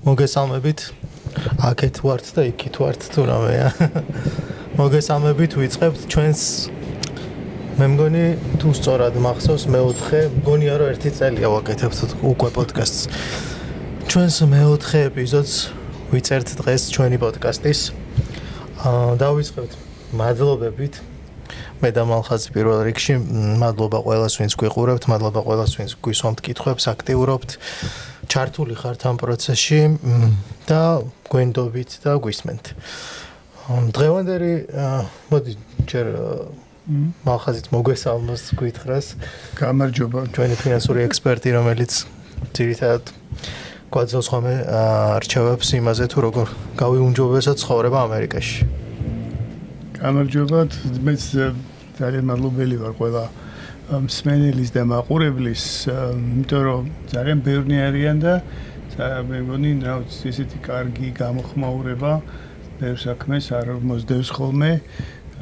მოგესალმებით. აქეთ ვართ და იქით ვართ თუ რამეა. მოგესალმებით, ვიწყებთ ჩვენს მე მგონი თუ სწორად მახსოვს მეოთხე, მგონია რომ ერთი წელია ვაკეთებთ უკვე პოდკასტს. ჩვენს მეოთხე ეპიზოდს ვიწერთ დღეს ჩვენი პოდკასტის. დავიწყებთ მადლობებით. მე და მალხაზი პირველ რიგში მადლობა ყველას, ვინც გვიყურებთ, მადლობა ყველას, ვინც გვისვამთ კითხვებს, აქტიურობთ. ჩართული ხართ ამ პროცესში და გვენდობით და გვისმენთ. დღევანდელი მოდი ჯერ მალხაზით მოგვესალმოს გითხრას. გამარჯობა. ჩვენი ფინანსური ექსპერტი, რომელიც ძირითადად გვაძლევს ხოლმე არჩევებს იმაზე თუ როგორ გავიუმჯობესოთ ცხოვრება ამერიკაში. გამარჯობა. მეც ძალიან მადლობელი ვარ ყველა მსმენელის და მაყურებლის, იმიტომ რომ ძალიან ბევრი არიან და მე მგონი ისეთი კარგი გამოხმაურება ბევრ საქმეს არ მოსდევს ხოლმე,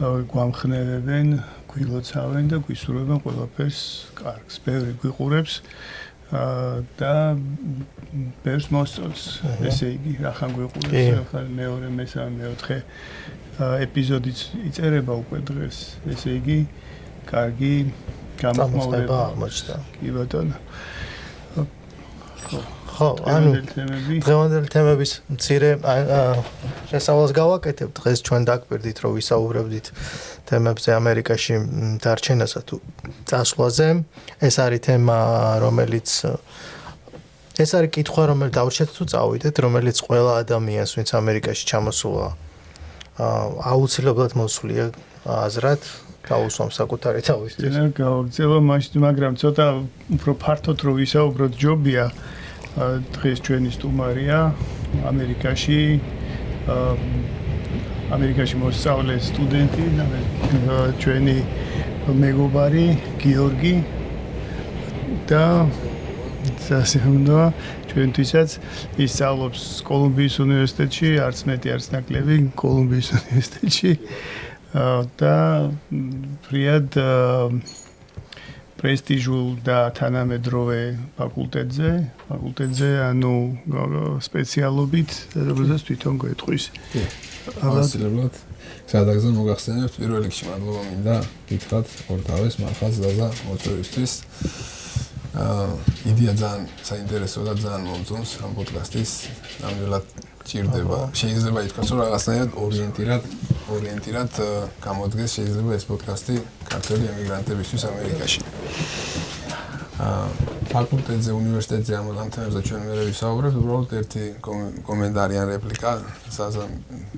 გვამხნევებენ, გვილოცავენ და გვისურვებენ ყველაფერს კარგს. ბევრი გვიყურებს და ბევრს მოსწონს. ესე იგი, ახლა გვიყურებს, ახლა მეორე, მესამე, მეოთხე ეპიზოდიც იწერება უკვე დღეს. ესე იგი, კარგი გამოხმაურება აღმოჩნდა. კი ბატონო. ხო, ანუ დღევანდელი თემების მცირე შესავალს გავაკეთებთ. დღეს ჩვენ დაგვირდით, რომ ვისაუბრებდით თემებზე ამერიკაში დარჩენასა თუ წასვლაზე. ეს არის თემა, რომელიც ეს არის კითხვა, რომელიც დავრჩეთ თუ წავიდეთ, რომელიც ყველა ადამიანს, ვინც ამერიკაში ჩამოსულა, აუცილებლად მოსვლია აზრად. გაუსვამს საკუთარი თავისთვის. გავაგრძელო მაშინ, მაგრამ ცოტა უფრო ფართოდ რო ვისაუბროთ ჯობია. დღეს ჩვენი სტუმარია ამერიკაში მოსწავლე სტუდენტი და ჩვენი მეგობარი გიორგი და სასიამოვნო ჩვენთვისაც ის სწავლობს კოლუმბიის უნივერსიტეტში, არც მეტი არც ნაკლები კოლუმბიის უნივერსიტეტში. და ფრიად პრესტიჟულ და თანამედროვე ფაკულტეტზე, ანუ სპეციალობით, რომელსაც თვითონ გვეტყვის. აუცილებლად სადაგზე მოგახსენებთ პირველ რიგში მადლობა მინდა გითხრათ ორთავეს მალხაზ დაზა მოწვევისთვის. იდეა ძალიან საინტერესო და ძალიან მომწონს ამ პოდკასტის. ნამდვილად ჭირდება. შეიძლება ითქვას, რომ რაღაცნაირად ორიენტირად გამოდგეს შეიძლება ეს პოდკასტი ქართველი ემიგრანტებისთვის ამერიკაში. ფაკულტეტზე, უნივერსიტეტზე ამ თემებზე ჩვენ მერე ვისაუბრებთ, უბრალოდ ერთი კომენტარი ან რეპლიკა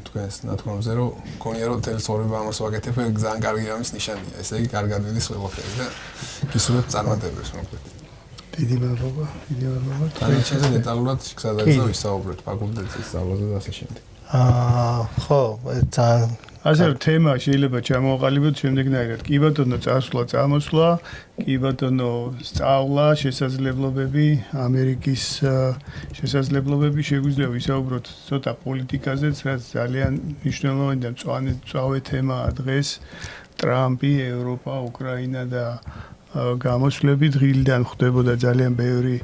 თქვენს ნათქვამზე, რომ გქონია რომ თელ ცხოვრება ამას ვაკეთებ, ძალიან კარგი ამის ნიშანია. ესე იგი, კარგად მიდის ყველაფერი და გისურვებთ წარმატებებს, მოკლედ. დიდი მადლობა. თანაშემწე დეტალურად სადაგზე ვისაუბრებთ ფაკულტეტზე სწავლაზე და ასე შემდეგ. ხო, ძალიან ასე თემა შეიძლება ჩამოვაყალიბოთ შემდეგნაირად. კი ბატონო, წამოსვლა, კი ბატონო, სწავლა, შესაძლებლობები, ამერიკის შესაძლებლობები, შეგვიძლია ვისაუბროთ ცოტა პოლიტიკაზეც, რაც ძალიან მნიშვნელოვანი და მწვავე თემაა დღეს. ტრამპი, ევროპა, უკრაინა და გამოსვლები დღილიდან ხდებოდა ძალიან ბევრი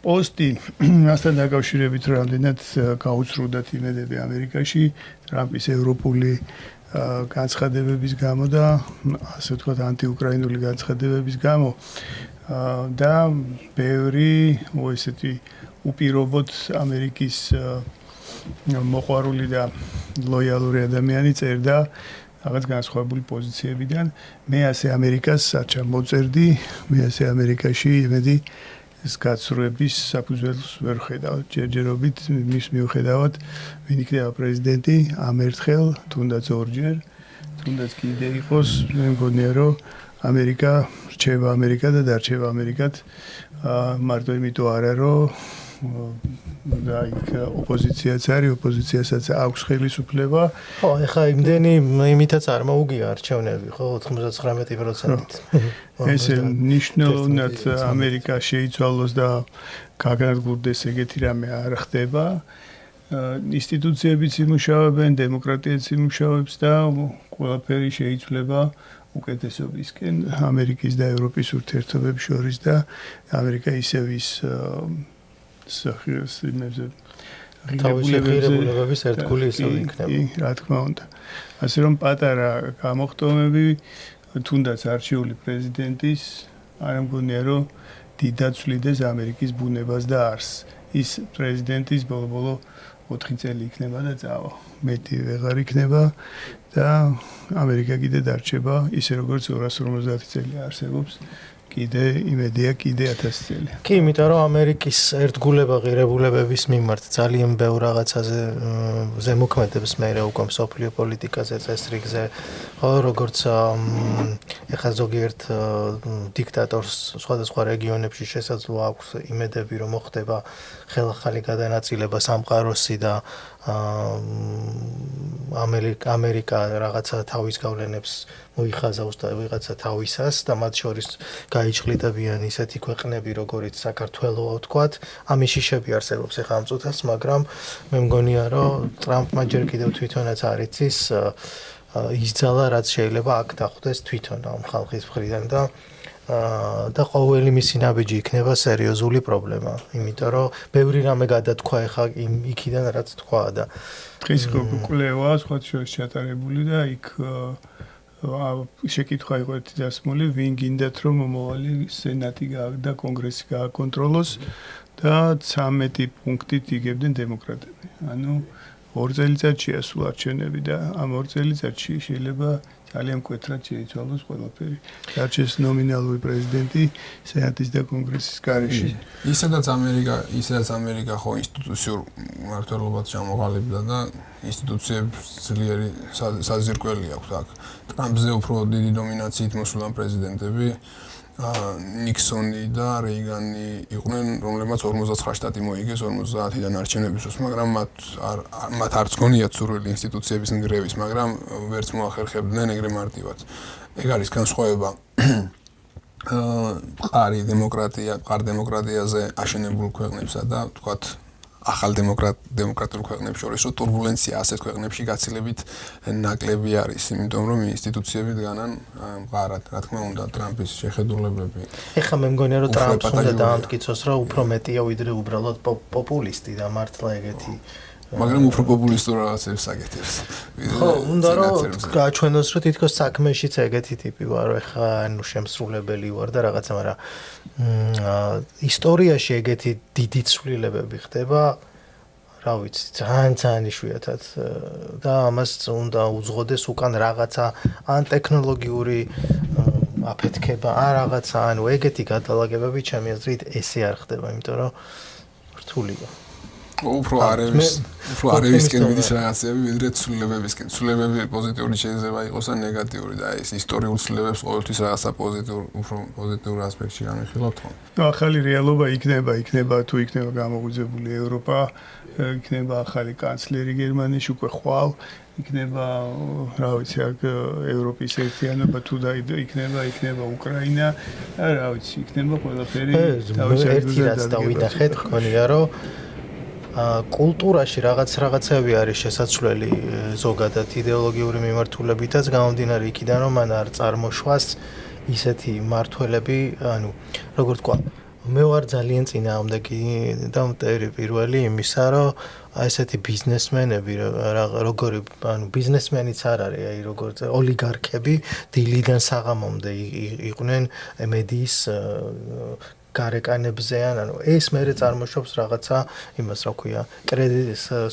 პოსტი მასთან დაკავშირებით, რამდენად გაუცრუდათ იმედები ამერიკაში ტრამპის ევროპული განცხადებების გამო და ასე ვთქვათ ანტიუკრაინული განცხადებების გამო და ბევრი ესეთი უპირობოდ ამერიკის მოყვარული და ლოიალური ადამიანი წერდა რაღაც განსხვავებული პოზიციებიდან. მე ასე ამერიკას საჩა მოწერდი, მე ასე ამერიკაში იმედი ეს გაცრუების საფუძველს ვერ ხედავ. ჯერჯერობით მის მიუხედავად ვინ იქნება პრეზიდენტი, ამ ერთხელ, თუნდაც ორჯერ, თუნდაც კიდე იყოს, მე მგონია რომ ამერიკა რჩება ამერიკა და დარჩება ამერიკად. მარტო იმიტომ არა რომ და იქ ოპოზიციაც არის, ოპოზიციასაც აქვს ხელისუფლება. ხო, ეხლა იმდენი იმითაც არ მოუგია არჩევნები, ხო, 99%. ეს ნიშნულად ამერიკა შეიცვალოს და გაგრძელდეს ეგეთი რამე არ ხდება. ინსტიტუციებიც იმუშავებენ, დემოკრატიაც იმუშავებს და ყველაფერი შეიცვლება უკეთესობისკენ ამერიკის და ევროპის ურთიერთობების შორის და ამერიკა ისევ ის ღირებულებების ერთგული ისევ იქნება. რა თქმა უნდა. ასე რომ პატარა გამოხტომები თუნდაც არჩეული პრეზიდენტის არ მგონია რომ დიდად ცვლიდეს ამერიკის ბუნებას და არსს. ის პრეზიდენტის ბოლო 4 წელი იქნება და წავა. მეტი ვეღარ იქნება და ამერიკა კიდე დარჩება ისე როგორც 250 წელი არსებობს. კიდე იმედია კიდე 1000 წელი. კი, იმიტომ რომ ამერიკის ერთგულება ღირებულებების მიმართ ძალიან ბევრ რაღაცაზე ზემოქმედებს მე უკვე მსოფლიო პოლიტიკაზე წესრიგზე. ხო, როგორც ეხლა ზოგიერთ დიქტატორს სხვადასხვა რეგიონებში შესაძლოა აქვს იმედები რომ მოხდება ხელახალი გადანაწილება სამყაროსი და ამერიკა რაღაცა თავის გავლენებს მოიხაზავს და ვიღაცა თავისას და მათ შორის გაიჭყლიტებიან ისეთი ქვეყნები როგორიც საქართველოა ვთქვათ ამის შიშები არსებობს ეხლა ამ წუთას მაგრამ მე მგონია რომ ტრამპმა ჯერ კიდევ თვითონაც არ იცის იზძალა რაც შეიძლება აქ დახვდეს თვითონ ამ ხალხის მხრიდან და ყოველი მისი ნაბიჯი იქნება სერიოზული პრობლემა იმიტომ რომ ბევრი რამე გადათქვა ეხლა იქიდან რაც თქვა და დღის კვლევა სხვა შორის ჩატარებული და იქ შეკითხვა იყო ერთი დასმული ვინ გინდათ რომ მომავალი სენატი და კონგრესი გააკონტროლოს და 13 პუნქტით იგებდნენ დემოკრატები ანუ 2 წელიწადშია სულ არჩევნები და ამ 2 წელიწადში შეიძლება ძალიან მკვეთრად შეიცვალოს ყველაფერი. დარჩეს ნომინალური პრეზიდენტი სენატის და კონგრესის გარეშე. ისედაც ამერიკა ხო ინსტიტუციურ მმართველობას ჩამოყალიბდა და ინსტიტუციებს ძლიერი საზირკველი აქვს აქ. ტრამპზე უფრო დიდი დომინაციით მოსულან პრეზიდენტები ნიქსონი და რეიგანი იყვნენ, რომლებმაც 59 შტატი მოიგეს 50-დან არჩევნების დროს, მაგრამ მათ არც გონიათ სურვილი ინსტიტუციების ნგრევის, მაგრამ ვერც მოახერხებდნენ ეგრე მარტივად. ეგ არის განსხვავება მყარ დემოკრატიაზე აშენებულ ქვეყნებსა და თქვათ ახალ დემოკრატიულ ქვეყნებს შორის რომ турბულენცია ასეთ ქვეყნებში გაცილებით ნაკლები არის, იმიტომ რომ ინსტიტუციები დგანან მყარად, რა თქმა უნდა, ტრამპის შეხედულებები. ეხლა მე მგონია რომ ტრამპს უნდა დაამტკიცოს, რომ უფრო მეტია ვიდრე უბრალოდ პოპულისტი და მართლა ეგეთი მაგრამ უფრო პოპულისტურ რაღაცებს აკეთებს. ხო, უნდა რომ გაჩვენოს რომ თითქოს საქმეშიც ეგეთი ტიპი ვარ, ეხლა ანუ შემსრულებელი ვარ და რაღაცა, მაგრამ ისტორიაში ეგეთი დიდი ცვლილებები ხდება, რა ვიცი, ძალიან იშვიათად და ამას უნდა უძღოდეს უკან რაღაცა ან ტექნოლოგიური აფეთქება, ან რაღაცა, ანუ ეგეთი გადალაგებები ჩემი აზრით ესე არ ხდება, იმიტომ რომ რთულია. უფრო არევისკენ მიდის რაღაცები, ვიდრე ცვლილებებისკენ. ცვლილებები პოზიტიური შეიძლება იყოს ან ნეგატიური და ეს ისტორიულ ცვლილებებს ყოველთვის რაღაცა უფრო პოზიტიურ ასპექტში განვიხილავთ. ნუ ახალი რეალობა იქნება თუ იქნება გამოგვიძებული ევროპა, იქნება ახალი კანცლერი გერმანიაში უკვე ხვალ, იქნება რა ვიცი, აქ ევროპის ერთიანობა თუ იქნება უკრაინა, რა ვიცი, იქნება ყველაფერი თავის ერთი რაც დავინახეთ, მგონია რომ კულტურაში რაღაცები არის შესაძლებელი ზოგადად იდეოლოგიური მიმართულებითაც გამომდინარე იქიდან რომ მან არ წარმოშვას ისეთი მართველები, ანუ როგორ თქვა, მე ვარ ძალიან წინააღმდეგი და მტერი პირველი იმისა, რომ ესეთი ბიზნესმენები, როგორი, ანუ ბიზნესმენიც არ არის, აი როგორც ოლიგარქები დილიდან საღამომდე იყვნენ მედიის გარეკანებზე ანუ ეს მერე წარმოშობს რაღაცა იმას რა ქვია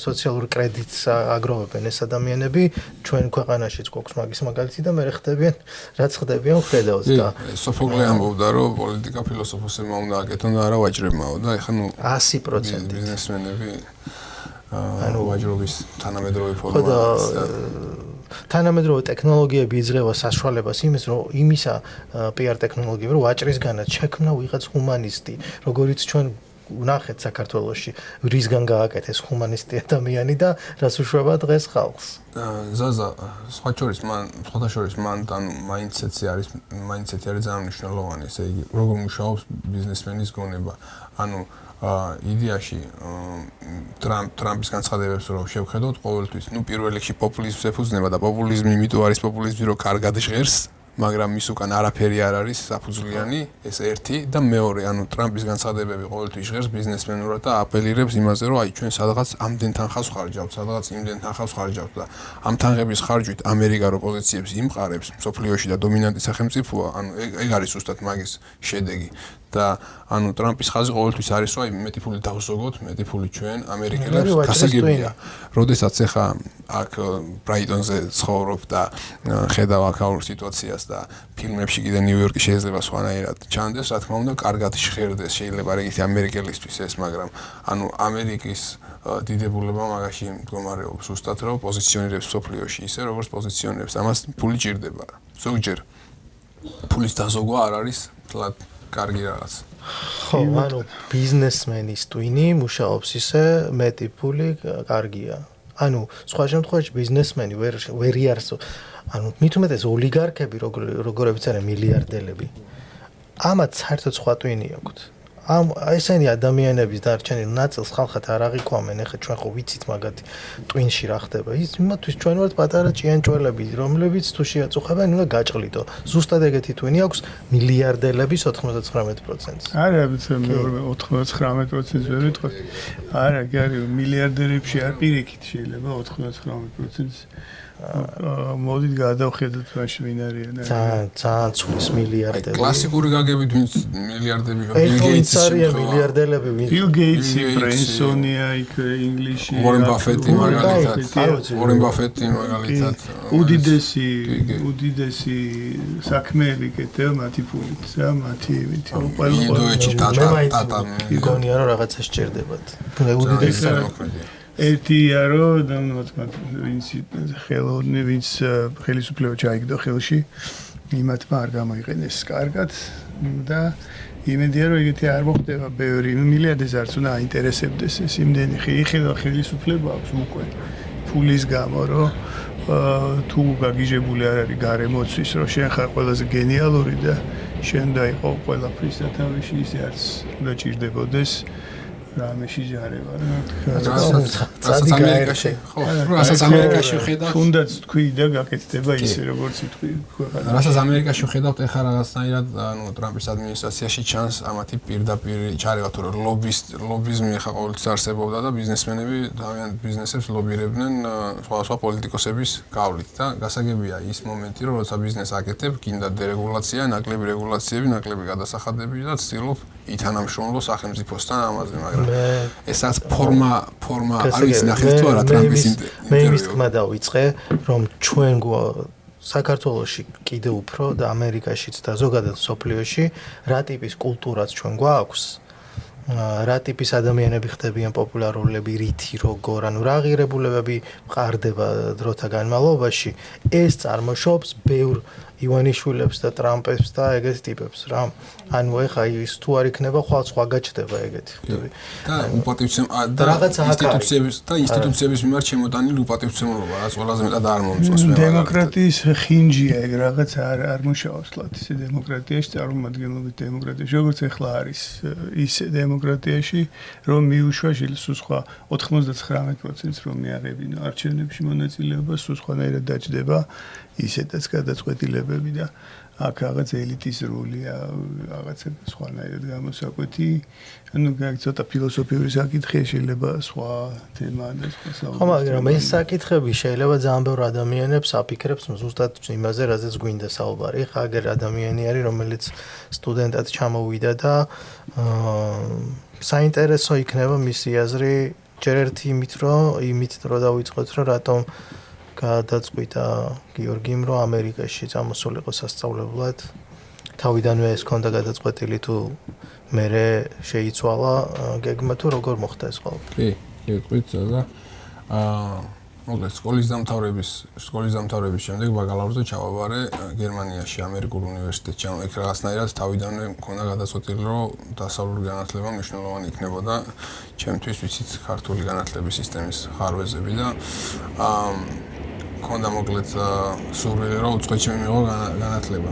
სოციალურ კრედიტს აგროვებენ ეს ადამიანები ჩვენ ქვეყანაშიც გვაქვს მაგის მაგალითი და მერე ხდებიან რაც ხდებიან ხედავს და სოფოკლე ამბობდა რომ პოლიტიკა ფილოსოფოსებმა უნდა აკეთონ და არა ვაჭრებმაო და ეხლა ნუ 100% ბიზნესმენები ანუ ვაჭრობის თანამედროვე ფორმა თანამედროვე ტექნოლოგიები იძლევა საშუალებას იმისა PR ტექნოლოგიები რომ ვაჭრისგანაც შექმნა ვიღაც ჰუმანისტი როგორიც ჩვენ ვნახეთ საქართველოში რისგან გააკეთეს ჰუმანისტი ადამიანი და რას უშვება დღეს ხალხს ზაზა სხვათა შორის მან მაინდსეტი არის ძალიან მნიშვნელოვანი ესე იგი როგორ მუშაობს ბიზნესმენის გონება ანუ იდეაში ტრამპის განცხადებებს რომ შევხედოთ ყოველთვის, პირველ რიგში პოპულიზმს ეფუძნება და პოპულიზმი იმიტომ არის პოპულიზმი, რომ კარგად ჟღერს, მაგრამ მის უკან არაფერი არ არის საფუძვლიანი, ეს ერთი და მეორე, ანუ ტრამპის განცხადებები ყოველთვის ჟღერს ბიზნესმენურად და აპელირებს იმაზე, რომ აი ჩვენ სადღაც ამდენ თანხას ხარჯავთ, სადღაც იმდენ თანხას ხარჯავთ და ამ თანხების ხარჯვით ამერიკა რო პოზიციებს იმყარებს მსოფლიოში და დომინანტი სახელმწიფოა, ანუ ეგ არის ზუსტად მაგის შედეგი. და ანუ ტრამპის ხაზი ყოველთვის არის, რომ აი მეტი ფული დავზოგოთ, მეტი ფული ჩვენ ამერიკელებს გასაგებია. როდესაც ახლა აქ ბრაიტონზე ცხოვრობ და ხედავ აქაურ სიტუაციას და ფილმებში კიდე ნიუ-იორკი შეიძლება სხვანაირად ჩანდეს, რა თქმა უნდა, კარგად ჟღერდეს, შეიძლება რეგითი ამერიკელისთვის ეს, მაგრამ ანუ ამერიკის დიდებულება მაგაში მდგომარეობს ზუსტად, რომ პოზიციონირებს მსოფლიოში ისე, როგორც პოზიციონირებს. ამას ფული ჭირდება. ზოგჯერ ფულის დაზოგვა არ არის თლად კარგი რაღაც. ხო, ანუ ბიზნესმენის ტვინი მუშაობს ისე, მეტი ფული კარგია. ანუ სხვა შემთხვევაში ბიზნესმენი ვერ იარსო. ანუ მით უმეტეს ოლიგარქები, როგორებიც არიან მილიარდელები. ამათ საერთოდ სხვა ტვინი აქვთ. ესენი ადამიანების დარჩენილ ნაწილს ხალხად არ აღიქვამენ, ეხლა ჩვენ ხო ვიცით მაგათი ტვინში რა ხდება. იმათთვის ჩვენ ვართ პატარა ჭიანჭველები, რომლებიც თუ შეაწუხებენ, უნდა გაჭყლიდო. ზუსტად ეგეთი ტვინი აქვს მილიარდელების 99%-ს. არა, მეორე 99%-ს ვერ ვიტყვი. არა, გარი მილიარდერებში არ პირიქით შეიძლება 99%-ს. მოდით გადავხედოთ მაშინ ვინ არიან. ძალიან ცულის მილიარდები. კლასიკური გაგებით ვინც მილიარდები ბილ გეიტსი არიან მილიარდელები ვინც. ბილ გეიტსი, ბრენსონია, იქ ინგლისში. უორენ ბაფეტი მაგალითად. უორენ ბაფეტი მაგალითად. უდიდესი საქმეები კეთდება მათი ფულით რა, მათი იმით. ინდოეთში ტატა მგონია რომ რაღაცა სჭირდებათ. უდიდესი საქმეა. ერთია რომ ვინც ხელოვნი, ვინც ხელისუფლება ჩაიგდო ხელში, იმათმა არ გამოიყენეს კარგად და იმედია რომ ეგეთი არ მოხდება ბევრი მილიარდეს არც უნდა აინტერესებდეს ეს იმდენი ხედა ხელისუფლება აქვს უკვე ფულის გამო რომ თუ გაგიჟებული არ არის გარემოცვის რომ შენ ხარ ყველაზე გენიალური და შენ დაიყო ყველაფრის სათავეში ისე არც უნდა ჭირდებოდეს რამეში ჯარება რასაც ამერიკაში ხო რასაც ამერიკაში ხედავთ თუნდაც თქვი და გაკეთდება ისე როგორც თქვი ქვეყანა რასაც ამერიკაში ხედავთ ეხლა რაღაცნაირად ანუ ტრამპის ადმინისტრაციაში ჩანს ამათი პირდაპირ ჩარევა თუ ლობიზმი ეხლა ყოველთვის არსებობდა და ბიზნესმენები თავიანთ ბიზნესებს ლობირებდნენ სხვა პოლიტიკოსების გავლით და გასაგებია ის მომენტი რომ როცა ბიზნესს აკეთებ გინდა დერეგულაცია ნაკლები რეგულაციები ნაკლები გადასახადები და ცდილობ ითანამშრომლო სახელმწიფოსთან ამაზე მაგრამ ესაც ფორმა არის ნახეთ თუ არა ტრამპის ინტერვიუ. მე იმის თქმა დავიწყე, რომ ჩვენ საქართველოში კიდევ უფრო და ამერიკაშიც და ზოგადად სოფლიოში რა ტიპის კულტურაც ჩვენ გვაქვს. რა ტიპის ადამიანები ხდებიან პოპულარულები, რითი როგორ, ანუ რა ღირებულებები მყარდება დროთა განმავლობაში, ეს წარმოშობს ბევრ ივანიშვილებს და ტრამპებს და ეგეთ ტიპებს რა. ანუ ეხა ის თუ არ იქნება, ხვალ სხვა გაჩნდება ეგეთი. და ინსტიტუციების მიმართ შემოტანილი უპატივცემულობა, რაც ყველაზე მეტად არ მომწონს მე. დემოკრატიის ხინჯია ეგ რაღაც არ მუშაობს თლათ ისე დემოკრატიაში, წარმომადგენლობით დემოკრატიაში, როგორც ეხლა არის ისე დემოკრატიაში, რომ მიუშვა სულ სხვა 99%-ს რომ მიაღებინა არჩევნებში მონაწილეობა, სულ სხვანაირად დაჭდება ისედაც გადაწყვეტილებები და აქ რაღაც ელიტის როლია, რაღაცა სხვანაირად გამოსაკვეთი. ანუ ცოტა ფილოსოფიური საკითხია, შეიძლება სხვა თემა და სხვა. ხო, მაგრამ ეს საკითხები შეიძლება ძალიან ბევრ ადამიანებს აფიქრებს ზუსტად იმაზე, რაზეც გვინდა საუბარი. ხა აგერ ადამიანი არის, რომელიც სტუდენტად ჩამოვიდა და საინტერესო იქნება მისი აზრი ჯერ ერთი იმით რომ დავიწყოთ, რომ რატომ გადაწყვიტა გიორგიმ რომ ამერიკაში წამოსულიყო სასწავლებლად. თავიდანვე ეს ქონდა გადაწყვეტილი თუ მე შეიცვალა გეგმა თუ როგორ მოხდა ეს ყველაფერი. კი, ვიტყვით და მოგეთ სკოლის დამთავრების შემდეგ ბაკალავრზე ჩავაბარე გერმანიაში ამერიკულ უნივერსიტეტში. ანუ ეგ რაღაცნაირად თავიდანვე მქონდა გადაწყვეტილი რომ დასავლური განათლება მნიშვნელოვანი იქნებოდა ჩემთვის ვიცით ქართული განათლების სისტემის ხარვეზები და ქონდა მოკლედ სურვილი რომ უცხოეთში მიიღო განათლება.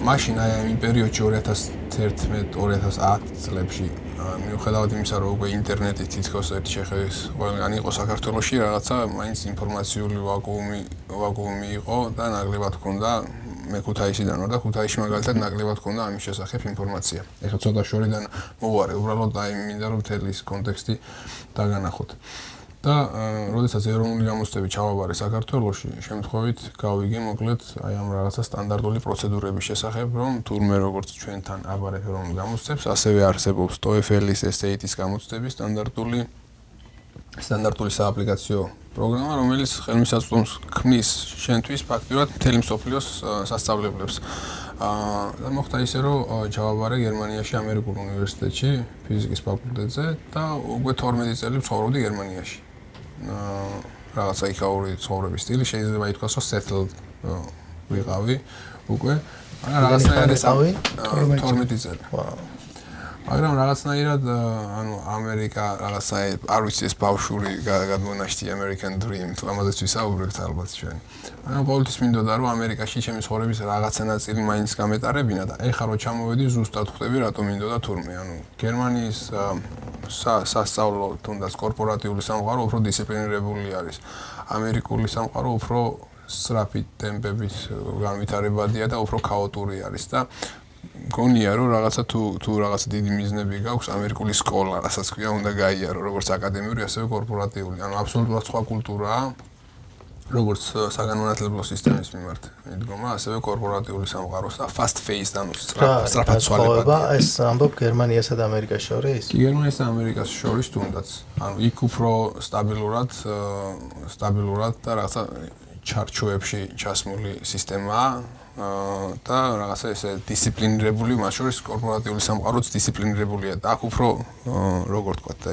მაშინ აი იმ პერიოდში 2011-2010 წლებში მიუხედავად იმისა რომ უკვე ინტერნეტი თითქოს ერთ შეხედვის ყველგან იყო საქართველოში რაღაცა მაინც ინფორმაციული ვაკუუმი იყო და ნაკლებად ჰქონდა მე ქუთაისიდან ვარ და ქუთაისში მაგალითად ნაკლებად ქონდა ამის შესახებ ინფორმაცია. ეხლა ცოტა შორიდან მოვარე, უბრალოდ აი მინდა რომ მთელი ის კონტექსტი დაგანახოთ. და როდესაც ეროვნული გამოცდები ჩავაბარე საქართველოში, შემთხვევით გავიგე მოკლედ აი ამ რაღაცა სტანდარტული პროცედურების შესახებ, რომ თურმე როგორც ჩვენთან აბარებ ეროვნულ გამოცდებს, ასევე არსებობს TOEFL-ის SAT-ის გამოცდების სტანდარტული სააპლიკაციო პროგრამა, რომელიც ხელმისაწვდომს ქმნის შენთვის ფაქტიურად მთელი მსოფლიოს სასწავლებლებს. და მოხდა ისე, რომ ჩავაბარე გერმანიაში ამერიკულ უნივერსიტეტში, ფიზიკის ფაკულტეტზე და უკვე 12 წელი ვცხოვრობდი გერმანიაში. რაღაცა იქაური ცხოვრების სტილი შეიძლება ითქვას, რომ settled ვიყავი უკვე. რაღაცნაირად ეს 12 წელი. მაგრამ რაღაცნაირად ანუ ამერიკა რაღაცა არ ვიცი ეს ბავშვური გადმონაშთი American Dream თუ ამაზეც ვისაუბრებთ ალბათ ჩვენ. ანუ ყოველთვის მინდოდა რომ ამერიკაში ჩემი ცხოვრების რაღაცა ნაწილი მაინც გამეტარებინა და ეხლა რო ჩამოვედი ზუსტად ხვდები რატომ მინდოდა თურმე. ანუ გერმანიის სასწავლო თუნდაც კორპორატიული სამყარო უფრო დისციპლინირებული არის. ამერიკული სამყარო უფრო სწრაფი ტემპებით განვითარებადია და უფრო ქაოტური არის და გონია რომ რაღაცა თუ რაღაცა დიდი მიზნები გაქვს ამერიკული სკოლა, რასაც ქვია, უნდა გაიარო, როგორც აკადემიური, ასევე კორპორატიული. ანუ აბსოლუტურად სხვა კულტურაა, როგორც საგანმანათლებლო სისტემის მიმართ მიდგომა, ასევე კორპორატიული სამყაროს და fast phased ანუ სწრაფად ცვალებადი. ეს ამბობ გერმანიასა და ამერიკას შორის? გერმანიასა და ამერიკას შორის თუნდაც. ანუ იქ უფრო სტაბილურად და რაღაცა ჩარჩოებში ჩასმული სისტემაა. და რაღაცა ესე დისციპლინირებული, მათ შორის კორპორატიული სამყაროც დისციპლინირებულია და აქ უფრო როგორ თქვა და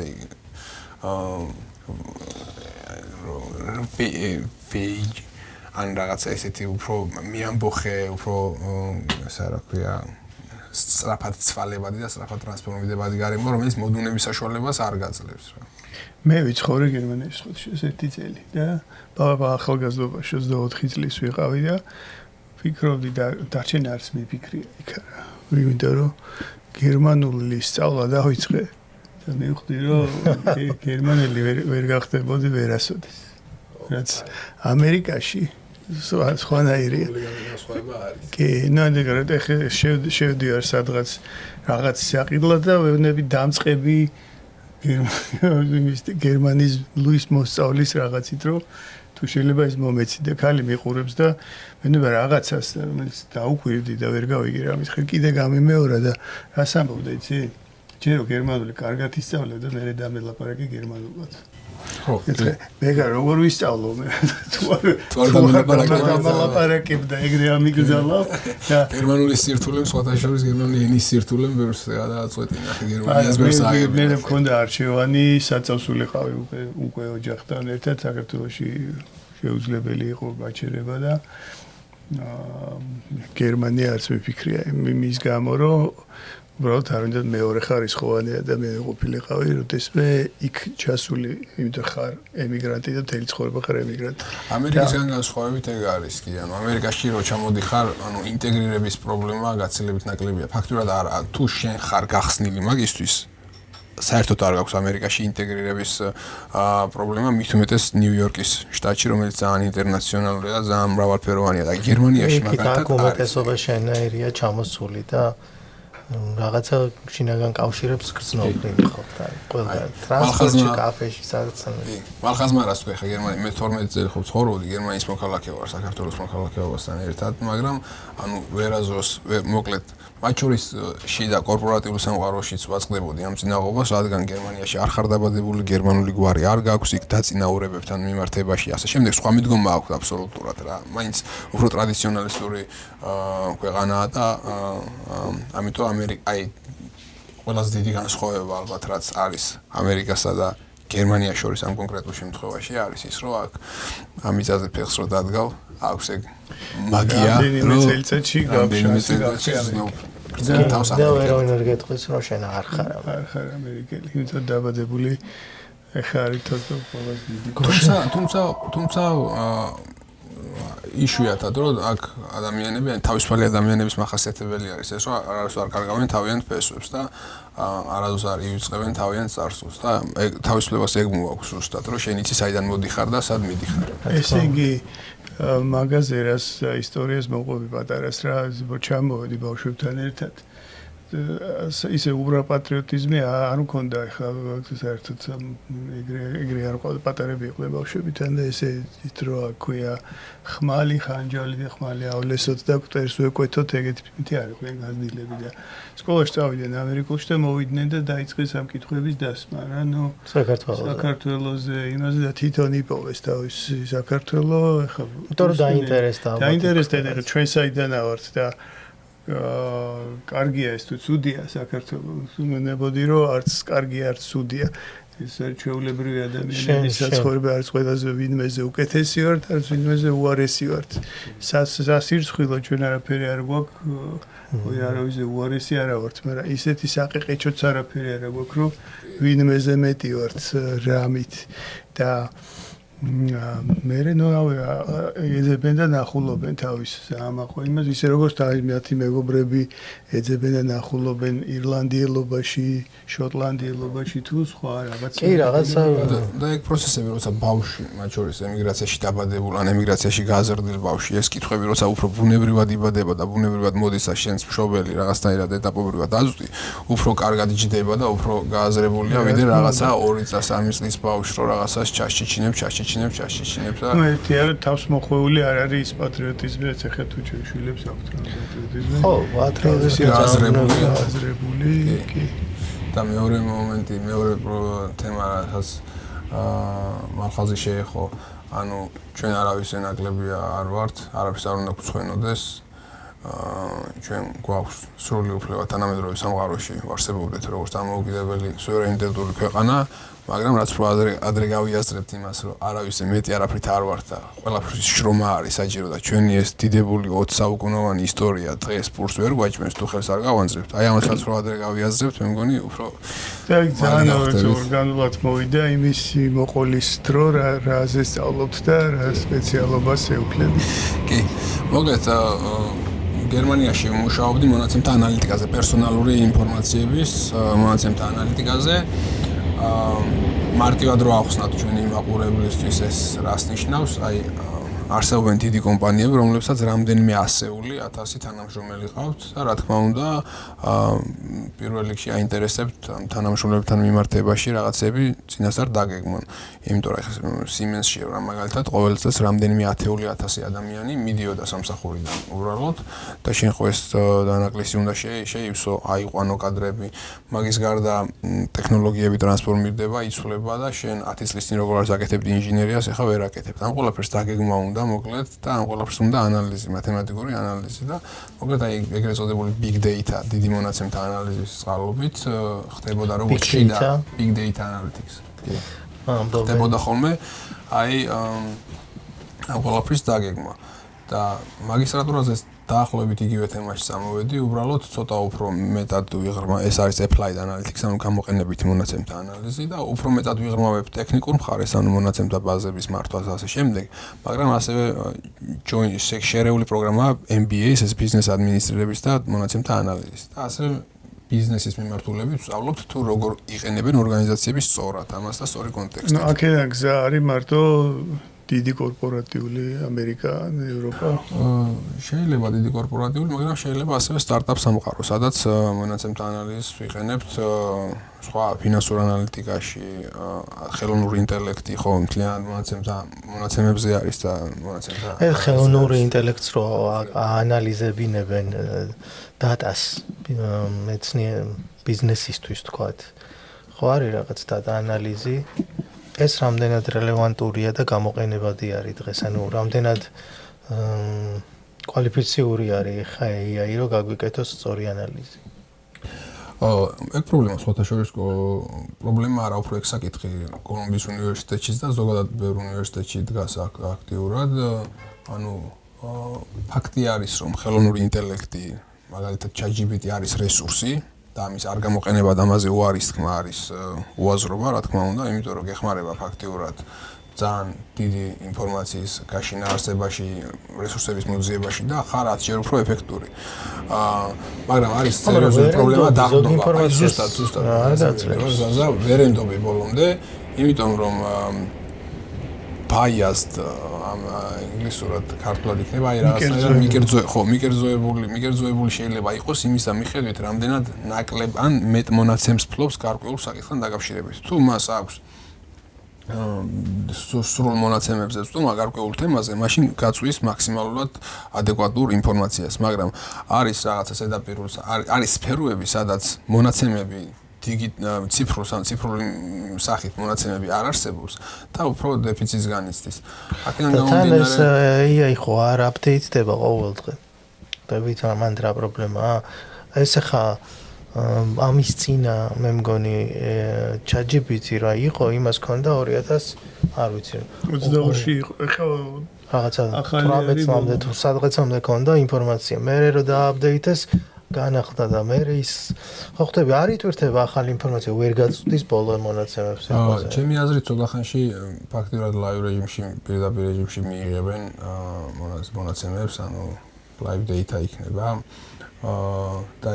ან რაღაცა ესეთი უფრო მიამბოხე, უფრო ესა რა ქვია, სწრაფად ცვალებადი და სწრაფად ტრანსფორმირებადი გარემო, რომელიც მოდუნების საშუალებას არ გაძლევს რა. მე ვიცხოვრე გერმანიაში ხუთშეს 1 წელი და ახალგაზრდობაში 24 წლის ვიყავი და ფიქრობდი და დარჩენ არც მიფიქრია იქ რა. ვიმედა რომ გერმანული სწავლა დავიწყე და მივხვდი რომ გერმანელი ვერ გახდებოდი ვერასოდეს. რაც ამერიკაში სხვანაირია. კი, ნამდვილად ეხა შევდივარ სადღაც რაღაც საყიდლად და ვეუბნები დამწყები გერმანიის ლუის მოსწავლის რაღაცით რომ თუ შეიძლება ის მომეცი და ქალი მიყურებს და მეუბნება რაღაცას რომელიც დაუკვირდი და ვერ გავიგე რა მითხარ კიდე გამიმეორა და რას ამბობდა იცი ჯერო გერმანული კარგად ისწავლე და მე დამელაპარაკე გერმანულად ხო მე როგორ ვისწავლო მე თუ არ დამელაპარაკებ და ეგრე ამიგზავნო და გერმანული სირთულე სხვათა შორის გერმანული ენის სირთულე ბევრს გადაწყვეტინა გერმანიას ბევრს აღებდა მე მქონდა არჩევანი საწავსულიყავი უკვე ოჯახთან ერთად საქართველოში შეუძლებელი იყო გაჩერება და გერმანია არც მიფიქრია იმის გამო რომ უბრალოდ არ უნდა მეორე ხარისხოვანი ადამიანი ყოფილიყავი, როდესაც იქ ჩასული, იმიტომ ხარ ემიგრანტი და მთელი ცხოვრება ხარ ემიგრანტი. ამერიკისგან განსხვავებით ეგ არის კი, ანუ ამერიკაში რო ჩამოდიხარ, ანუ ინტეგრირების პრობლემა გაცილებით ნაკლებია. ფაქტურად არა, თუ შენ ხარ გახსნილი მაგისთვის, საერთოდ არ გაქვს ამერიკაში ინტეგრირების პრობლემა, მით უმეტეს ნიუ-იორკის შტატში, რომელიც ძალიან ინტერნაციონალურია და ძალიან მრავალფეროვანია და გერმანიაში მაგალითად აქ უმეტესობა შენაირია ჩამოსული და რაღაცა შინაგან კავშირებს გრძნობდნენ ხო და ყველა ტრანსპორტში, კაფეში, სადაც მალხაზმა რას თქვი ხა გერმანია მე 12 წელი ხო ცხოვრობდი გერმანიის მოქალაქე ვარ საქართველოს მოქალაქეობასთან ერთად მაგრამ ანუ ვერაზოს მოკლედ მათ შორის შიდა კორპორატიული სამყაროშიც ვაწყდებოდი ამ წინაღობას რადგან გერმანიაში არ ხარ დაბადებული გერმანული გვარი არ გაქვს იქ დაწინაურებებთან მიმართებაში ასე შემდეგ სხვა მიდგომა აქვს აბსოლუტურად რა მაინც უფრო ტრადიციონალისტური ქვეყანაა და ამიტომ აი ყველაზე დიდი განსხვავება ალბათ რაც არის ამერიკასა და გერმანიას შორის ამ კონკრეტულ შემთხვევაში არის ის რომ აქ ამიწაზე ფეხს რო დადგავ აქვს ეგ მაგია რომ წელიწადში თავს და ვერ გეტყვის რომ შენ არ ხარ ამერიკელი იმიტომ დაბადებული ეხა არის თქო ყველაზე დიდი თუმცა იშვიათად რომ აქ ადამიანები თავისუფალი ადამიანების მახასიათებელი არის ეს რომ არასდროს არ კარგავენ თავიანთ ფესვებს და არასდროს არ ივიწყებენ თავიანთ წარსულს და ეგ თავისუფლებას ეგ მოაქვს ზუსტად რომ შენ იცი საიდან მოდიხარ და სად მიდიხარ ესე იგი მაგაზე რას ისტორიას მოყვები პატარას რა ჩამოვედი ბავშვებთან ერთად ისე უბრალო პატრიოტიზმი არ მქონდა ხა საერთოდ ეგრე არ ყავდა პატარები იყვნენ ბავშვებთან და ესე რო აქვია ხმალი ხანჯალი და ხმალიავლესოთ და კვტერს ვეკვეთოთ ეგეთი მითი არ იყვნენ განდილები და სკოლაში წავიდნენ ამერიკულში და მოვიდნენ და დაიწყეს ამ კითხვების დასმა რა ნუ საქართველოზე იმაზე და თვითონ იპოვეს თავის საქართველო ხა იმიტომ რომ დაინტერესდა და ჩვენ საიდანაა ვართ და კარგია ეს თუ ცუდია საქართველოს უმენებოდი რომ არც კარგი არც ცუდია ეს ჩვეულებრივი ადამიანების საცხოვრება არის ყველაზე ვინმეზე უკეთესი ვართ არც ვინმეზე უარესი ვართ სასირცხვილო ჩვენ არაფერი არ გვაქვს არავის უარესი არა ვართ მაგრამ ისეთი საყეყეჩოც არაფერი არა გვაქვს რომ ვინმეზე მეტი ვართ რამით და მერე ნუ ეძებენ და ნახულობენ თავის ამაყო იმას ისე როგორც მათი მეგობრები ეძებენ და ნახულობენ ირლანდიელობაში, შოტლანდიელობაში თუ სხვა რაღაც. კი რაღაცა და ეგ პროცესები როცა ბავშვი მათ შორის ემიგრაციაში დაბადებულ ან ემიგრაციაში გაზრდილ ბავშვი ეს კითხვები როცა უფრო ბუნებრივად იბადება და ბუნებრივად მოდის და შენს მშობელი რაღაცნაირად ეტაპობრივად აზრდი, უფრო კარგად იჯდება და უფრო გააზრებულია ვიდრე რაღაცა 2 წლის 3 წლის ბავშვი რო რაღაცას ჩაშიჩინებს და ერთი არ თავს მოხვეული არ არის ის პატრიოტიზმი რაც ახლა თუ ჩვენ შვილებს აქვთ რა პატრიოტიზმი ხო პატრიოტიზმი აზრებული კი და მეორე მომენტი მეორე თემა რაც მალხაზი შეეხო ანუ ჩვენ არავის ენაკლები არ ვართ არაფერს არ უნდა გვცვენოდეს ჩვენ გვაქვს სრული უფლება თანამედროვე სამყაროში ვარსებობდეთ როგორც დამოუკიდებელი სუვერენიტეტული ქვეყანა მაგრამ რაც რო ადრე გავიაზრებთ იმას რომ არავის მეტი არაფრით არ ვართ და ყველაფრის შრომა არის საჭირო და ჩვენი ეს დიდებული 20 საუკუნოვანი ისტორია დღეს პურს ვერ გვაჭმევს თუ ხელს არ გავანძრებთ აი ამასაც რო ადრე გავიაზრებთ მე მგონი უფრო ძალიან ორგანულად მოვიდა იმის მოყოლის დრო რაზე სწავლობთ და რა სპეციალობას ეუფლებით კი მოგეთ გერმანიაში მუშაობდი მონაცემთა ანალიტიკაზე პერსონალური ინფორმაციების მონაცემთა ანალიტიკაზე მარტივად რო ახსნათ ჩვენი მაყურებლისთვის ეს რას ნიშნავს აი არსებობენ დიდი კომპანიები რომლებსაც რამდენიმე ასეული 1000 თანამშრომელი ყავთ და რა თქმა უნდა პირველ რიგში აინტერესებთ თანამშრომლებთან მიმართებაში რაღაცები წინასწარ დაგეგმონ იმიტომ რომ Siemens-ში რა მაგალითად ყოველ წელს რამდენიმე 10,000 ადამიანი მიდიოდა სამსახურიდან უბრალოდ და შენ ხო ეს დანაკლისი უნდა შეივსო აიყვანო კადრები მაგის გარდა ტექნოლოგიები ტრანსფორმირდება იცვლება და შენ 10 წლის წინ როგორ არის აკეთებდი ინჟინერიას ეხლა ვერ აკეთებ ამ ყველაფერს დაგეგმა უნდა მოკლედ და ამ ყველაფერს უნდა ანალიზი მათემატიკური ანალიზი და მოკლედ აი ეგრეთ წოდებული big data დიდი მონაცემთა ანალიზის წყალობით ხდებოდა როგორც შიდა big data analytics კი ხდებოდა ხოლმე აი ამ ყველაფრის დაგეგმა და მაგისტრატურაზე დაახლოებით იგივე თემაში წამოვედი უბრალოდ ცოტა უფრო მეტად ვიღრმა ეს არის applied analytics ანუ გამოყენებითი მონაცემთა ანალიზი და უფრო მეტად ვიღრმავებ ტექნიკურ მხარეს ანუ მონაცემთა ბაზების მართვას ასე შემდეგ მაგრამ ასევე შერეული პროგრამაა MBA-ის ეს ბიზნეს ადმინისტრირების და მონაცემთა ანალიზის და ასევე ბიზნესის მიმართულებით ვსწავლობთ თუ როგორ იყენებენ ორგანიზაციები სწორად ამას და სწორი კონტექსტით. ნუ აქედან გზა არის მარტო დიდი კორპორატიული ამერიკა, ევროპა. შეიძლება დიდი კორპორატიული, მაგრამ შეიძლება ასევე სტარტაპ სამყარო, სადაც მონაცემთა ანალიზს ვიყენებთ სხვა ფინანსურ ანალიტიკაში, ხელოვნური ინტელექტი ხო მთლიანად მონაცემებზე არის და მონაცემთა ხელოვნური ინტელექტს რო აანალიზებინებენ დატას ბიზნესისთვის თქვათ. ხო არის რაღაც დატა ანალიზი ეს რამდენად რელევანტურია და გამოყენებადი არის დღეს ანუ რამდენად კვალიფიციური არის ხა AI რო გაგვიკეთოს სწორი ანალიზი ეგ პრობლემა სხვათა შორის პრობლემა არა უფრო ეგ საკითხი კოლუმბიის უნივერსიტეტშიც და ზოგადად ბევრ უნივერსიტეტში დგას აქტიურად ანუ ფაქტი არის რომ ხელოვნური ინტელექტი მაგალითად ChatGPT არის რესურსი და ამის არ გამოყენება და ამაზე უარის თქმა არის უაზრობა რა თქმა უნდა იმიტომ რომ გეხმარება ფაქტიურად ძალიან დიდი ინფორმაციის გაშინა არსებაში რესურსების მოძიებაში და ხარაც ჯერ უფრო ეფექტური მაგრამ არის სერიოზული პრობლემა დაღდობა ზუსტად ვერენდობი ბოლომდე იმიტომ რომ biased ამ ინგლისურად ქართულად იქნება აი რაღაცნაირად მიკერძოებული შეიძლება იყოს იმის მიხედვით რამდენად ნაკლებ ან მეტ მონაცემს ფლობს გარკვეულ საკითხთან დაკავშირებით თუ მას აქვს სრულ მონაცემებზე ვწვდომა გარკვეულ თემაზე მაშინ გაწვის მაქსიმალურად ადეკვატურ ინფორმაციას მაგრამ არის რაღაცა ზედაპირული არის სფეროები სადაც მონაცემები ციფრული სახით მონაცემები არ არსებობს და უფრო დეფიციტს განიცდის. აქედან გამომდინარე AI ხო არ აპდეიტდება ყოველდღე. და ვითარ მან რა პრობლემაა? ეს ხა ამის წინა მე მგონი ChatGPT რა იყო იმას ქონდა 2000 არ ვიცი 22-ში იყო ეხლა რაღაცა 18-მდე თუ სადღაცამდე ქონდა ინფორმაცია მე რო დააპდეიტეს განახდა და მე ის ხო ხტები არ იტვირთება ახალი ინფორმაცია ვერ გაწვდის ბოლო მონაცემებს ეხლაზე. ჩემი აზრით ცოტა ხანში ფაქტიურად live რეჟიმში პირდაპირ რეჟიმში მიიღებენ მონაცემებს ანუ live data იქნება და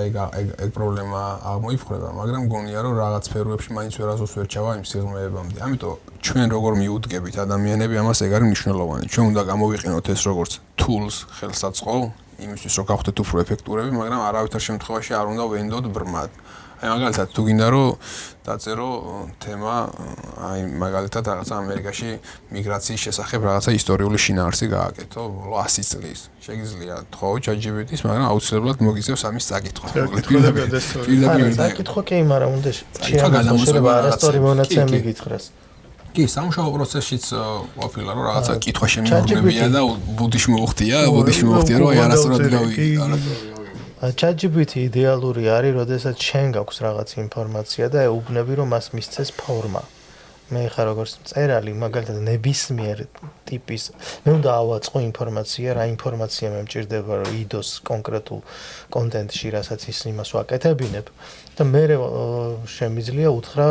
ეგ პრობლემა აღმოიფხვრება მაგრამ მგონია რომ რაღაც სფეროებში მაინც ვერასდროს ვერ ჩავა იმ სიღრმეებამდე. ამიტომ ჩვენ როგორ მიუდგებით ადამიანები ამას ეგ არის მნიშვნელოვანი. ჩვენ უნდა გამოვიყენოთ ეს როგორც tools ხელსაწყო იმისთვის რომ გავხდეთ უფრო ეფექტურები, მაგრამ არავითარ შემთხვევაში არ უნდა ვენდოთ ბრმად. აი მაგალითად თუ გინდა რომ დაწერო თემა, აი მაგალითად რაღაცა ამერიკაში მიგრაციის შესახებ რაღაცა ისტორიული შინაარსი გააკეთო ბოლო 100 წლის. შეგიძლია თხოვ ChatGPT-ს, მაგრამ აუცილებლად მოგიწევს ამის საკითხვა. საკითხვა კი, მაგრამ უნდა შეიძლება არასწორი მონაცემი გითხრას. კი, სამუშაო პროცესშიც ყოფილა რომ რაღაცა კითხვა შემიურნებია და ბუდიში მოუხდია რომ აი არასწორად გავიგე. ChatGPT იდეალური არის, როდესაც შენ გაქვს რაღაც ინფორმაცია და ეუბნები რომ მას მისცეს ფორმა. მე ხა როგორც მწერალი, მაგალითად ნებისმიერ ტიპის მე უნდა ავაწყო ინფორმაცია, რა ინფორმაცია მე მჭირდება რომ იდოს კონკრეტულ კონტენტში, რასაც ის იმას ვაკეთებინებ და მე შემიძლია უთხრა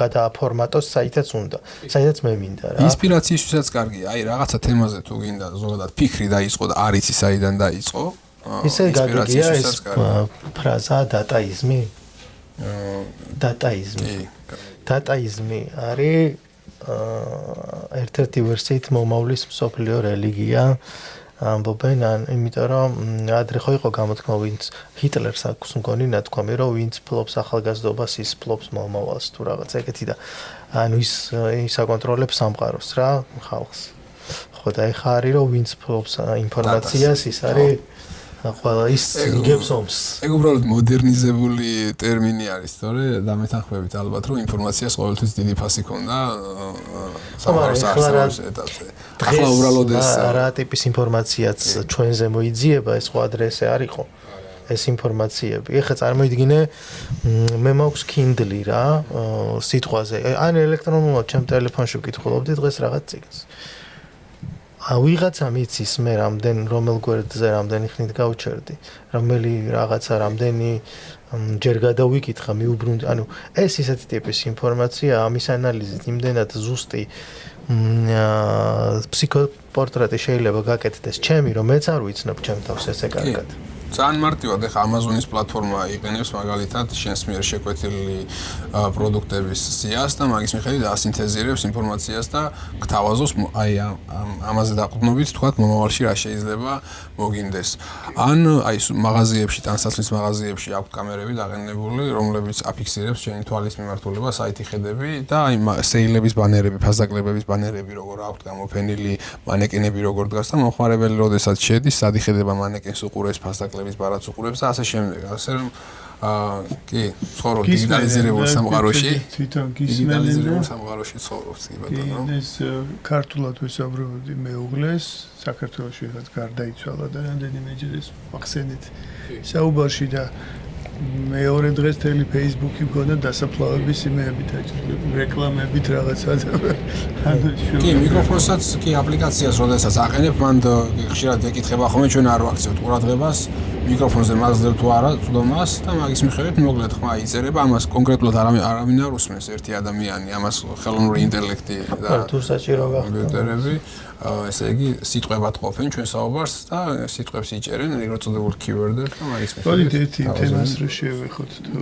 გადააფორმატოს საითაც უნდა, საითაც მე მინდა რა. ინსპირაციისთვისაც კარგია, აი რაღაცა თემაზე თუ გინდა ზოგადად ფიქრი დაიწყო და არ იცი საიდან დაიწყო. ისე გაგიგია ეს ფრაზა დატაიზმი? დატაიზმი. დატაიზმი არის ერთ-ერთი ვერსიით მომავლის მსოფლიო რელიგია. ამბობენ, იმიტომ რომ ადრე ხო იყო გამოთქმა, ვინც ჰიტლერს აქვს მგონი ნათქვამი, რომ ვინც ფლობს ახალგაზრდობას, ის ფლობს მომავალს თუ რაღაც ეგეთი და ანუ ის აკონტროლებს სამყაროს რა ხალხს. ხო და ეხა არის რომ ვინც ფლობს ინფორმაციას, ის არის ყველა ის იგებს ომს. ეგ უბრალოდ მოდერნიზებული ტერმინი არის, თორე დამეთანხმებით ალბათ რომ ინფორმაციას ყოველთვის დიდი ფასი ქონდა სამყაროს არსებობის ეტაპზე. ახლა უბრალოდ ეს რა ტიპის ინფორმაციაც ჩვენზე მოიძიება, ეს ხო ადრესე არ იყო. ეს ინფორმაციები. ეხლა წარმოიდგინე მე მაქვს Kindle რა, სიტყვაზე. ან ელექტრონულად ჩემ ტელეფონში ვკითხულობდი დღეს რაღაც წიგნს. ვიღაცა მიცის მე რომელ გვერდზე რამდენი ხნით გავჩერდი, რომელი რაღაცა რამდენი ჯერ გადავიკითხა, მიუბრუნდი. ანუ ეს ისეთი ტიპის ინფორმაცია, ამის ანალიზით იმდენად ზუსტი ფსიქოპორტრეტი შეიძლება გაკეთდეს ჩემი, რომ მეც არ ვიცნობ ჩემ თავს ესე კარგად. ძალიან მარტივად ეხა Amazon-ის პლატფორმა იყენებს მაგალითად შენს მიერ შეკვეთილი პროდუქტების სიას და მაგის მიხედვით ასინთეზირებს ინფორმაციას და გთავაზობს აი ამაზე დაყრდნობით თქვათ მომავალში რა შეიძლება მოგინდეს. ან აი მაღაზიებში, ტანსაცმლის მაღაზიებში აქვს კამერები დაყენებული, რომლებიც აფიქსირებს შენი თვალის მიმართულება, საითი ხედები და აი სეილების ბანერები, ფასდაკლებების ბანერები როგორ აქვს გამოფენილი, მანეკენები როგორ დგას და მომხმარებელი როდესაც შედის, სად იხედება მანეკენს უყურებს ფასდაკლებს ბარათს უყურებს და ასე შემდეგ. ასე რომ კი, ცხოვრობ დიგიტალიზირებულ სამყაროში. თვითონ გისმენელო სამყაროში ცხოვრობს კი ბატონო. ეს ქართულად ვისაუბრებოდი მეუღლეს, საქართველოში რაღაც გარდაიცვალა და რამდენიმეჯერ ეს ახსენეთ საუბარში და მეორე დღეს თელი Facebook-ი მქონდა დასაფლავების იმეებით, რეკლამებით რაღაცა. კი, მიკროფონსაც კი აპლიკაციას როდესაც აყენებ, მან ხშირად ეკითხება ხოლმე ჩვენ არ ვაქცევთ ყურადღებას მიკროფონზე მაგზდებ თუ არა წვდომას და მაგის მიხედვით მოკლედ ხმა იწერება ამას კონკრეტულად არავინ არ უსმენს ერთი ადამიანი ამას ხელოვნური ინტელექტი და თუ საჭირო გახდა კომპიუტერები ესე იგი სიტყვებად ყოფენ ჩვენ საუბარს და სიტყვებს იჭერენ ეგრეთ წოდებულ keyword-ებს და მაგის მიხედვით ერთი თემას რო შევეხოთ თუ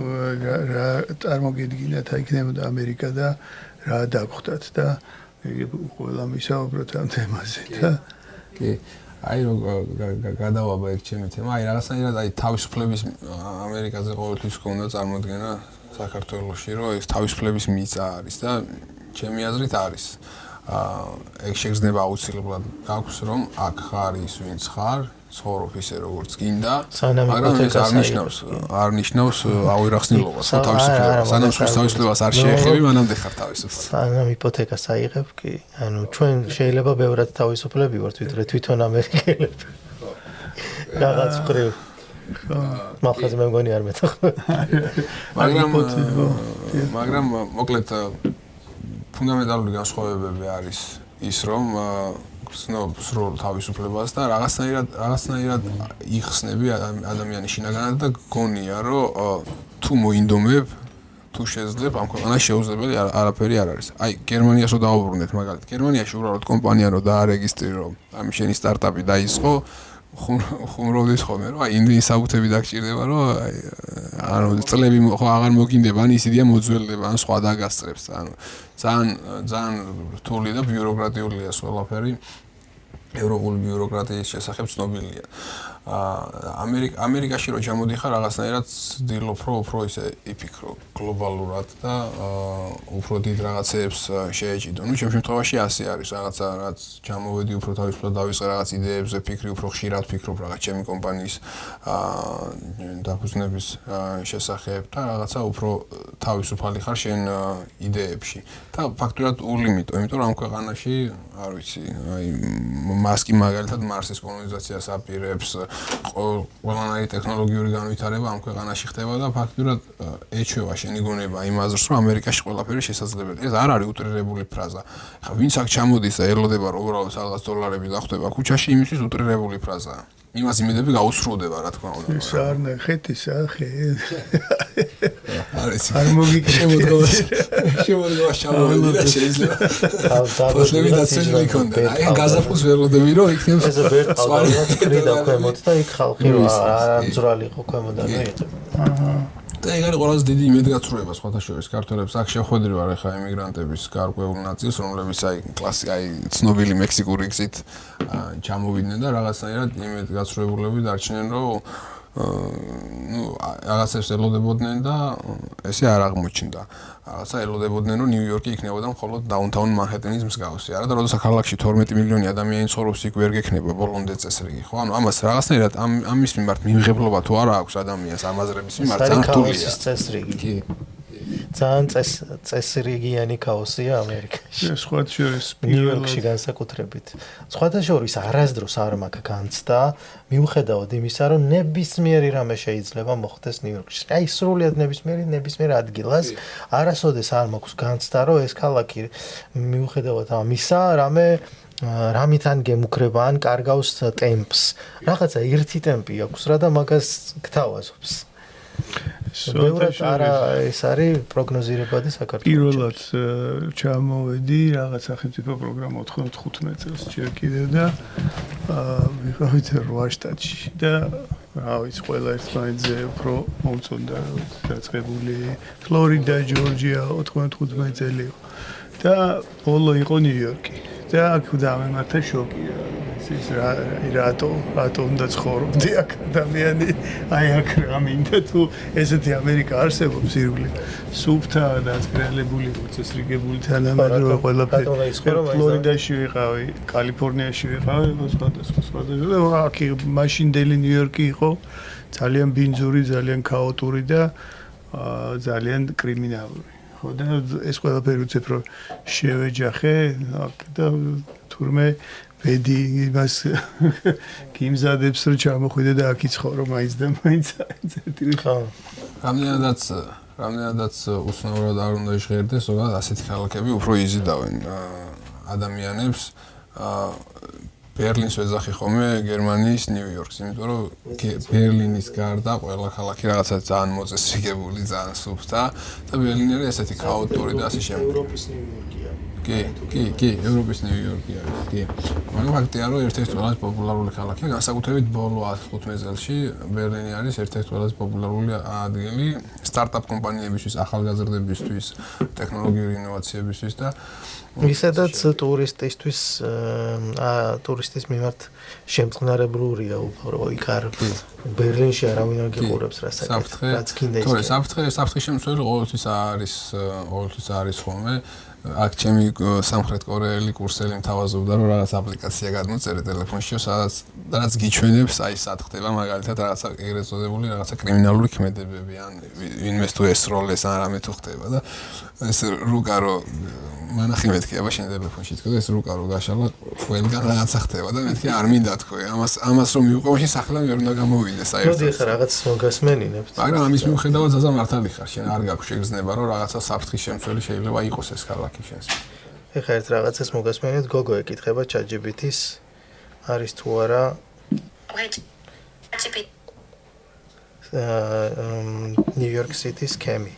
რა წარმოგედგინათ აი იქნებოდა ამერიკა და რა დაგხვდათ და ყველა მისაუბროთ ამ თემაზე და კი აი რომ გადავაბა ეგ ჩემი თემა აი რაღაცნაირად აი თავისუფლების ამერიკაზე ყოველთვის ქონდა წარმოდგენა საქართველოში რომ ეს თავისუფლების მიწა არის და ჩემი აზრით არის ეგ შეგრძნება აუცილებლად გაქვს რომ აქ ხარ ის ვინც ხარ ცხოვრობ ისე როგორც გინდა მაგრამ ეს არ ნიშნავს ავირახსნილობას ხო თავისუფლებას სანამ შვილს თავისუფლებას არ შეეხები მანამდე ხარ თავისუფლად სანამ იპოთეკას აიღებ კი ანუ ჩვენ შეიძლება ბევრად თავისუფლები ვართ ვიდრე თვითონ ამერიკელები რაღაც ხრივ მაგაზე მე მგონი არ მეთახმები მაგრამ მოკლედ ფუნდამენტალური განსხვავებები არის ის რომ გრძნობს როლ თავისუფლებას და რაღაცნაირად იხსნები ადამიანის შინაგანად და გონია რომ თუ მოინდომებ თუ შეძლებ ამ ქვეყანაში შეუძლებელი არაფერი არ არის. აი გერმანიას რო დავუბრუნდეთ მაგალითად. გერმანიაში უბრალოდ კომპანია რო დაარეგისტრირო, ამის შენი სტარტაპი დაიწყო ხუმრობდით ხოლმე რომ აი ინდიის საბუთები დაგჭირდება რომ ანუ წლები ხო აღარ მოგინდება ან ისედია მოძველდება ან სხვა დაგასწრებს ანუ ძალიან რთული და ბიუროკრატიულია ყველაფერი ევროპული ბიუროკრატიის შესახებ ცნობილია ამერიკაში რო ჩამოდიხარ რაღაცნაირად ცდილობ რომ უფრო ისე იფიქრო გლობალურად და უფრო დიდ რაღაცებს შეეჭიდო. ნუ ჩემ შემთხვევაში ასე არის რაღაცა რაც ჩამოვედი უფრო თავისუფლად დავიწყე რაღაც იდეებზე ფიქრი უფრო ხშირად ფიქრობ რაღაც ჩემი კომპანიის დაფუძნების შესახებ და რაღაცა უფრო თავისუფალი ხარ შენ იდეებში და ფაქტურად ულიმიტო, იმიტომ რომ ამ ქვეყანაში არ ვიცი, აი მასკი მაგალითად მარსის კოლონიზაციას აპირებს ყველანაირი ტექნოლოგიური განვითარება ამ ქვეყანაში ხდება და ფაქტურად ეჩვევა შენი გონება იმ აზრს, რომ ამერიკაში ყველაფერი შესაძლებელია. ეს არ არის უტრირებული ფრაზა. ხა ვინც აქ ჩამოდის და ელოდება რომ უბრალოდ რაღაც დოლარები დახვდება ქუჩაში, იმისთვის უტრირებული ფრაზაა. იმას იმედები გაუსრულდება, რა თქმა უნდა. ეს არ ნახეთ ის ახე. არის არ მოგიკრიბეთ. შემოდგა შავოდი და შეიძლება ფოსლები დაცული იქონდა. აი გაზაფხულს ველოდები რომ იქნებ ეს ვერტალურად კრიდა ქვემოთ და იქ ხალხი რა ძრალი იყო ქვემოდან მიიღო. და ეგ არის ყველაზე დიდი იმედგაცრუება სხვათა შორის ქართველებს აქ შეხვედრი ვარ ახლა ემიგრანტების გარკვეულ ნაწილს რომლებიც აი აი ცნობილი მექსიკური გზით ჩამოვიდნენ და რაღაცნაირად იმედგაცრუებულები დარჩნენ რომ ну რაღაცებს ელოდებოდნენ და ესე არ აღმოჩნდა. რაღაცა ელოდებოდნენ რომ ნიუ-იორკი იქნებოდა მხოლოდ დაუნთაუნ მანჰეტენის მსგავსი. არა და როდესაც ქალაქში 12 მილიონი ადამიანი ცხოვრობს იქ ვერ გექნება ბოლომდე წესრიგი. ხო? ანუ ამას რაღაცნაირად ამის მიმართ მიმღებლობა თუ არა აქვს ადამიანს ამ აზრების მიმართ ძალიან რთულია. წესრიგი. ძალიან წესრიგიანი ქაოსია ამერიკაში. სხვა შორის ნიუ-იორკში განსაკუთრებით. სხვათა შორის არასდროს არ მაქვს განცდა, მიუხედავად იმისა, რომ ნებისმიერი რამე შეიძლება მოხდეს ნიუ-იორკში. აი სრულიად ნებისმიერ ადგილას არასოდეს არ მაქვს განცდა, რომ ეს ქალაქი მიუხედავად ამისა, რამით ან გემუქრება ან კარგავს ტემპს. რაღაცა ერთი ტემპი აქვს რა და მაგას გთავაზობს. ბევრად ეს არის პროგნოზირებადი საქართველოში. პირველად ჩამოვედი რაღაც სახელმწიფო პროგრამა 95 წელს ჯერ კიდევ და ვიყავით 8 შტატში და რა ვიცი ყველა ერთმანეთზე უფრო მომწონდა დაწყებული ფლორიდა, ჯორჯია 95 წელი და ბოლო იყო ნიუ-იორკი. და აქ დამემართა შოკი ის რატო უნდა ცხოვრობდი აქ ადამიანი აი აქ რა მინდა თუ ესეთი ამერიკა არსებობს ირგვლივ სუფთა დაწყრელებული წესრიგებული თანამედროვე ყველაფერი ფლორიდაში ვიყავი კალიფორნიაში ვიყავი სხვადასხვა და აქ მაშინდელი ნიუ-იორკი იყო ძალიან ბინძური ძალიან ქაოტური და ძალიან კრიმინალური ხო და ეს ყველაფერი უცებ რომ შევეჯახე და თურმე ბედი იმას გიმზადებს რომ ჩამოხვიდე და აქ იცხოვრო მაინც და მაინც ერთი ხო რამდენადაც უცნაურად არ უნდა ჟღერდეს ზოგადად ასეთი ქალაქები უფრო იზიდავენ ადამიანებს ბერლინს ვეძახი ხოლმე გერმანიის ნიუ-იორკს, იმიტომ რომ ბერლინის გარდა ყველა ქალაქი რაღაცა ძალიან მოწესრიგებული, ძალიან სუფთა და ბერლინი არის ესეთი ქაოტური და ასე შემდეგ. ევროპის ნიუ-იორკია. კი, ევროპის ნიუ-იორკი არის, კი. მაგრამ ფაქტია, რომ ერთ-ერთი ყველაზე პოპულარული ქალაქია, განსაკუთრებით ბოლო 15 წელში ბერლინი არის ერთ-ერთი ყველაზე პოპულარული ადგილი სტარტაპ კომპანიებისთვის, ახალგაზრდებისთვის, ტექნოლოგიური ინოვაციებისთვის და ისედაც ტურისტის მიმართ შემწყნარებლურია უფრო იქ არ ბერლინში არავინ არ გიყურებს რასაც კიდე ის. თორე საფრთხის შემცველი ყოველთვის არის ხოლმე. აქ ჩემი სამხრეთ კორეელი კურსელი მთავაზობდა რომ რაღაც აპლიკაცია გადმოწერე ტელეფონში, სადაც გიჩვენებს აი სად ხდება მაგალითად რაღაცა ეგრეთ წოდებული რაღაცა კრიმინალური ქმედებები ან ვინმეს თუ ესროლეს ან რამე თუ ხდება და ეს რუკა რომ მანახი მეთქი აბა შენ ტელეფონში თქო და ეს რუკა რომ გაშალა ყველგან რაღაცა ხდება და მეთქი არ მინდა თქო ამას რომ მივყვე მაშინ სახლა მე უნდა გამოვიდე საერთოდ. მოდი ხა რაღაც მოგასმენინებთ. მაგრამ ამის მიუხედავად ზაზა მართალი ხარ შენ არ გაქვს შეგრძნება რომ რაღაცა საფრთხის შემცველი შეიძლება იყოს ეს ქალაქი შენს. ეხლა ერთ რაღაცას მოგასმენინებთ გოგო ეკითხება ChatGPT-ს არის თუ არა New York City scammy.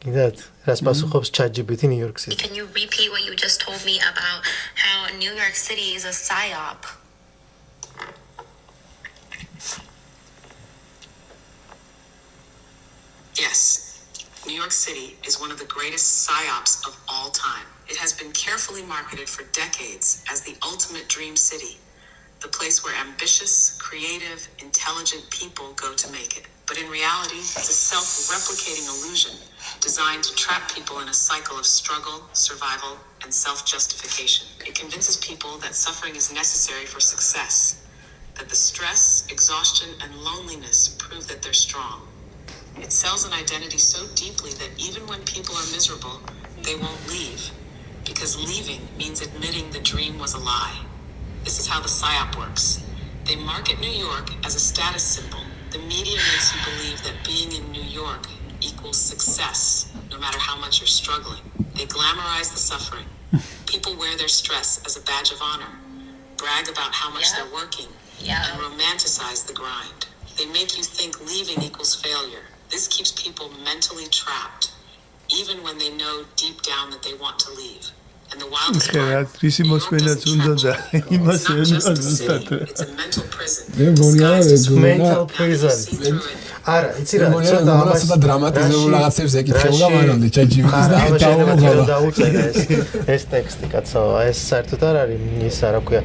Gidad, rās pasūkhobs ChatGPT New York City. Can you repeat what you just told me about how New York City is a psyop? Yes. New York City is one of the greatest psyops of all time. It has been carefully marketed for decades as the ultimate dream city, the place where ambitious, creative, intelligent people go to make it. But in reality, it's a self-replicating illusion designed to trap people in a cycle of struggle, survival, and self-justification. It convinces people that suffering is necessary for success, that the stress, exhaustion, and loneliness prove that they're strong. It sells an identity so deeply that even when people are miserable, they won't leave, because leaving means admitting the dream was a lie. This is how the psyop works. They market New York as a status symbol. The media makes you believe that being in New York equals success, no matter how much you're struggling. They glamorize the suffering. People wear their stress as a badge of honor, brag about how much they're working, and romanticize the grind. They make you think leaving equals failure. This keeps people mentally trapped, even when they know deep down that they want to leave. And the wildest part, New York doesn't trap people. It's not just a city, it's a mental prison. Mental prison. არა, იცი რა, ცოტა ამას დრამატიზებულ რაღაცებს ეკითხებოდა მანამდე ChatGPT-ს და დაუწერე ეს ტექსტი კაცო, ეს საერთოდ არ არის ის რა ქვია,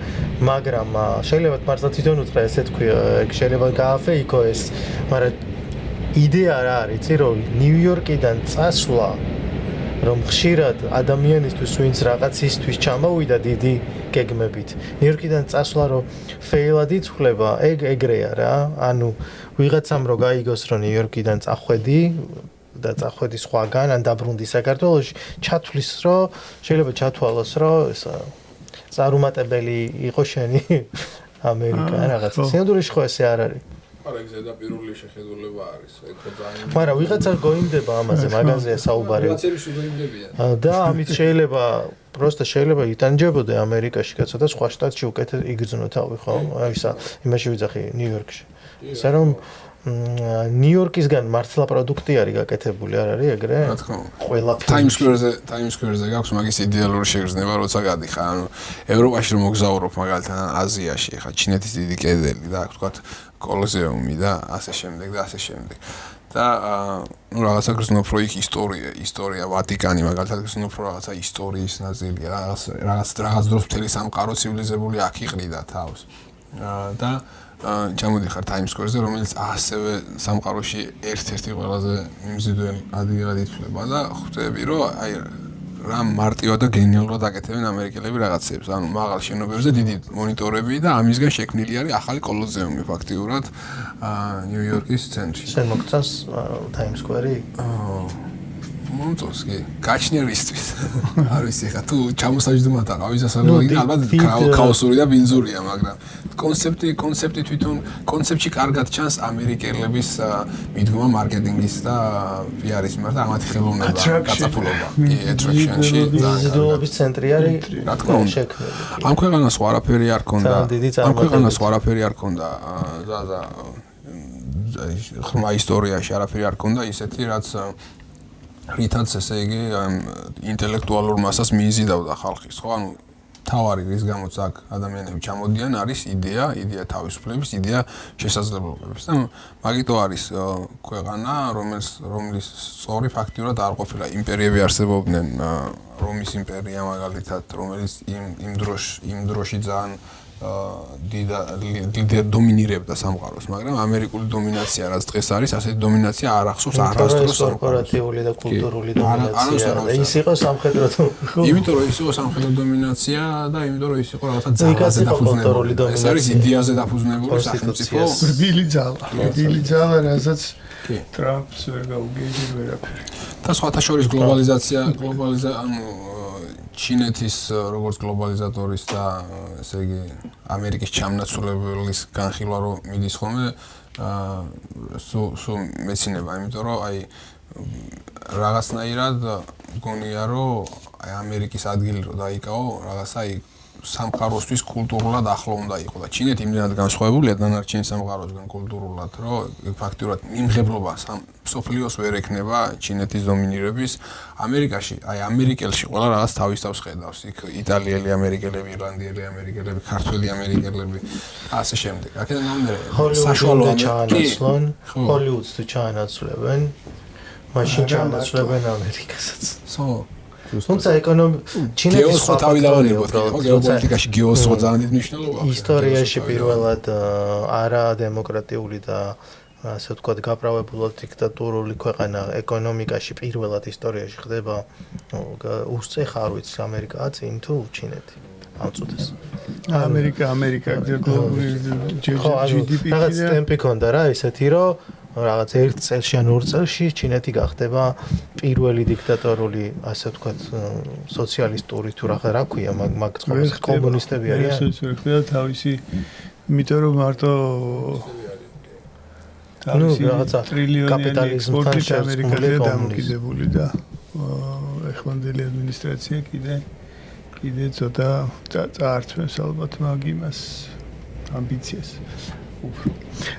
მაგრამ შეიძლება მართლა თვითონ უთხრა ესე თქვია, შეიძლება გააფეიქო ეს, მაგრამ იდეა რა არის, იცი რომ ნიუ-იორკიდან წასვლა რომ ხშირად ადამიანისთვის ვინც რაღაცისთვის ჩამოვიდა დიდი გეგმებით ნიუ-იორკიდან წასვლა რომ ფეილად იცვლება ეგრეა რა ანუ ვიღაცამ რო გაიგოს რომ ნიუ-იორკიდან წახვედი და წახვედი სხვაგან ან დაბრუნდი საქართველოში ჩათვლის რომ შეიძლება ჩათვალოს რომ ეს წარუმატებელი იყო შენი ამერიკა რაღაცა სინამდვილეში ხო ესე არ არის არა ეგ ზედაპირული შეხედულება არის ეგ ხო ძალიან მაგრამ ვიღაცა გოინდება ამაზე მაგაზია საუბარი ვიღაცები შეგოინდებიან და ამით შეიძლება просто შეიძლება იტანჯებოდე ამერიკაში კაცო და სხვა შტატში უკეთე იგრძნო თავი ხო აი ისა იმაში ვიძახი ნიუ-იორკში ისე რომ ნიუ-იორკისგან მართლა პროდუქტი არის გაკეთებული არ არის ეგრე რა თქმა უნდა ყველა Times Square-ზე გაქვს მაგის idеალური შეგრძნება როცა გადიხარ ანუ ევროპაში რომ მოგზაურობ მაგალითად აზიაში ხა ჩინეთის დიდი კედელი და აქ ვთქვათ კოლოზეუმი და ასე შემდეგ და ასე შემდეგ და ნუ რაღაცა გრძნობ რო იქ ისტორია ვატიკანი მაგალითად გრძნობ რო რაღაცა ისტორიის ნაწილია რაღაც დროს მთელი სამყარო ცივილიზებული აქ იყრიდა თავს და ჩამოდიხარ Times Square-ზე რომელიც ასევე სამყაროში ერთ-ერთი ყველაზე მიმზიდველ ადგილად ითვლება და ხვდები რომ აი რა მარტივად და გენიალურად აკეთებენ ამერიკელები რაღაცებს. ანუ მაღალ შენობებზე დიდი მონიტორები და ამისგან შექმნილი არის ახალი კოლოზეუმი ფაქტიურად ნიუ-იორკის ცენტრში. შენ მოგწონს Times Square-ი? მომწონს კი. გაჩნიერისთვის. არ ვიცი ხა თუ ჩამოსაჯდომად აყავი სასწავლებელი ალბათ ქაოსური და ბინძურია, მაგრამ კონცეპტი თვითონ კონცეპტში კარგად ჩანს ამერიკელების მიდგომა მარკეტინგის და PR-ის მიმართ ამათი ხელოვნება გაწაფულობა. კი, attraction-ში ვიზიტობის ცენტრი არის. რა თქმა უნდა. ამ ქვეყანას სხვა არაფერი არ ქონდა. ამ ქვეყანას სხვა არაფერი არ ქონდა. ხმა ისტორიაში არაფერი არ ქონდა ისეთი რაც რითაც ესე იგი ინტელექტუალურ მასას მიიზიდავდა ხალხის, ხო? ანუ თავარი რის გამოც აქ ადამიანები ჩამოდიან არის იდეა თავისუფლების, იდეა შესაძლებლობების. და მაგიტო არის ქვეყანა, რომლის სწორი ფაქტიურად არ ყოფილა. იმპერიები არსებობდნენ, რომის იმპერია მაგალითად, რომელიც იმ დროში ძალიან დიდ დომინირებდა სამყაროს, მაგრამ ამერიკული დომინაცია რაც დღეს არის, ასეთი დომინაცია არ ახსოვს არასდროს კორპორატიული და კულტურული დომინაცია. ის იყო სამხედრო. იმიტომ რომ ის იყო სამხედრო დომინაცია და იმიტომ რომ ის იყო რაღაცა ძალაზე დაფუძნებული. ეს არის იდეაზე დაფუძნებული სახელმწიფო. ბრბილი ძალა, რასაც ტრამპს ვერ გაუგეჯებს ვერაფერი. და სხვათა შორის გლობალიზაცია, ანუ ჩინეთის როგორც გლობალიზატორის და ესე იგი ამერიკის ჩამნაცვლებლის განხილვა რომ მიდის ხოლმე სულ მეცინება, იმიტომ რომ აი რაღაცნაირად მგონია რომ აი ამერიკის ადგილი რომ დაიკაო რაღაცა აი სამყაროსთვის კულტურულად ახლო უნდა იყო და ჩინეთი იმდენად განსხვავებულია დანარჩენ სამყაროსგან კულტურულად, რომ ფაქტიურად მიმღებლობა სოფლიოს ვერ ექნება ჩინეთის დომინირების. ამერიკაში, აი ამერიკელში ყველა რაღაც თავის ხედავს. იქ იტალიელი ამერიკელები, ირლანდიელი ამერიკელები, ქართველი ამერიკელები და ასე შემდეგ. აქედან ნამდვილად საშუალო ჩაანაცვლონ, ჰოლივუდს თუ ჩაანაცვლებენ, მაშინ ჩაანაცვლებენ ამერიკასაც. თუმცა ჩინეთის სხვა თავი დავანებოთ, ხო, გეოპოლიტიკაში გეოს ხო ძალიან დიდი მნიშვნელობა აქვს. ისტორიაში პირველად არა დემოკრატიული და ასე ვთქვათ, გაправებულად დიქტატურული ქვეყანა ეკონომიკაში პირველად ისტორიაში ხდება უსწეხ არ ვიცი ამერიკაა წინ თუ ჩინეთი ამ წუთას. ამერიკა გლობალური GDP-ი რაღაც ტემპი ქონდა რა ისეთი რომ რაღაც ერთ წელში ან ორ წელში ჩინეთი გახდება პირველი დიქტატორული ასე ვთქვათ სოციალისტური თუ რა ქვია მაგ წყობის კომუნისტები არიან. ეს ხდება თავისი იმიტომ რომ მარტო რაღაცა კაპიტალიზმთან ამერიკაზე დამოკიდებული და ეხლანდელი ადმინისტრაცია კიდე ცოტა წაართმევს ალბათ მაგ იმას ამბიციას.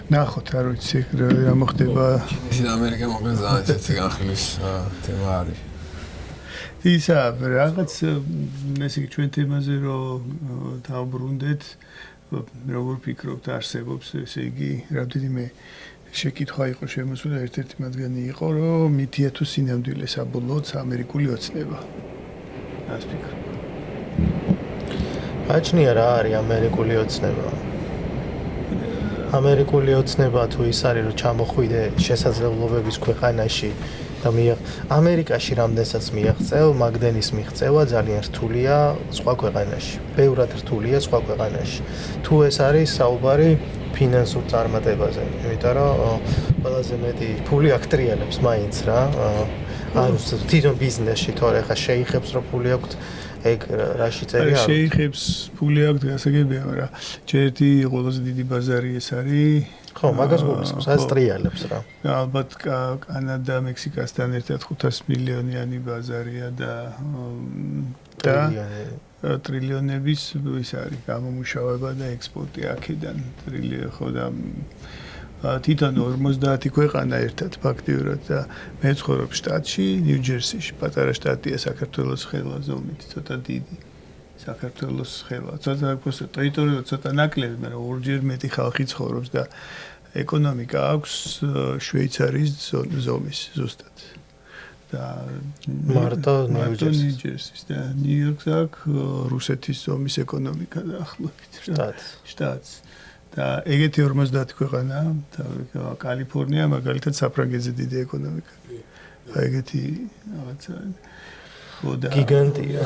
ნახოთ, არ ვიცი, რა მოხდება. ის ამერიკა მოკლედ ძალიან ისეთი განხილვის თემა არის. ისა რაღაც ესე იგი ჩვენ თემაზე რომ დავბრუნდეთ, როგორ ფიქრობთ არსებობს ესე იგი რამდენიმე შეკითხვა იყო შემოსული და ერთ-ერთი მათგანი იყო რომ მითია თუ სინამდვილე საბოლოოდ ამერიკული ოცნება. რას ფიქრობ? აჩნია რა არის ამერიკული ოცნება. ამერიკული ოცნება თუ ის არის რომ ჩამოხვიდე შესაძლებლობების ქვეყანაში და ამერიკაში რამდენსაც მიაღწევ, მაგდენის მიღწევა ძალიან რთულია სხვა ქვეყანაში. ბევრად რთულია სხვა ქვეყანაში. თუ ეს არის საუბარი ფინანსურ წარმატებაზე, იმიტომ რომ ყველაზე მეტი ფული აქტრიალებს მაინც რა. ანუ თვითონ ბიზნესში თორე ხა შეიხებს რომ ფული აქვს ეგ რაში წერია? შეიხებს ფული აქვს გასაგებია, მაგრამ ჯერტი ყველაზე დიდი ბაზარი ეს არის. ხო, მაგას გულისხმობს, ეს ტრიალებს რა. ალბათ კანადა, მექსიკასთან ერთად 500 მილიონიანი ბაზარია და ტრილიონების ის არის გამომუშავება და ექსპორტი აქედან ხო და თვითონ 50 ქვეყანა ერთად ფაქტიურად და მე ცხოვრობ შტატში, ნიუ-ჯერსიში, პატარა შტატია საქართველოს ხელა ზომით, ცოტა დიდი. საქართველოს ხელა. ცოტა ტერიტორია ცოტა ნაკლები, მაგრამ ორჯერ მეტი ხალხი ცხოვრობს და ეკონომიკა აქვს შვეიცარიის ზომის ზუსტად. და მარტო ნიუ-ჯერსის და ნიუ-იორკს აქვს რუსეთის ზომის ეკონომიკა დაახლოებით. შტატს. და ეგეთი 50 ქვეყანა, კალიფორნია მაგალითად საფრანგეთზე დიდი ეკონომიკა. ეგეთი რაღაცა ხოდა გიგანტია.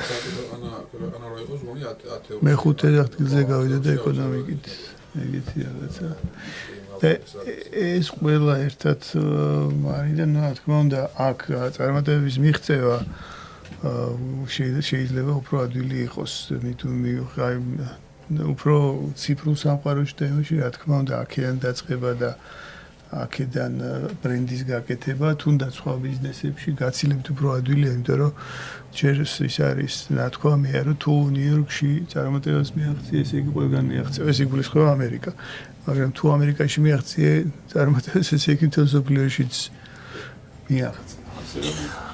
მე 5 ადგილზე გავიდა და ეკონომიკით ეგეთი რაღაცა. და ეს ყველა ერთად მარიდან რა თქმა უნდა აქ წარმატებების მიღწევა შეიძლება უფრო ადვილი იყოს, უფრო ციფრულ სამყაროში და იმაში რა თქმა უნდა აქედან დაწყება და აქედან ბრენდის გაკეთება, თუნდაც სხვა ბიზნესებში გაცილებთ უფრო ადვილია, იმიტომ რომ ჯერ ის არის ნათქვამია, რომ თუ ნიუ-იორკში წარმატებას მიაღწია, ესე იგი ყველგან მიაღწია, ეს იგულისხმება ამერიკა. მაგრამ თუ ამერიკაში მიაღწია წარმატებას, ესე იგი მთელ მსოფლიოშიც მიაღწია.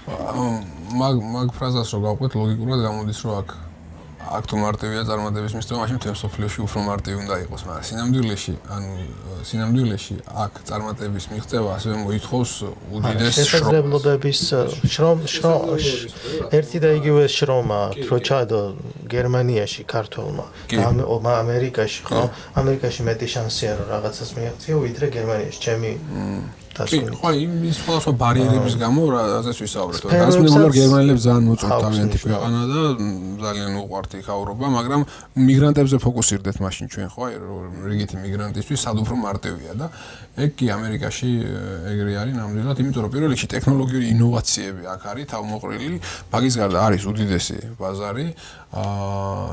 მაგ ფრაზას რო გავყვეთ ლოგიკურად გამოდის რომ აქ თუ მარტივია წარმატების მიღწევა, მაშინ თემ სოფლიოში უფრო მარტივი უნდა იყოს, მაგრამ სინამდვილეში აქ წარმატების მიღწევა ასევე მოითხოვს უდიდეს შესაძლებლობების ერთი და იგივე შრომა რო ჩადო გერმანიაში ქართულმა და ამერიკაში ხო? ამერიკაში მეტი შანსია რომ რაღაცას მიაღწია ვიდრე გერმანიაში, ჩემი ხო, იმის სხვადასხვა ბარიერების გამო რაზეც ვისაუბრეთ. განსხვავებით გერმანელებს ძალიან მოწონთ თავიანთი ქვეყანა და ძალიან უყვართ იქაურობა, მაგრამ მიგრანტებზე ფოკუსირდეთ მაშინ ჩვენ, ხო? რიგითი მიგრანტისთვის სად უფრო მარტივია და ეგ კი ამერიკაში ეგრე არის ნამდვილად, იმიტომ რომ პირველ რიგში ტექნოლოგიური ინოვაციები აქ არის თავმოყრილი, მაგის გარდა არის უდიდესი ბაზარი,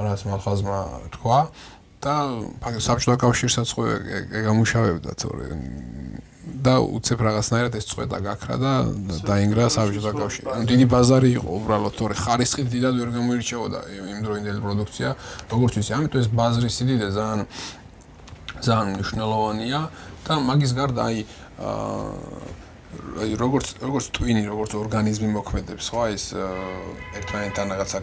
რაც მალხაზმა თქვა და საბჭოთა კავშირსაც ხო ეგ ამუშავებდა, თორე და უცებ რაღაცნაირად ეს წვედა გაქრა და დაინგრა საბჭოთა კავშირი. ანუ დიდი ბაზარი იყო უბრალოდ, თორე ხარისხით დიდად ვერ გამოირჩეოდა იმდროინდელი პროდუქცია, როგორც ვიცი, ამიტომ ეს ბაზრის სიდიდე ძალიან მნიშვნელოვანია და მაგის გარდა როგორც ტვინი, როგორც ორგანიზმი მოქმედებს, ხო, ეს ერთმანეთთან რაღაცა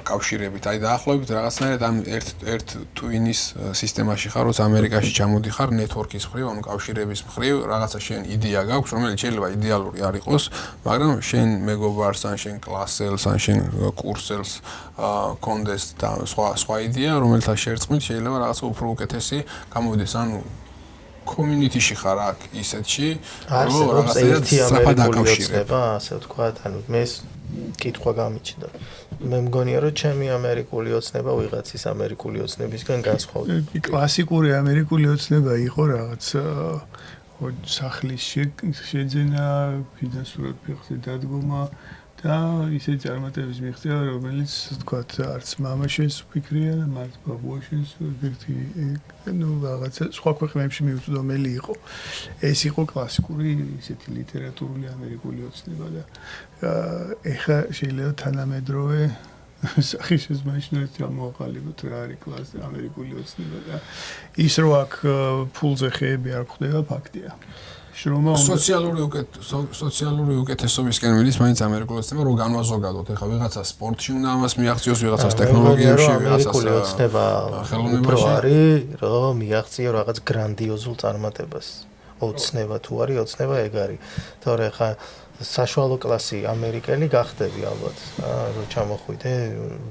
კავშირებით, დაახლოებით რაღაცნაირად ამ ერთ ტვინის სისტემაში ხარ, როცა ამერიკაში ჩამოდიხარ ნეტვორკის მხრივ, ანუ კავშირების მხრივ, რაღაცა შენ იდეა გაქვს, რომელიც შეიძლება იდეალური არ იყოს, მაგრამ შენ მეგობარს, ან შენ კლასელს, ან შენ კურსელს კონდეს და სხვა იდეა, რომელთა შერწყმით შეიძლება რაღაცა უფრო უკეთესი გამოვიდეს, ანუ community-ში ხარ აქ ისეთში, რომ რაღაცა სწრაფად დაკავშირება, ასე ვთქვათ, ანუ მე კითხვა გამიჩნდა. მე მგონია, რომ ჩემი ამერიკული ოცნება ვიღაცის ამერიკული ოცნებისგან განსხვავდება. კლასიკური ამერიკული ოცნება იყო რაღაც სახლის შეძენა, ფინანსურად ფეხზე დადგომა და ისეთი წარმატების მიღწევა, რომელიც თქვათ არც მამაშენს ვფიქრია, მარც ბაბუაშენს ვფიქრი, ну რაღაცა სხვა ქვეყნებში მიუწვდომელი იყო. ეს იყო კლასიკური ისეთი ლიტერატურული ამერიკული ოცნება და ეხა შეიძლება თანამედროვე სახის შესმაშინებლად ჩამოაყალიბოთ რა არის კლასი ამერიკული ოცნება და ის რომ აქ ფულზე ხეები არ ხდება ფაქტია. სოციალური უკეთესობისკენ მიდის მაინც ამერიკული ოცნება რომ განვაზოგადოთ. ეხლა ვიღაცა სპორტში უნდა ამას მიაღწიოს, ვიღაცას ტექნოლოგიებში, ვიღაცას ხელოვნებაში არის, რომ მიაღწიო რაღაც გრანდიოზულ წარმატებას. ოცნება თუ არის, ოცნება ეგ არის. თორე ხა საშუალო კლასი ამერიკელი გახდები ალბათ, რომ ჩამოხვიდე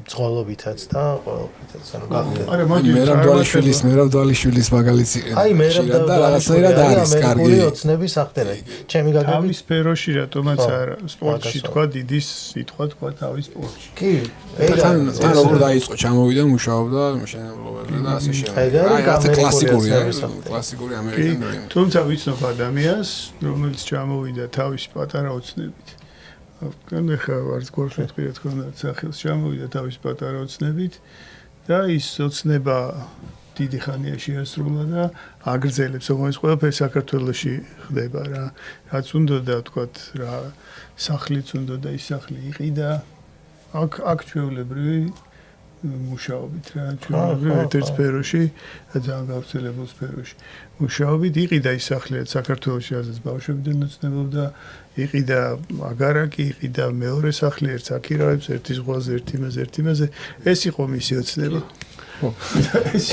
ძღოლობითაც და ყოველფრითაც, ანუ გახდები. მერაბდვალიშვილის მაგალითი. აი, მერაბდვალიშვილად არის კარგი ოცნების ახდენა. ჩემი გაგები თავის სფეროში რატომაც არა, სპორტში თქვა დიდი სიტყვა თქვა თავის სპორტში. კი, თან როგორ დაიწყო, ჩამოვიდა, მუშაობდა მშენებლობაზე და ასე შემდეგ. აი, რა კლასიკური ამერიკელი. თუმცა ვიცნობ ადამიანს, რომელიც ჩამოვიდა თავის პატარა ოცნებით. ახლა ვარც გორშეთქვი რა თქმა უნდა სახელს ჩამოვიდა თავის პატარა ოცნებით და ის ოცნება დიდი ხანია შეასრულა და აგრძელებს, რომელიც ყველაფერი საქართველოში ხდება რა. რაც უნდა თქვათ რა სახლიც უნდა და ის სახლი იყიდა. აქ ჩვეულებრივი მუშაობით რა, ჩვეულებრივ ერთ-ერთ სფეროში, ძალიან გავრცელებულ სფეროში. მუშაობით იყიდა ის სახლი საქართველოში, რაზეც ბავშვებიდან ოცნებობდა, იყიდა აგარაკი, იყიდა მეორე სახლი, ერთ აქირაებს, ერთი ზღვაზე, ერთი იმაზე. ეს იყო მისი ოცნება.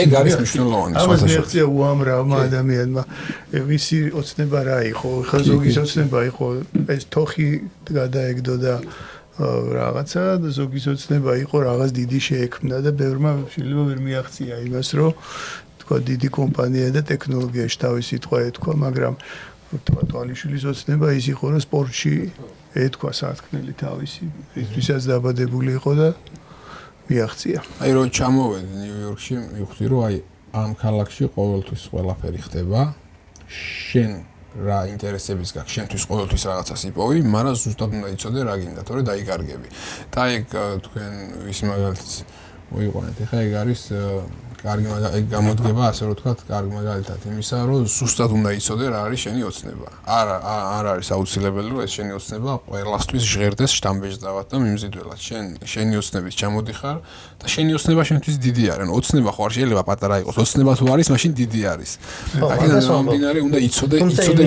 ეგ არის მნიშვნელოვანი. ამას მიაღწია უამრავმა ადამიანმა. ვისი ოცნება რა იყო? ხა ზოგის ოცნება იყო ეს თოხი გადაეგდო და რაღაცა და ზოგის ოცნება იყო რაღაც დიდი შეექმნა და ბევრმა შეიძლება ვერ მიაღწია იმას, რომ თქვა დიდი კომპანია და ტექნოლოგიაში თავის სიტყვა ეთქვა, მაგრამ თქვა თვალიშვილის ოცნება ის იყო, რომ სპორტში ეთქვა სათქმელი თავისი, ისთვისაც დაბადებული იყო და მიაღწია. აი რომ ჩამოვედი ნიუ-იორკში, მივხვდი რომ აი ამ ქალაქში ყოველთვის ყველაფერი ხდება. შენ რა ინტერესების გაქვს, შენთვის ყოველთვის რაღაცას იპოვი, მაგრამ ზუსტად უნდა იცოდე რა გინდა, თორე დაიკარგები. და ეგ თქვენ ის მაგალითს მოიყვანეთ. ეხლა ეგ არის კარგი გამოდგება, ასე რომ ვთქვათ, კარგი მაგალითად იმისა, რომ ზუსტად უნდა იცოდე რა არის შენი ოცნება. არ არის აუცილებელი, რომ ეს შენი ოცნება ყველასთვის ჟღერდეს შტამბეჭდავად და მიმზიდველად. შენი ოცნებით ჩამოდიხარ და შენი ოცნება შენთვის დიდი არის. ანუ ოცნება ხო არ შეიძლება პატარა იყოს. ოცნება თუ არის, მაშინ დიდი არის. აქედან მომდინარე უნდა იცოდე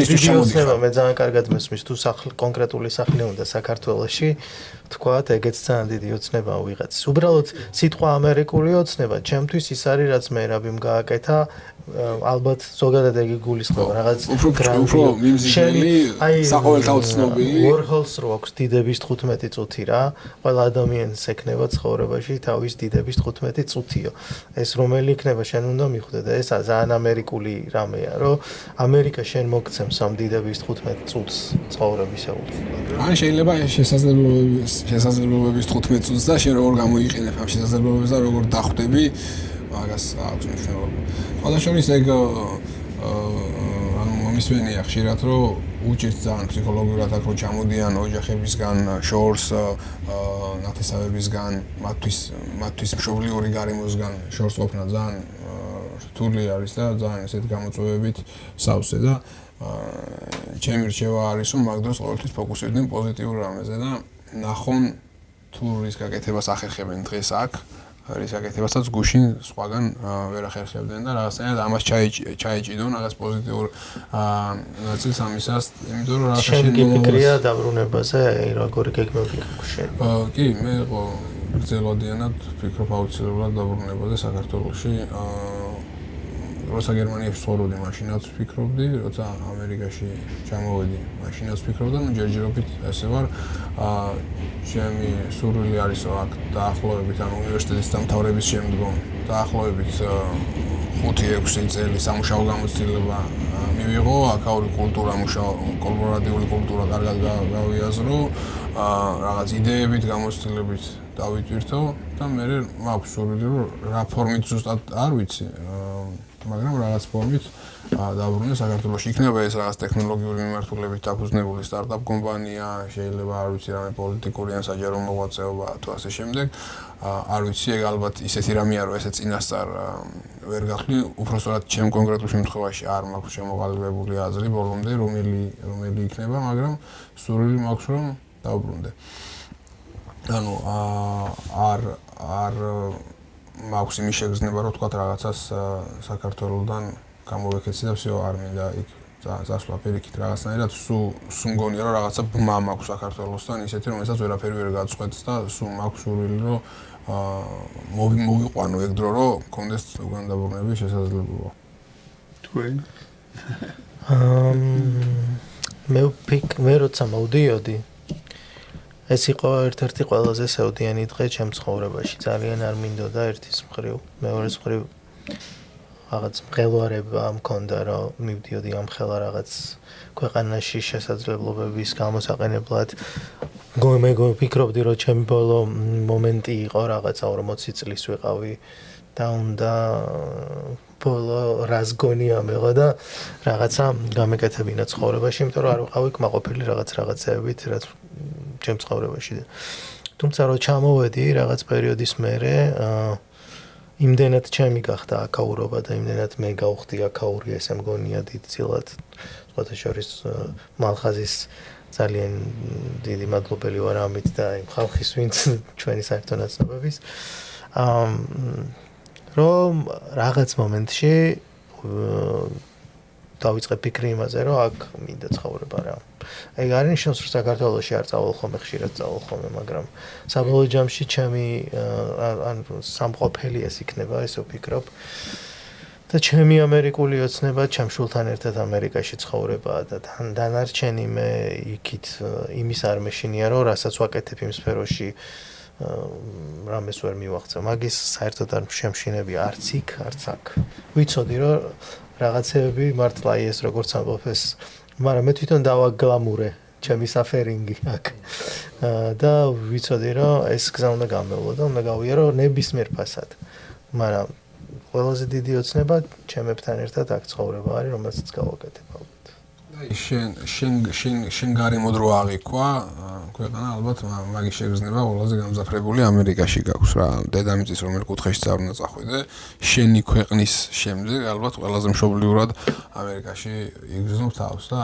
ისთვის ჩამოდიხარ. მე ძალიან კარგად მესმის თუ კონკრეტული სახლი უნდა საქართველოში, თქვათ, ეგეც ძალიან დიდი ოცნება ვიღაცის. უბრალოდ სიტყვა ამერიკული ოცნება, ჩემთვის ის არის რაც მე რაბიმ გააკეთა, ალბათ ზოგადად ეგ გულისხმობა რაღაც უფრო მიმზიდველი, საყოველთაოდ ცნობილი. Warhols რო აქვს დიდების 15 წუთი რა, ყველა ადამიანს ექნება ცხოვრებაში თავის დიდების 15 წუთიო. ეს რომელი იქნება შენ უნდა მიხვდე და ეს ძალიან ამერიკული რამეა, რომ ამერიკა შენ მოგცემს ამ დიდების 15 წუთს ცხოვრებისეულ. ან შეიძლება შესაძლებლობების 15 წუთს და შენ როგორ გამოიყენებ ამ შესაძლებლობებს და როგორ დახვდები მაგას აქვს მნიშვნელობა. ყველა შორის ეგ ანუ მომისმენია ხშირად რომ უჭირთ ძალიან ფსიქოლოგიურად აქ რო ჩამოდიან ოჯახებისგან, შორს, ნათესავებისგან, მათთვის მშობლიური გარემოსგან შორს ყოფნა ძალიან რთული არის და ძალიან ესეთ გამოწვევებით სავსე და ჩემი რჩევა არის რომ მაგ დროს ყოველთვის ფოკუსირდნენ პოზიტიურ რამეზე და ნახონ თუ რის გაკეთებას ახერხებენ დღეს აქ რის გაკეთებასაც გუშინ სხვაგან ვერ ახერხებდნენ და რაღაცნაირად ამას ჩაეჭიდონ რაღაც პოზიტიურ ნაწილს ამისას იმიტომ რომ რაღაცა შენ გიფიქრია დაბრუნებაზე როგორი გეგმები გაქვს შენ კი მე გრძელვადიანად ვფიქრობ აუცილებლად დაბრუნებაზე საქართველოში როცა გერმანიაში ცხოვრობდი, მაშინაც ვფიქრობდი, როცა ამერიკაში ჩამოვედი, მაშინაც ვფიქრობდი, ნუ ჯერჯერობით ესე ვარ. ჩემი სურვილი არის აქ დაახლოებით ან უნივერსიტეტის დამთავრების შემდგომ დაახლოებით 5-6 წელი სამუშაო გამოცდილება მივიღო, აქაური კულტურა, კოლაბორატიული კულტურა კარგად გავიაზრო, რაღაც იდეებით, გამოცდილებით დავიტვირთო და მე მაქვს სურვილი, რომ რა ფორმით ზუსტად არ ვიცი. მაგრამ რაღაც ფორმით დაბრუნე საქართველოში. იქნება ეს რაღაც ტექნოლოგიური მიმართულებით დაფუძნებული სტარტაპ კომპანია, შეიძლება არ ვიცი რამე პოლიტიკური ან საჯარო მოღვაწეობა თუ ასე შემდეგ. არ ვიცი, ეგ ალბათ ისეთი რამეა, რომ ესე წინასწარ ვერ გახლი, უბრალოდ ჩემ კონკრეტულ შემთხვევაში არ მაქვს შემოყალიბებული აზრი ბოლომდე, რომელი იქნება, მაგრამ სურვილი მაქვს, რომ დავბრუნდე. ანუ არ მაქვს იმის შეგრძნება, რომ თქვა რაღაცას საქართველოსდან გამოვეკეცი და всё არ მინდა იქ წასვლა პირიქით რაღაცნაირად სულ მგონია რომ რაღაცა ბმა მაქვს საქართველოსთან ისეთი რომელსაც ვერაფერი ვერ გაწყვეტს და სულ მაქვს სურვილი რომ მოვიყვანო ეგ დრო რომ მქონდეს უკან დაბრუნების შესაძლებლობა. თქვენ? მე როცა მოვდიოდი ეს იყო ერთ-ერთი ყველაზე სევდიანი დღე ჩემ ცხოვრებაში. ძალიან არ მინდოდა ერთის მხრივ, მეორეს მხრივ რაღაც მღელვარება მქონდა, რომ მივდიოდი ამ ხელა რაღაც ქვეყანაში შესაძლებლობების გამოსაყენებლად. მე ვფიქრობდი, რომ ჩემი ბოლო მომენტი იყო რაღაცა 40 წლის ვიყავი და უნდა ბოლო რას გონია მეღო და რაღაცა გამეკეთებინა ცხოვრებაში, იმიტომ რომ არ ვიყავი კმაყოფილი რაღაცეებით, რაც ჩემ ცხოვრებაში. თუმცა რო ჩამოვედი რაღაც პერიოდის მერე, იმდენად ჩემი გახდა აკაურობა და იმდენად მე გავხდი აკაური, ესე მგონია დიდწილად. სხვათა შორის მალხაზის ძალიან დიდი მადლობელი ვარ ამით და იმ ხალხის, ვინც ჩვენი საერთო ნაცნობების. რომ რაღაც მომენტში დავიწყე ფიქრი იმაზე, რომ აქ მინდა ცხოვრება რა. ეგ არ ნიშნავს, რომ საქართველოში არ წავალ ხოლმე, ხშირად წავალ ხოლმე, მაგრამ საბოლოო ჯამში ჩემი ან სამყოფელი ეს იქნება, ესე ვფიქრობ. და ჩემი ამერიკული ოცნება ჩემ შულთან ერთად ამერიკაში ცხოვრება და დანარჩენი მე იქით იმის არ მეშინია, რომ რასაც ვაკეთებ იმ სფეროში რამეს ვერ მივაღწევ. მაგის საერთოდ არ შემშინები არც იქ, არც აქ. ვიცოდი, რომ რაღაცეები მართლა ის როგორც ამბობ ეს მაგრამ მე თვითონ დავაგლამურე ჩემი საფერინგი აქ და ვიცოდი რომ ეს გზა უნდა გამევლო და უნდა გავიარო ნებისმიერ ფასად მაგრამ ყველაზე დიდი ოცნება ჩემებთან ერთად აქ ცხოვრება არის რომელსაც გავაკეთებ ალბათ და შენ გარემოდ რო აღიქვა ქვეყანა ალბათ მაგის შეგრძნება ყველაზე გამძაფრებული ამერიკაში გაქვს რა. დედამიწის რომელ კუთხეში წავნა წახვიდე, შენი ქვეყნის შემდეგ ალბათ ყველაზე მშობლიურად ამერიკაში იგრძნობ თავს და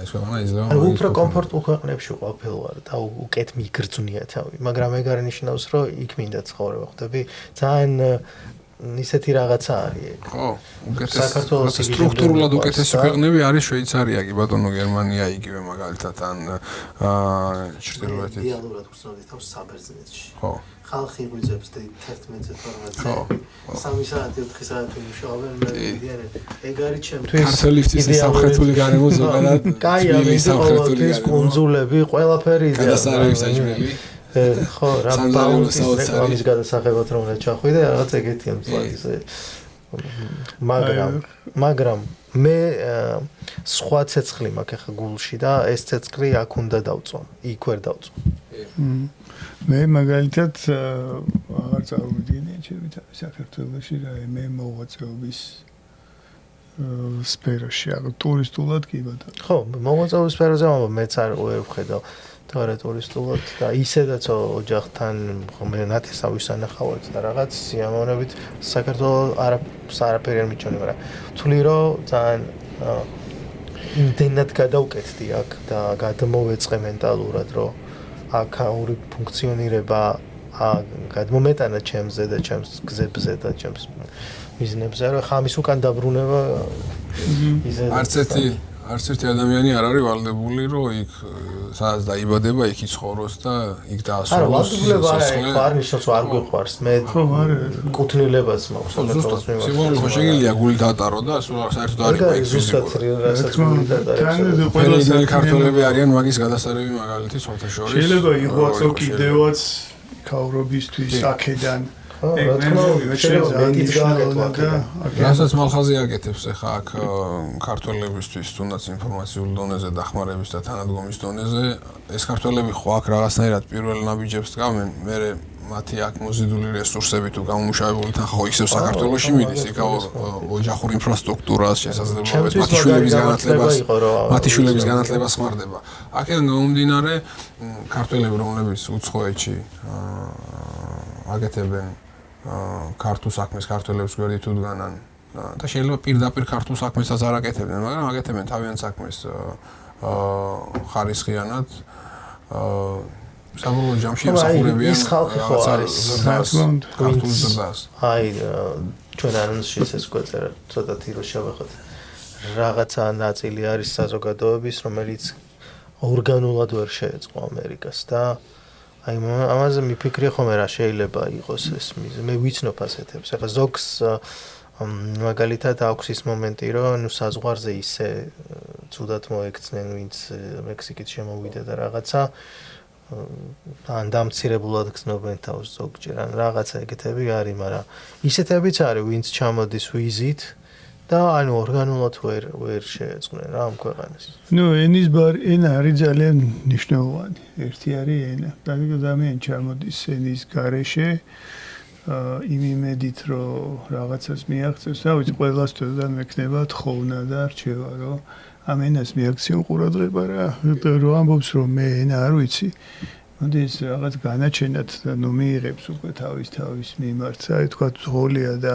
ეს ქვეყანა იძლევა ანუ უფრო კომფორტულ ქვეყნებში ყოფილ ვარ და უკეთ მიგრძნია თავი, მაგრამ ეგ არ ნიშნავს, რომ იქ მინდა ცხოვრება. ხვდები, ძალიან ისეთი რაღაცა არის ეგ. ხო, საქართველოს სტრუქტურულად უკეთესი ქვეყნები არის შვეიცარია, კი ბატონო, გერმანია იგივე მაგალითად ან ჩრდილოეთით. იდეალურად ვცნობდი თავს საბერძნეთში. ხო. ხალხი იღვიძებს 11-12 3 საათი 4 საათი მუშაობენ მე მიდიან ეგ არის ჩემთვის ქართველის სამხრეთული გარემო ზოგადად კაია მის კონძულები ყველაფერი გადასარევი საჭმელი ხო რა ბაუნტის გადასახებად რომ ჩახვიდე რაღაც ეგეთია მსგავსი მაგრამ მე სხვა ცეცხლი მაქვს ახლა გულში და ეს ცეცხლი აქ უნდა დავწვა იქ ვერ დავწვა მე მაგალითად აღარ წარმოვიდგენია ჩემი თავი საქართველოში რა მე მოღვაწეობის სფეროში აღ ტურისტულად კი ბატონო ხო მოღვაწეობის სფეროზე მეც არ ვერ ვხედავ თორე ტურისტულად და ისედაც ოჯახთან მე ნათესავის ანახავთ და რაღაც სიამოვნებით საქართველოს არაფერი არ მიჩვენე მაგრამ თვლი რომ ძალიან იმდენად გადავკეთდი აქ და გადმოვეწყე მენტალურად რომ აქაური ფუნქციონირება გადმომეტანა ჩემზე და ჩემს გზებზე და ჩემს ბიზნესზე რომ ხამის უკან დაბრუნება არც ერთი ადამიანი არ არის ვალდებული რომ იქ სადაც დაიბადება იქ იცხოვროს და იქ დაასრულოს. არა, ვალდებლება არ ნიშნავს არ გვიყვარს. მე კუთვნილებას მაქვს საქართველოს მიმართ. სიმბოლო შეგიძლია გული დატარო და სულ საერთოდ არ იყო იქ ზუსტად რასაც გული დატარო. ყველა ქართველები არიან მაგის გადასარევი მაგალითი სხვათა შორის. შეიძლება იღვაწო კიდევაც ქაურობისთვის აქედან რა თქმა უნდა, შეიძლება მეტიც გააკეთო. რასაც მალხაზი აკეთებს ახლა აქ ქართველებისთვის თუნდაც ინფორმაციულ დონეზე დახმარების და თანადგომის დონეზე ეს ქართველები ხო აქ რაღაცნაირად პირველ ნაბიჯებს დგამენ, მე მათი აქ მოზიდული რესურსები თუ გამომუშავებული თან ხო ისევ საქართველოში მიდის, იქ ოჯახურ ინფრასტრუქტურას, შესაძლებლობებს, მათი შვილების განათლებას ხმარდება. აქედან გამომდინარე ქართველები რომლებიც უცხოეთში აკეთებენ ქართულ საქმეს ქართველებს გვერდით უდგანან და შეიძლება პირდაპირ ქართულ საქმესაც არ აკეთებდნენ, მაგრამ აკეთებენ თავიანთ საქმეს ხარისხიანად. საბოლოო ჯამში ემსახურებიან ის ხალხი ხო არის ქართულ ზრდას. აი ჩვენ ანონსშიც ეს გვეწერა ცოტათი რომ შევეხოთ. რაღაცა ნაწილი არის საზოგადოების, რომელიც ორგანულად ვერ შეეწყო ამერიკას და აი ამაზე მიფიქრე ხომ რა შეიძლება იყოს ეს მე ვიცნობ ასეთებს. ახლა ზოგს მაგალითად აქვს ის მომენტი, რომ ნუ საზღვარზე ისე ცუდად მოექცნენ, ვინც მექსიკით შემოვიდა და რაღაცა ან დამცირებულად გზნობენ თავს ზოგჯერ ან რაღაცა ეგეთები არის, მაგრამ ისეთებიც არის, ვინც ჩამოდის ვიზით და ანუ ორგანულად ვერ შეეწყნენ რა ამ ქვეყანას. ნუ ენა არის ძალიან მნიშვნელოვანი. ერთი არის ენა. ადამიანი ჩამოდის ენის გარეშე იმ იმედით რომ რაღაცას მიაღწევს, რა ვიცი, ყველას თვითონ მექნება თხოვნა და რჩევა, რომ ამ ენას მიაქციონ ყურადღება რა. რომ ამბობს რომ მე ენა არ ვიცი. მოდის რაღაც განაჩენად ნუ მიიღებს უკვე თავის მიმართ, აი თქვა ზღოლია და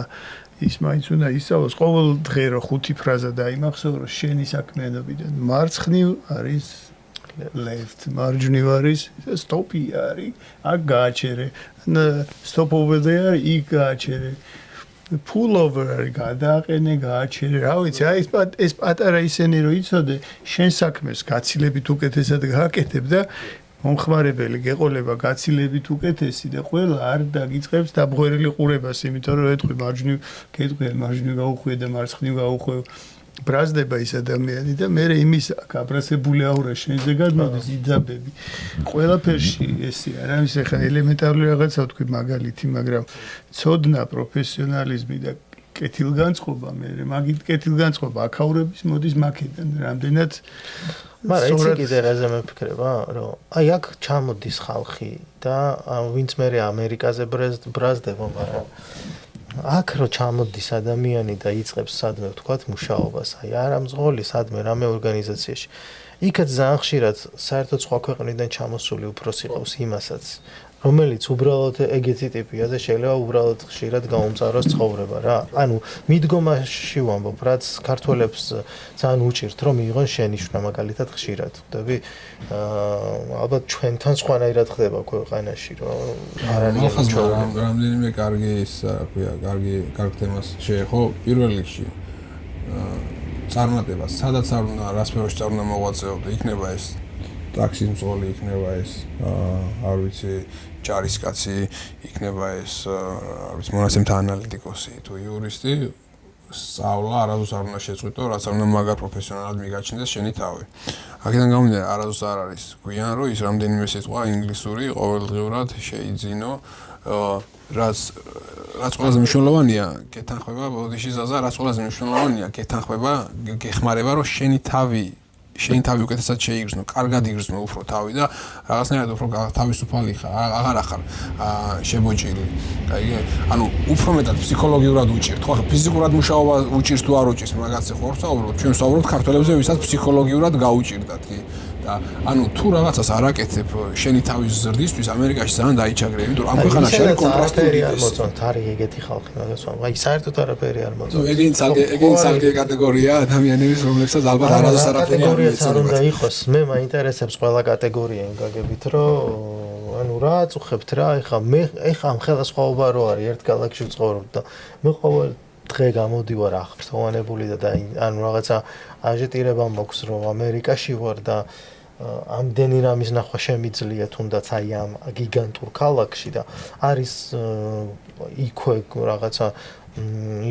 ის მაინც უნდა ისწავლოს ყოველ დღე რომ 5 ფრაზა დაიმახსოვროს რომ შენი საქმიანობიდან მარცხნივ არის left მარჯვნივ არის stop-ი არის აქ გააჩერე stop over there იქ გააჩერე pull over არის გადააყენე გააჩერე რა ვიცი აი ეს პატარა ისენი რომ იცოდე შენ საქმეს გაცილებით უკეთესად გააკეთებ და მომხმარებელი გეყოლება გაცილებით უკეთესი და ყველა არ დაგიწყებს დაბღვერილი ყურებას, იმიტომ რომ ეთქვი მარჯვნივ, გეტყვი მარჯვნივ გაუხვიე და მარცხნივ გაუხვიე. ბრაზდება ის ადამიანი და მე იმის გაბრაზებული აურა შენზე გადმოდის იძაბები. ყველაფერში ესეა, რა ის ახლა ელემენტარული რაღაცა ვთქვი მაგალითი, მაგრამ ცოდნა, პროფესიონალიზმი და კეთილგანწყობა მე მაგით კეთილგანწყობა აქაურების მოდის მაქედან რამდენად მაგრამ იცი კიდე რაზე მიფიქრება რომ აი აქ ჩამოდის ხალხი და ვინც მე ამერიკაზე ბრაზდება მაგრამ აქ რო ჩამოდის ადამიანი და იწყებს სადმე ვთქვათ მუშაობას აი არა მძღოლი სადმე რამე ორგანიზაციაში იქაც ძალიან ხშირად საერთოდ სხვა ქვეყნიდან ჩამოსული უფროსი ყავს იმასაც რომელიც უბრალოდ ეგეთი ტიპია და შეიძლება უბრალოდ ხშირად გაუმწაროს ცხოვრება რა. ანუ მიდგომაში ვამბობ, რაც ქართველებს ძალიან უჭირთ რომ მიიღონ შენიშვნა მაგალითად ხშირად. ხვდები? ალბათ ჩვენთან სხვანაირად ხდება ქვეყანაში, რომ არ არის რამდენიმე კარგი ისა, რა ქვია, კარგი თემას შეეხო პირველ რიგში. წარმატება, სადაც არ უნდა, რა სფეროში არ უნდა მოღვაწეობდე, იქნება ეს ტაქსის მძღოლი, იქნება ეს არ ვიცი ჯარისკაცი, იქნება ეს არ ვიცი მონაცემთა ანალიტიკოსი თუ იურისტი, სწავლა არასდროს არ უნდა შეწყვიტო, რაც არ უნდა მაგარ პროფესიონალად მიგაჩნდეს შენი თავი. აქედან გამომდინარე, არასდროს არ არის გვიან, რომ ის რამდენიმე სიტყვა ინგლისური ყოველდღიურად შეიძინო, რაც ყველაზე მნიშვნელოვანია, გეთანხმება ბოდიში ზაზა, რაც ყველაზე მნიშვნელოვანია, გეთანხმება, გეხმარება, რომ შენი თავი უკეთესად შეიგრძნო, კარგად იგრძნო უფრო თავი და რაღაცნაირად უფრო თავისუფალი ხარ, აღარ ახარ შებოჭილი. კაი, ანუ უფრო მეტად ფსიქოლოგიურად უჭირთ. ხო, ფიზიკურად მუშაობა უჭირს თუ არ უჭირს, მაგაცი ხო ვსაუბრობთ, ჩვენ ვსაუბრობთ ქართველებზე, ვისაც ფსიქოლოგიურად გაუჭირდათ, კი. და ანუ თუ რაღაცას არ აკეთებ შენი თავის ზრდისთვის, ამერიკაში ძალიან დაიჩაგრე, იმიტომ რომ ამ ქვეყანაში არის კონტრასტი არ მოწონთ, არის ეგეთი ხალხი, მაგას ვამბობ. აი, საერთოდ არაფერი არ მოწონთ. ეგენი ცალკე კატეგორია ადამიანების, რომლებსაც ალბათ არასდროს არაფერი არ მიეწოდებათ. არ უნდა იყოს, მე მაინტერესებს ყველა კატეგორია იმ გაგებით, რომ ანუ რა აწუხებთ რა, ეხა ამ ხელასხმაობა რო არის, ერთ ქალაქში ვცხოვრობ და მე ყოველ დღე გამოდივარ აღფრთოვანებული და ანუ რაღაცა აჟეტირება მაქვს, რომ ამერიკაში ვარ და ამდენი რამის ნახვა შემიძლია თუნდაც აი ამ გიგანტურ ქალაქში და არის იქვე რაღაცა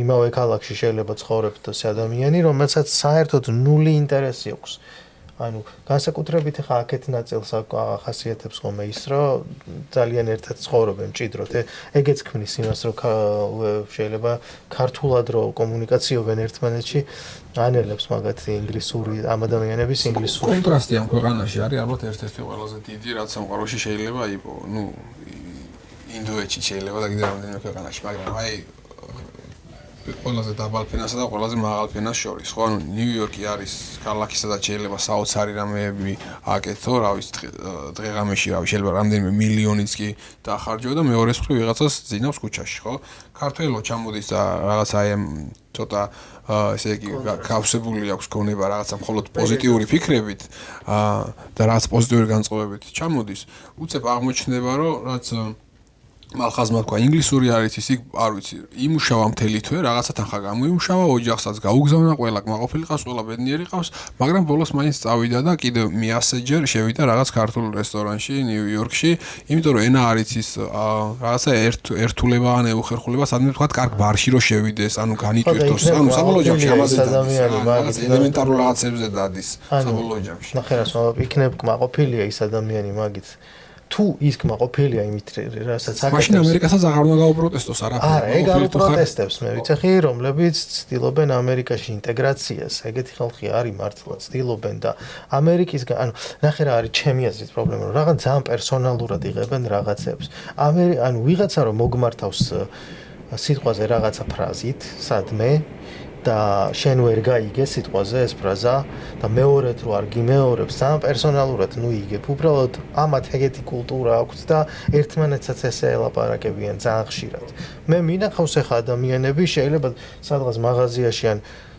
იმავე ქალაქში შეიძლება ცხოვრებთ ადამიანი, რომელსაც საერთოდ ნული ინტერესი აქვს. ანუ განსაკუთრებით ხა აქეთ ნაწილს ახასიათებს ხოლმე ის, რომ ძალიან ერთად ცხოვრობენ მჭიდროდ. ეგეც ქმნის იმას, რომ შეიძლება ქართულად რო კომუნიკაციობენ ერთმანეთში, ანელებს მაგათი ინგლისური ამ ადამიანების ინგლისური. კონტრასტი ამ ქვეყანაში არის ალბათ ერთ-ერთი ყველაზე დიდი, რაც სამყაროში შეიძლება იყო. ნუ ინდოეთში შეიძლება და კიდევ რამდენიმე ქვეყანაში, მაგრამ აი ყველაზე დაბალ ფენასა და ყველაზე მაღალ ფენას შორის, ხო? ანუ ნიუ-იორკი არის ქალაქი, სადაც შეიძლება საოცარი რამეები აკეთო, რა ვიცი, დღეღამეში რა ვიცი, შეიძლება რამდენიმე მილიონიც კი დახარჯო და მეორე მხრივ ვიღაცას ძინავს ქუჩაში, ხო? ქართველო ჩამოდის და რაღაც აი ამ ცოტა ესე იგი გავსებული აქვს გონება რაღაცა მხოლოდ პოზიტიური ფიქრებით და რაღაც პოზიტიური განწყობებით ჩამოდის, უცებ აღმოჩნდება, რომ რაც მალხაზმა თქვა ინგლისური არის ის არ ვიცი იმუშავა მთელი თვე რაღაცათან ხა გამოიმუშავა ოჯახსაც გაუგზავნა ყველა კმაყოფილი ყავს ყველა ბედნიერი ყავს მაგრამ ბოლოს მაინც წავიდა და კიდევ მეასეჯერ შევიდა რაღაც ქართულ რესტორანში ნიუ-იორკში იმიტომ რომ ენა არის ის რაღაცა ერთულება ან ეუხერხულება სადმე თქვა კარგ ბარში რო შევიდეს ანუ განიტვირთოს ანუ საბოლოო ჯამში ამაზე დადის ელემენტარულ რაღაცებზე დადის საბოლოო ჯამში ნახე რა იქნებ კმაყოფილია ის ადამიანი მაგით თუ ის კმაყოფილია იმით რასაც აკეთებს მაშინ ამერიკასაც აღარ უნდა გაუპროტესტოს არაფერი არა ეგ არ პროტესტებს მე ვიცი რომლებიც ცდილობენ ამერიკაში ინტეგრაციას ეგეთი ხალხი არის მართლა ცდილობენ და ამერიკისგან ანუ ნახე რა არის ჩემი აზრით პრობლემა რომ რაღაც ძალიან პერსონალურად იღებენ რაღაცებს ანუ ვიღაცა რომ მოგმართავს სიტყვაზე რაღაცა ფრაზით სადმე და შენ ვერ გაიგე სიტყვაზე ეს ფრაზა და მეორედ რო არ გიმეორებს ძალიან პერსონალურად ნუ იგებ უბრალოდ ამათ ეგეთი კულტურა აქვს და ერთმანეთსაც ესე ელაპარაკებიან ძალიან ხშირად მე მინახავს ახლა ადამიანები შეიძლება სადღაც მაღაზიაში ან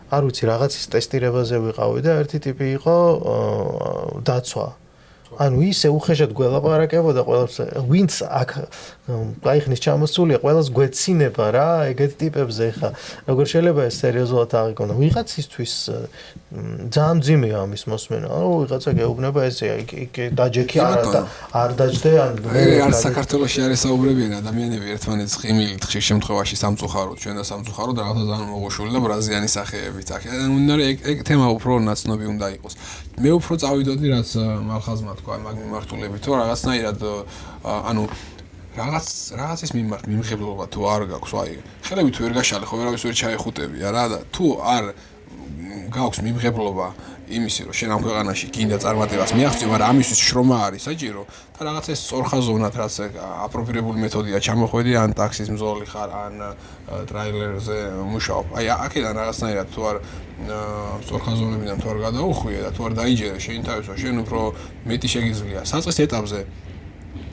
არ ვიცი რაღაცის ტესტირებაზე ვიყავი და ერთი ტიპი იყო დაცვა ანუ ისე უხეშად გველაპარაკებოდა ყველას ვინც აქ გაიხნის ჩამოსულია ყველას გვეცინება რა ეგეთ ტიპებზე ხა როგორ შეიძლება ეს სერიოზულად აღიქონა ვიღაცისთვის ძალიან ძიმეა ამის მოსმენა რომ ვიღაცა გეუბნება ესე იქ დაჯექი არ დაჯდე ან არ საქართველოში არის საუბრებიან ადამიანები ერთმანეთს ხიმილით ხშირ შემთხვევაში სამწუხაროდ ჩვენ და სამწუხაროდ რაღაცა ძალიან მოღოშული და ბრაზიანი სახეებით აქ ეგ თემა უფრო ნაცნობი უნდა იყოს მე უფრო წავიდოდი რაც მალხაზმა თქვა მაგ მიმართულებით თუ რაღაცნაირად ანუ რაღაცის მიმართ მიმღებლობა თუ არ გაქვს აი ხელები თუ ვერ გაშალე ხო ვერავის ვერ ჩაეხუტებია რა და თუ არ გაქვს მიმღებლობა იმისი რომ შენ ამ ქვეყანაში გინდა წარმატებას მიაღწიო, მაგრამ ამისთვის შრომა არის საჭირო და რაღაცა ეს სწორხაზოვნად რაც აპროფილებული მეთოდია ჩამოხვედი ან ტაქსის მძღოლი ხარ ან ტრაილერზე მუშაობ. აი აქედან რაღაცნაირად თუ არ სწორხაზოვნებიდან თუ არ გადაუხვიე და თუ არ დაიჯერე შენ თავისო შენ უფრო მეტი შეგიძლია საწყის ეტაპზე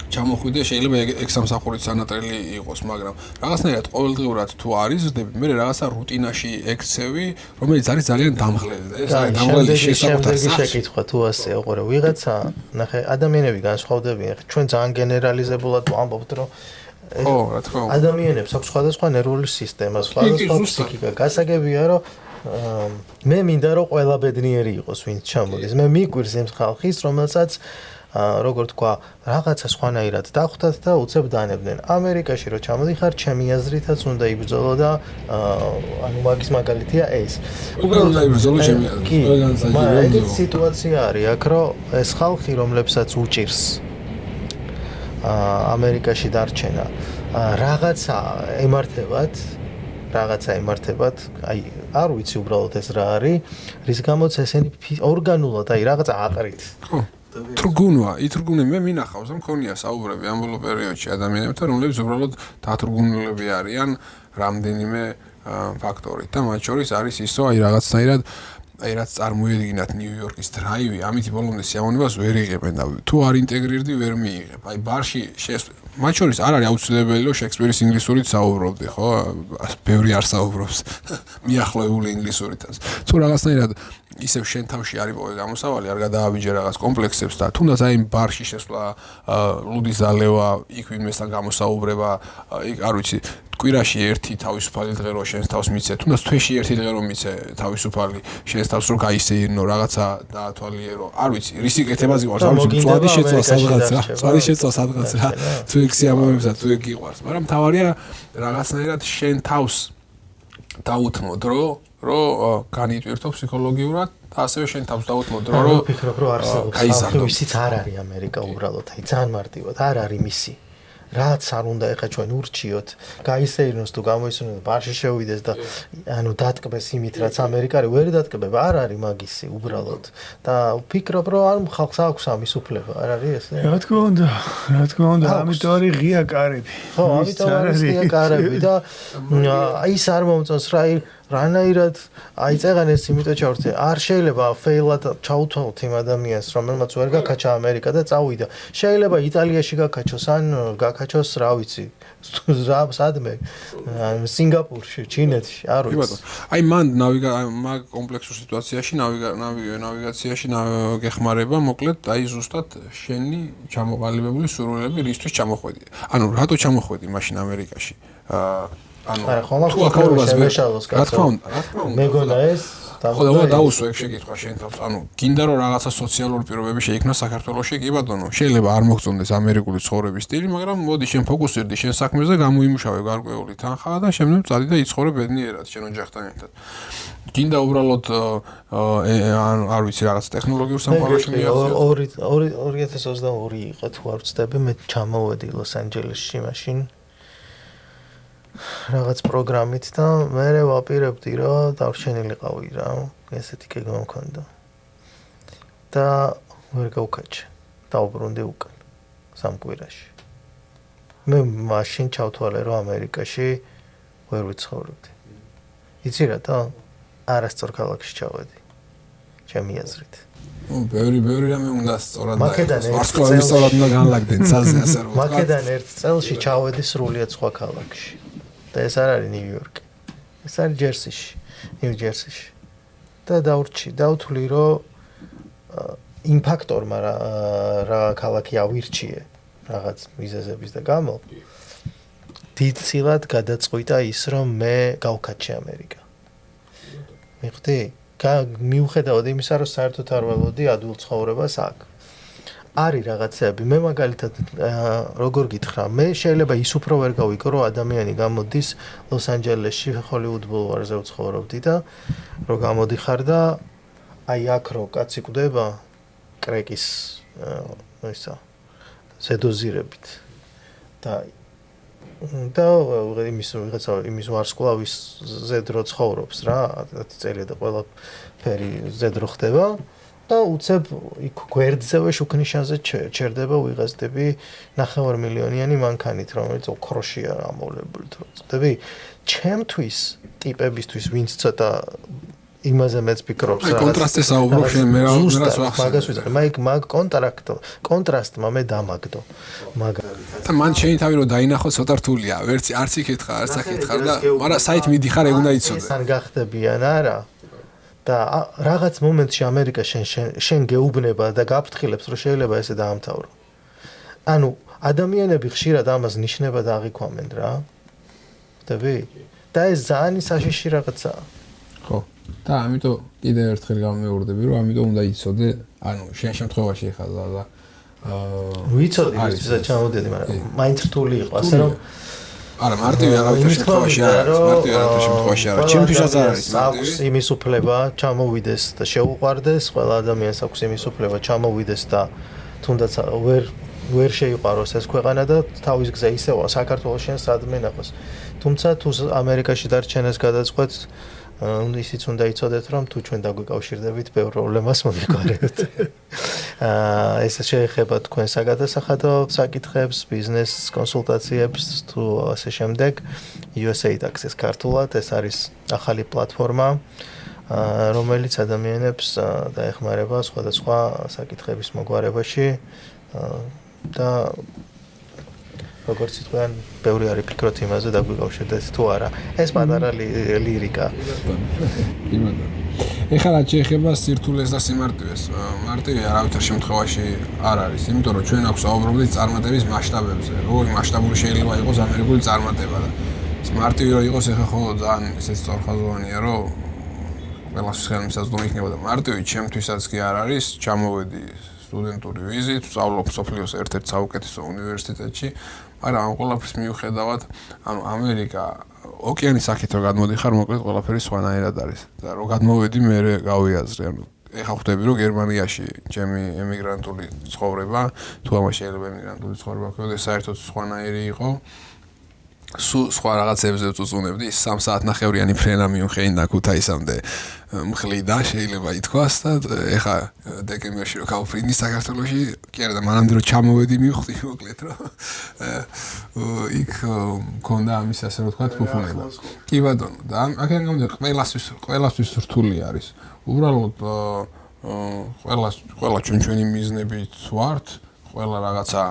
ჩამოხვიდე შეიძლება ეგ სამსახურით სანატრელი იყოს, მაგრამ რაღაცნაირად ყოველდღიურად თუ არის ზრდები, მე რაღაცა რუტინაში ექცევი, რომელიც არის ძალიან დამღლელი და ეს არის დამღლელი შესაძლოა. შეკითხვა თუ ასეა, ყურე, ვიღაცა, ნახე, ადამიანები განსხვავდებიან, ჩვენ ძალიან გენერალიზებულად ვამბობთ, რომ ხო, რა თქმა უნდა. ადამიანებს აქვს სხვადასხვა ნერვული სისტემა, სხვადასხვა ფსიქიკა. გასაგებია, რომ მე მინდა რომ ყველა ბედნიერი იყოს, ვინც ჩამოდის. მე მიგვირს იმ ხალხის, რომელსაც როგორ თქვა, რაღაცა სხვანაირად დახვდათ და უცებ დანებდნენ. ამერიკაში რო ჩამოდიხარ, ჩემი აზრითაც უნდა იბრძოლო და ანუ მაგის მაგალითია ეს. უბრალოდ იბრძოლო ჩემი აზრით. მაგრამ ეგეთი სიტუაცია არის აქ, რომ ეს ხალხი, რომლებსაც უჭირს ამერიკაში დარჩენა, რაღაცა ემართებათ, აი არ ვიცი უბრალოდ ეს რა არის, რის გამოც ესენი ორგანულად, აი რაღაცა აყრით. ხო. თრგუნვა, ითრგუნე მე მინახავს, რომ მქონია საუბრები ამ ბოლო პერიოდში ადამიანებთან, რომლებიც უბრალოდ დათრგუნულები არიან რამდენიმე ფაქტორით და მათ შორის არის ის, რომ აი რაღაცნაირად აი რაც წარმოედგინათ ნიუ-იორკის დრაივი, ამით ბოლომდე სიამოვნებას ვერ იღებენ და თუ არ ინტეგრირდი ვერ მიიღებ. აი ბარში მათ შორის არ არის აუცილებელი რომ შექსპირის ინგლისურით საუბრობდი, ხო? ბევრი არ საუბრობს მიახლოებული ინგლისურითაც. თუ რაღაცნაირად ისევ შენ თავში არ იპოვე გამოსავალი, არ გადააბიჯე რაღაც კომპლექსებს და თუნდაც აი ბარში შესვლა, ლუდის დალევა, იქ ვინმესთან გამოსაუბრება, იქ არ ვიცი კვირაში ერთი თავისუფალი დღე რო შენს თავს მიცე, თუნდაც თვეში ერთი დღე რო მიცე თავისუფალი, შენს თავს რო გაისეირნო, რაღაცა დაათვალიერო. არ ვიცი, რის იკეთებას იყვარს, არ ვიცი, წვადი შეწვა სადღაც რა. წვადი შეწვა სადღაც რა. თუ ეგ სიამოვნებისა, თუ ეგ იყვარს, მაგრამ თავარია რაღაცნაირად შენ თავს დაუთმო დრო, რომ განიტვირთო ფსიქოლოგიურად და ასევე შენ თავს დაუთმო დრო, რომ ვფიქრობ, რომ არსებობს ხალხი, ვისიც არ არის ამერიკა უბრალოდ, აი ძალიან მარტივად, არ არის მისი. რაც არ უნდა ეხა ჩვენ ურჩიოთ, გაისეირნოს თუ გამოისურვოს, ბარში შევიდეს და ანუ დატკბეს იმით, რაც ამერიკარი ვერ დატკბება, არ არის მაგისი უბრალოდ. და ვფიქრობ, რომ არ ხალხს აქვს ამის უფლება, არ არის ეს? რა თქმა უნდა, ამიტომ არის ღია კარები. ხო, ამიტომ არის ღია კარები და ის არ მომწონს რა რანაირად აი წეგან ეს იმიტომ ჩავრთე არ შეიძლება ფეილად ჩაუთვალოთ იმ ადამიანს რომელმაც ვერ გაკაჩა ამერიკა და წავიდა შეიძლება იტალიაში გაკაჩოს ან გაკაჩოს რა ვიცი სადმე სინგაპურში ჩინეთში არ ვიცი აი მან მაგ კომპლექსურ სიტუაციაში ნავიგაციაში გეხმარება მოკლედ აი ზუსტად შენი ჩამოყალიბებული სურვილები რისთვის ჩამოხვედი ანუ რატო ჩამოხვედი მაშინ ამერიკაში ანუ თუ აქაურობას ვეშალოს კაცო მეგონა ეს ხო დაუსვე შეკითხვა შენ თავს ანუ გინდა რომ რაღაცა სოციალური პირობები შეიქმნა საქართველოში კი ბატონო შეიძლება არ მოგწონდეს ამერიკული ცხოვრების სტილი მაგრამ მოდი შენ ფოკუსირდი შენ საქმეზე გამოიმუშავე გარკვეული თანხა და შემდეგ წადი და იცხოვრე ბედნიერად შენ ოჯახთან ერთად გინდა უბრალოდ არ ვიცი რაღაც ტექნოლოგიურ სამყაროში მიაღწიო 2022 იყო თუ არ ვცდები მე ჩამოვედი ლოს-ანჯელესში მაშინ რაღაც პროგრამით და მე ვაპირებდი რომ დარჩენილიყავი რა ესეთი გეგმა მქონდა და ვერ გავკაჩე დაუბრუნდი უკან სამკვირაში მე მაშინ ჩავთვალე რომ ამერიკაში ვერ ვიცხოვრობდი იცი რატო არასწორ ქალაქში ჩავედი ჩემი აზრით ბევრი რამე უნდა სწორად ვარსკვლავის სწორად უნდა განლაგდნენ ცალზე ასე რომ მაკედან ერთ წელში ჩავედი სრულიად სხვა ქალაქში და ეს არ არის ნიუ-იორკი. ეს არის ჯერსიში, ნიუ-ჯერსიში. და დავთვლი, რომ იმ ფაქტორმა რა ქალაქი ავირჩიე რაღაც მიზეზების და გამო დიდწილად გადაწყვიტა ის, რომ მე გავკაჩე ამერიკა. მიხვდი? მიუხედავად იმისა, რომ საერთოდ არ ველოდი ადვილ ცხოვრებას აქ. არის რაღაცები მე მაგალითად როგორ გითხრა მე შეიძლება ის უფრო ვერ გავიგო რომ ადამიანი გამოდის ლოს-ანჯელესში ჰოლივუდ ბულვარზე ვცხოვრობდი და რომ გამოდიხარ და აი აქ რო კაცი კვდება კრეკის ისა ზედოზირებით და და იმის ვარსკვლავის ზედრო ცხოვრობს რა 10 წელი და ყველაფერი ზედრო ხდება და უცებ იქ გვერდზევე შუქნიშანზე ჩერდება ვიღაც ტიპი 9 მილიონიანი მანქანით რომელიც ოქროშია ამოვლებული თუ წდები ჩემთვის ტიპებისთვის ვინც ცოტა იმაზე მეც ფიქრობს რა კონტრასტზე საუბრობ შენ მე რაც მაგას ვიძახე მაგ კონტრასტმა მე დამაგდო მაგალითად და მან შენი თავი რომ დაინახო ცოტა რთულია ვერც არც იქეთხა არც აქეთხარ და მაგრამ საით მიდიხარ ეგ უნდა იცოდე ან გახდებიან არა და რაღაც მომენტში ამერიკა შენ გეუბნება და გაფრთხილებს რომ შეიძლება ესე დაამთავრო ანუ ადამიანები ხშირად ამას ნიშნება და აღიქვამენ რა ხდები და ეს ძალიან საშიში რაღაცაა ხო და ამიტომ კიდევ ერთხელ გამეორდები რომ ამიტომ უნდა იცოდე ანუ შენ შემთხვევაში ხარ და ვიცოდი ვისაც ჩამოდედი მაგრამ მაინც რთული იყო ასე რომ არა მარტივი არავითარ შემთხვევაში არ არის მარტივი არავითარ შემთხვევაში არ არის ჩემთვისაც არ არის აქვს იმის უფლება ჩამოვიდეს და შეუყვარდეს ყველა ადამიანს აქვს იმის უფლება ჩამოვიდეს და თუნდაც ვერ შეიყვაროს ეს ქვეყანა და თავის გზა ისევა საქართველოს შენ სადმე ნახოს თუმცა თუ ამერიკაში დარჩენას გადაწყვეტ ისიც უნდა იცოდეთ რომ თუ ჩვენ დაგვიკავშირდებით ბევრ პრობლემას მოგვიგვარებთ ეს შეეხება თქვენ საგადასახადო საკითხებს ბიზნეს კონსულტაციებს თუ ასე შემდეგ USA Taxes ქართულად ეს არის ახალი პლატფორმა რომელიც ადამიანებს დაეხმარება სხვადასხვა საკითხების მოგვარებაში და როგორც თქვენ ბევრი არის ფიქრობთ იმაზე დაგვიკავშირდეთ თუ არა ეს პატარა ლირიკა ეხლა რაც შეეხება სირთულეს და სიმარტივეს მარტივი არავითარ შემთხვევაში არ არის იმიტომ რომ ჩვენ აქვს საუბრობდით წარმატების მასშტაბებზე როგორი მასშტაბური შეიძლება იყოს ამერიკული წარმატება და მარტივი რომ იყოს ეხლა ხო ძალიან ისეთ სწორხაზოვანია რომ ყველას ხელმისაწვდომი იქნება და მარტივი ჩემთვისაც კი არ არის ჩამოვედი სტუდენტური ვიზით ვსწავლობ სოფლიოს ერთ-ერთ საუკეთესო უნივერსიტეტში მაგრამ ამ ყველაფრის მიუხედავად ანუ ამერიკა ოკეანის აქეთ რომ გადმოდიხარ მოკლედ ყველაფერი სხვანაირად არის და რომ გადმოვედი მე გავიაზრე ანუ ეხლა ხვდები რომ გერმანიაში ჩემი ემიგრანტული ცხოვრება თუ ამას შეიძლება ემიგრანტული ცხოვრება ქვია საერთოდ სხვანაირი იყო სხვა რაღაცებზე წუწუნებდი 3 საათნახევრიანი ფრენა მიუხედავად ქუთაისამდე მხლიდა შეიძლება ითქვას და ეხა დეკემბერში რომ გავფრინდი საქართველოში კი არა და მანამდე რომ ჩამოვედი მივხვდი მოკლედ რომ იქ მქონდა ამის ასე რომ ვთქვათ ფუფუნება კი ბატონო და აქედან გამომდინარე ყველასთვის რთული არის უბრალოდ ყველა ჩვენი მიზნებით ვართ ყველა რაღაცა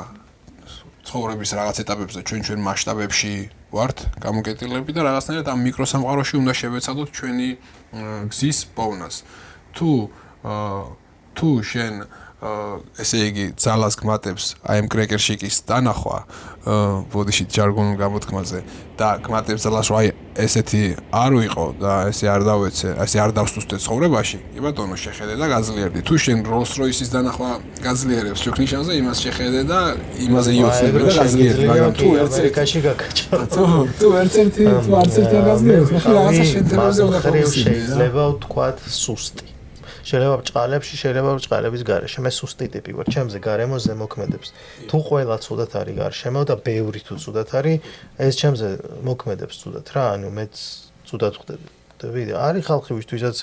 ცხოვრების რაღაც ეტაპებზე ჩვენ მასშტაბებში ვართ გამოკეტილები და რაღაცნაირად ამ მიკროსამყაროში უნდა შევეცადოთ ჩვენი გზის პოვნას. თუ შენ ესე იგი ძალას გმატებს აი ამ კრეკერშიკის დანახვა ბოდიში ჯარგონულ გამოთქმაზე და გმატებს ძალას რომ აი ესეთი არ ვიყო და ესე არ დავეცე, ესე არ დავსუსტე ცხოვრებაში, კი ბატონო შეხედე და გაძლიერდი. თუ შენ როლს როისის დანახვა გაძლიერებს შუქნიშანზე, იმას შეხედე და იმაზე იოცნები და გაძლიერდი, მაგრამ თუ ამერიკაში გაკაჭო. თუ ერთ-ერთი გაძლიერებს, ხო რაღაცა შენთებაზე უნდა ხარიში შეიძლება ვთქვათ სუსტი. შეიძლება ბჭყალებში, შეიძლება ბჭყალების გარეშე. მე სუსტი ტიპი ვარ, ჩემზე გარემოზე მოქმედებს. თუ ყველა ცუდად არის გარშემო და ბევრი თუ ცუდად არის, ეს ჩემზე მოქმედებს ცუდად რა, ანუ მეც ცუდად ხდები. არის ხალხი ვისთვისაც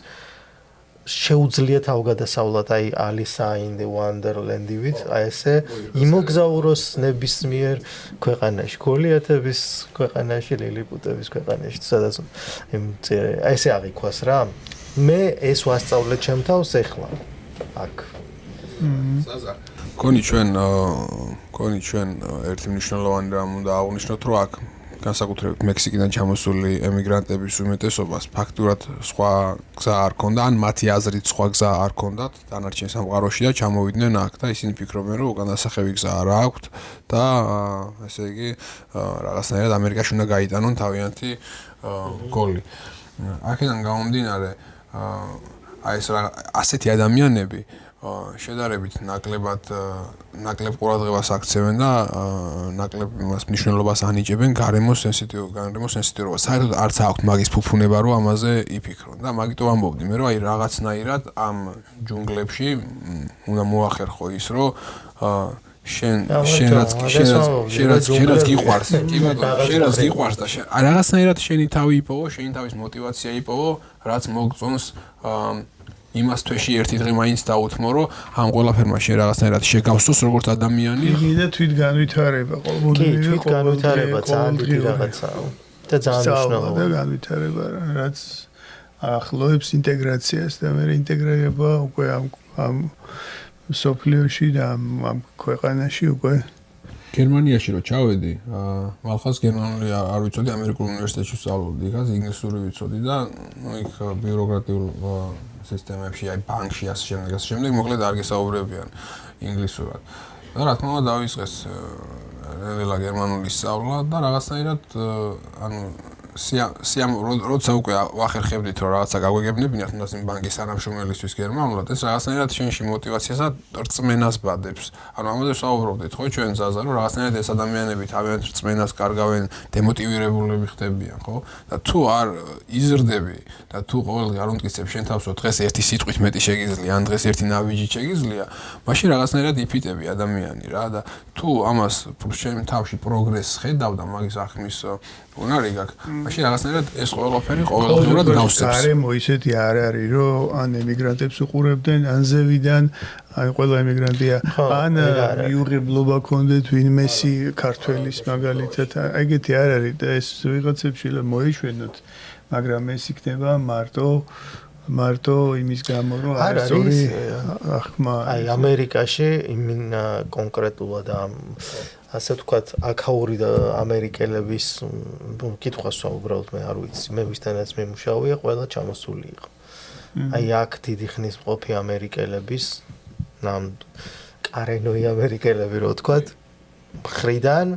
შეუძლია თავგადასავლად აი Alice in the Wonderland-ით, აი ესე იმოგზაუროს ნებისმიერ ქვეყანაში, გოლიათების ქვეყანაში, ლილიპუტების ქვეყანაში, სადაც აი ესე აღიქვას რა. მე ეს ვასწავლე ჩემ თავს ეხლა აქ. კონი ჩვენ ერთი მნიშვნელოვანი რამ უნდა აღვნიშნოთ, რომ აქ განსაკუთრებით მექსიკიდან ჩამოსული ემიგრანტების უმეტესობას ფაქტურად სხვა გზა არ ქონდა, ან მათი აზრით სხვა გზა არ ქონდათ დანარჩენ სამყაროში და ჩამოვიდნენ აქ და ისინი ფიქრობენ, რომ უკანასახევი გზა არ აქვთ და ესე იგი რაღაცნაირად ამერიკაში უნდა გაიტანონ თავიანთი გოლი. აქედან გამომდინარე აი ეს ასეთი ადამიანები შედარებით ნაკლებ ყურადღებას აქცევენ და ნაკლებ იმას მნიშვნელობას ანიჭებენ გარემოს სენსიტივობას. საერთოდ არც აქვთ მაგის ფუფუნება, რომ ამაზე იფიქრონ და მაგიტომ ამბობდი მე, რომ აი რაღაცნაირად ამ ჯუნგლებში უნდა მოახერხო ის, რომ შენაც გიყვარს, კი ბატონო, შენაც გიყვარს და რაღაცნაირად შენი თავი იპოვო, შენი თავის мотиваცია იპოვო, რაც მოგწონს იმას თვეში ერთი დღე მაინც დაუთმო, რომ ამ ყველაფერმა შენ რაღაცნაირად შეგავსოს როგორც ადამიანი. იგი და თვითგანვითარება კი, თვითგანვითარება ძალიან დიდი რაღაცაა. და ძალიან მნიშვნელოვანია. და განვითარება, რაც ახლოვებს ინტეგრაციას და მე ინტეგრირება უკვე ამ სოფლიოში და ამ ქვეყანაში უკვე გერმანიაში რო ჩავედი, მალხას გერმანული არ ვიცოდი, ამერიკულ უნივერსიტეტში ვსწავლობდი, იქაც ინგლისური ვიცოდი და იქ ბიუროკრატიულ სისტემებში, აი ბანკში ასე შემდეგ მოკლედ არ გესაუბრებიან ინგლისურად. და რა თქმა უნდა დავიწყეს ნელა გერმანული სწავლა და რაღაცნაირად ანუ როცა უკვე ვახერხებდით რომ რაღაცა გაგვეგებნებინათ, თუნდაც იმ ბანკის თანამშრომელისთვის გერმანულად, ეს რაღაცნაირად შენში мотиваციას და რწმენას ბადებს. ანუ ამაზე ვსაუბრობდით ხო ჩვენ ზაზა, რომ რაღაცნაირად ეს ადამიანები თავიანთ რწმენას კარგავენ, დემოტივირებულები ხდებიან, ხო? და თუ არ იზრდები და თუ ყოველდღე არ უმტკიცებ შენ თავს, რომ დღეს ერთი სიტყვით მეტი შეგიძლია, ან დღეს ერთი ნაბიჯით შეგიძლია, მაშინ რაღაცნაირად იფიტები ადამიანი რა და თუ ამას შენ თავში პროგრესს ხედავ და მაგის ახმის უნარი გაქვს. მაშინ რაღაცნაირად ეს ყველაფერი ყოველდღიურად გავსწრებს. გარემო ისეთი არ არის, რომ ან ემიგრანტებს უყურებდნენ, ან ზევიდან, ან ყველა ემიგრანტია, ან მიუღებლობა ქონდეთ ვინმესი ქართველის მაგალითად. ეგეთი არ არის და ეს ვიღაცებს შეიძლება მოეშვენოთ, მაგრამ ეს იქნება მარტო იმის გამო, რომ არასწორი ახმა. აი ამერიკაში იმინ კონკრეტულად ასე ვთქვათ, აქაური და ამერიკელების კითხვას უბრალოდ მე არ ვიცი, მე ვისთანაც მიმუშავია, ყველა ჩამოსული იყო. აი აქ დიდი ხნის მყოფი ამერიკელების, ნამ კარენოი ამერიკელები რო ვთქვათ, მხრიდან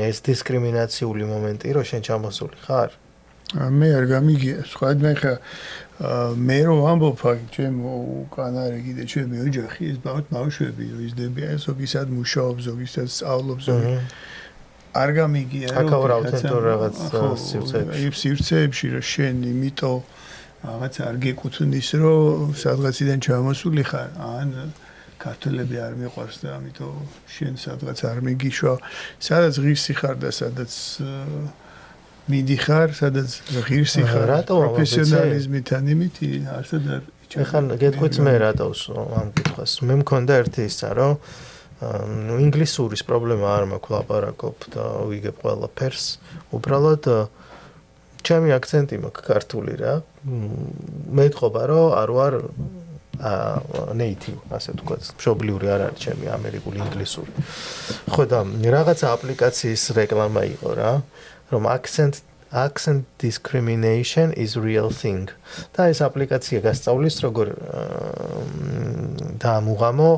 ეს დისკრიმინაციული მომენტი რო შენ ჩამოსული ხარ? მე არ გამიგია, სხვა მე ხა მე რომ ამბობ აქ ჩემ უკანარე კიდე ჩემი ოჯახი ეს ბავშვები რომ იზრდებიან ზოგისად მუშაობს ზოგისად სწავლობს არ გამიგია რომ რაღაც სივრცეებში რომ შენ იმიტომ რაღაც არ გეკუთვნის რომ სადღაციდან ჩამოსული ხარ ან ქართველები არ მიყვარს და ამიტომ შენ სადღაც არ მიგიშვა სადაც ღირსი ხარ და სადაც მიდიხარ, სადაც ღირსი ხარ, პროფესიონალიზმით ანიმითი, არსად არ იჩა. ეხლა გეტყვით მე რატოს ამ კითხვას. მე მქონდა ერთი ისა, რომ ინგლისურის პრობლემა არ მაქვს ლაპარაკობ და ვიგებ ყველაფერს. უბრალოდ ჩემი აქცენტი მაქვს ქართული რა. მეტყობა რომ არ ვარ native, ასე ვთქვათ, მშობლიური არ არის ჩემი ამერიკული ინგლისური. ხო და რაღაცა აპლიკაციის რეკლამა იყო რა. რომ accent discrimination is real thing. და ეს აპლიკაცია გასწავლის როგორ დაამუღამო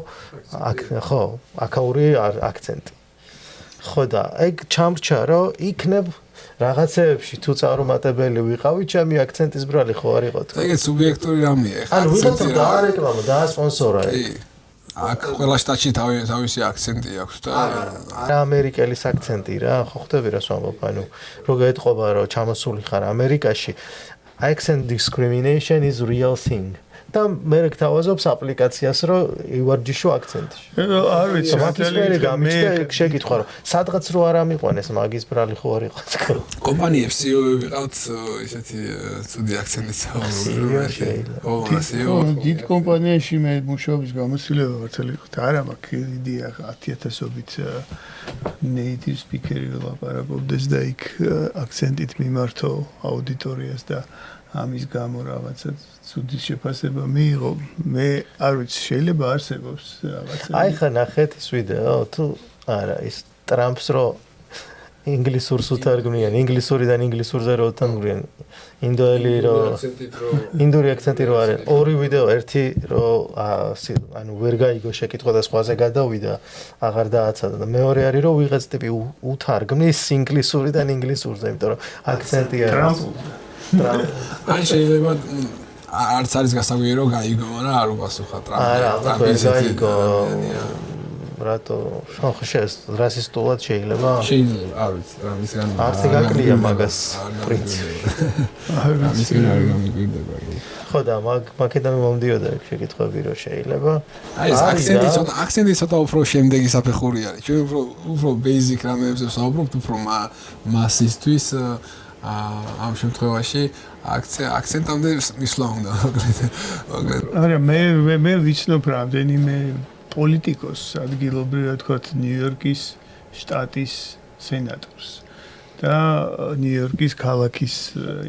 ხო, აქაური აქცენტი. ხო და ეგ ჩამრჩა რომ იქნებ რაღაცეებში თუ წარუმატებელი ვიყავი, ჩემი აქცენტის ბრალი ხო არ იყო თქო. ეგეც სუბიექტური რამეა. ანუ ვიღაცა დაარეკლამა, დაასპონსორა. აქ ყველა შტატში თავისი აქცენტი აქვს და არა ამერიკელის აქცენტი რა, ხო ხვდები რა ვამბობ, ანუ რო გაეთყობა რომ ჩამოსული ხარ ამერიკაში, accent discrimination is real thing. და მე გთავაზობს აპლიკაციას რომ ივარჯიშო აქცენტში. არ ვიცი, მე შეგითხრა რომ სადღაც რო არ ამიყვანეს მაგის ბრალი ხო არ იყო თქო. კომპანიებს CEO-ები ყავთ ისეთი ცუდი აქცენტით საუბრობენ. დიდ კომპანიაში მე მუშაობის გამოცდილება მართალი იყო. არა მაქვს იდეა 10,000-ობით native speaker-ი ლაპარაკობდეს და იქ აქცენტით მიმართო აუდიტორიას და ამის გამო რაღაცა ცუდი შეფასება მიიღო. მე არ ვიცი, შეიძლება არსებობს რაღაცა. აი ხა ნახეთ ის ვიდეო, თუ არა, ის ტრამპს რო ინგლისურს უთარგმნიან, ინგლისურიდან ინგლისურზე რო უთარგმნიან, ინდური აქცენტი რო არის. ორი ვიდეო, ერთი რო ანუ ვერ გაიგო შეკითხვა და სხვაზე გადავიდა, აღარ დააცადა და მეორე არის რომ ვიღაც ტიპი უთარგმნის ინგლისურიდან ინგლისურზე, იმიტომ რომ აქცენტი არის. აი შეიძლება არც არის გასაგვიერი რომ გაიგო, მაგრამ არ უპასუხა ტრამპი. არა, გაიგო. რატო რასისტულად შეიძლება? შეიძლება, არ ვიცი, რა მისგან არც იგაკრია მაგას პრინციპი. მისგან არ გამიკვირდება. ხო და მაგედან მომდიოდა შეკითხვები რომ შეიძლება. აი ეს აქცენტი ცოტა უფრო შემდეგი საფეხური არის. ჩვენ უფრო basic რამებზე ვსაუბრობთ, უფრო მასისთვის ამ შემთხვევაში აქცენტამდე მისვლა უნდა მოკლედ. არა მე ვიცნობ რამდენიმე პოლიტიკოს ადგილობრივად თქვათ ნიუ-იორკის შტატის სენატორს და ნიუ-იორკის ქალაქის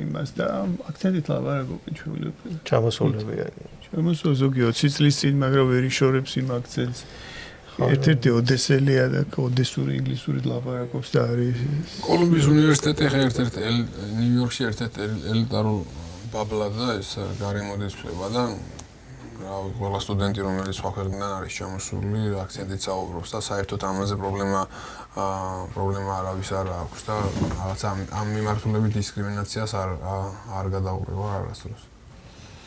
იმას და აქცენტით ლაპარაკობენ ჩვეულებრივ. ჩამოსულები არის. ჩამოსულ ზოგი 20 წლის წინ, მაგრამ ვერ იშორებს იმ აქცენტს. ერთ-ერთი ოდესელია და ოდესური ინგლისურით ლაპარაკობს და არის კოლუმბიის უნივერსიტეტი ერთ-ერთი ნიუ-იორკში ერთ-ერთი ელიტარულ ბაბლად და ეს გარემოდის ფლება და რავი ყველა სტუდენტი რომელიც სხვა ქვეყნიდან არის ჩამოსული აქცენტით საუბრობს და საერთოდ ამაზე პრობლემა არავის არ აქვს და რაღაც ამ მიმართულებით დისკრიმინაციას არ გადაუყურება არასდროს.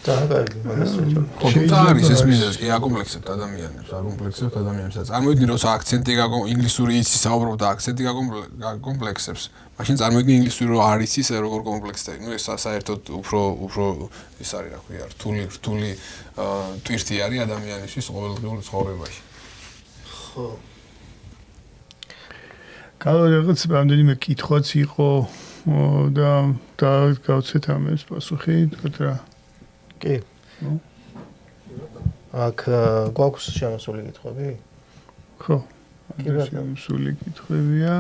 ძალიან კარგი მაგას ვეჭვობ. თუმცა არის ეს მიზეზი კი აკომპლექსებთ ადამიანებს. წარმოიდგინე როცა აქცენტი ინგლისური იცი საუბრობ და აქცენტი გაკომპლექსებს. მაშინ წარმოიდგინე ინგლისური რო არ იცის როგორ კომპლექსდება. ნუ ეს საერთოდ უფრო ის არის რა ქვია რთული ტვირთი არის ადამიანისთვის ყოველდღიურ ცხოვრებაში. ხო. რაღაც რამდენიმე კითხვაც იყო და გავცეთ ამებს პასუხი რა. კი. აქ გვაქვს შემოსული კითხვები? ხო. შემოსული კითხვებია.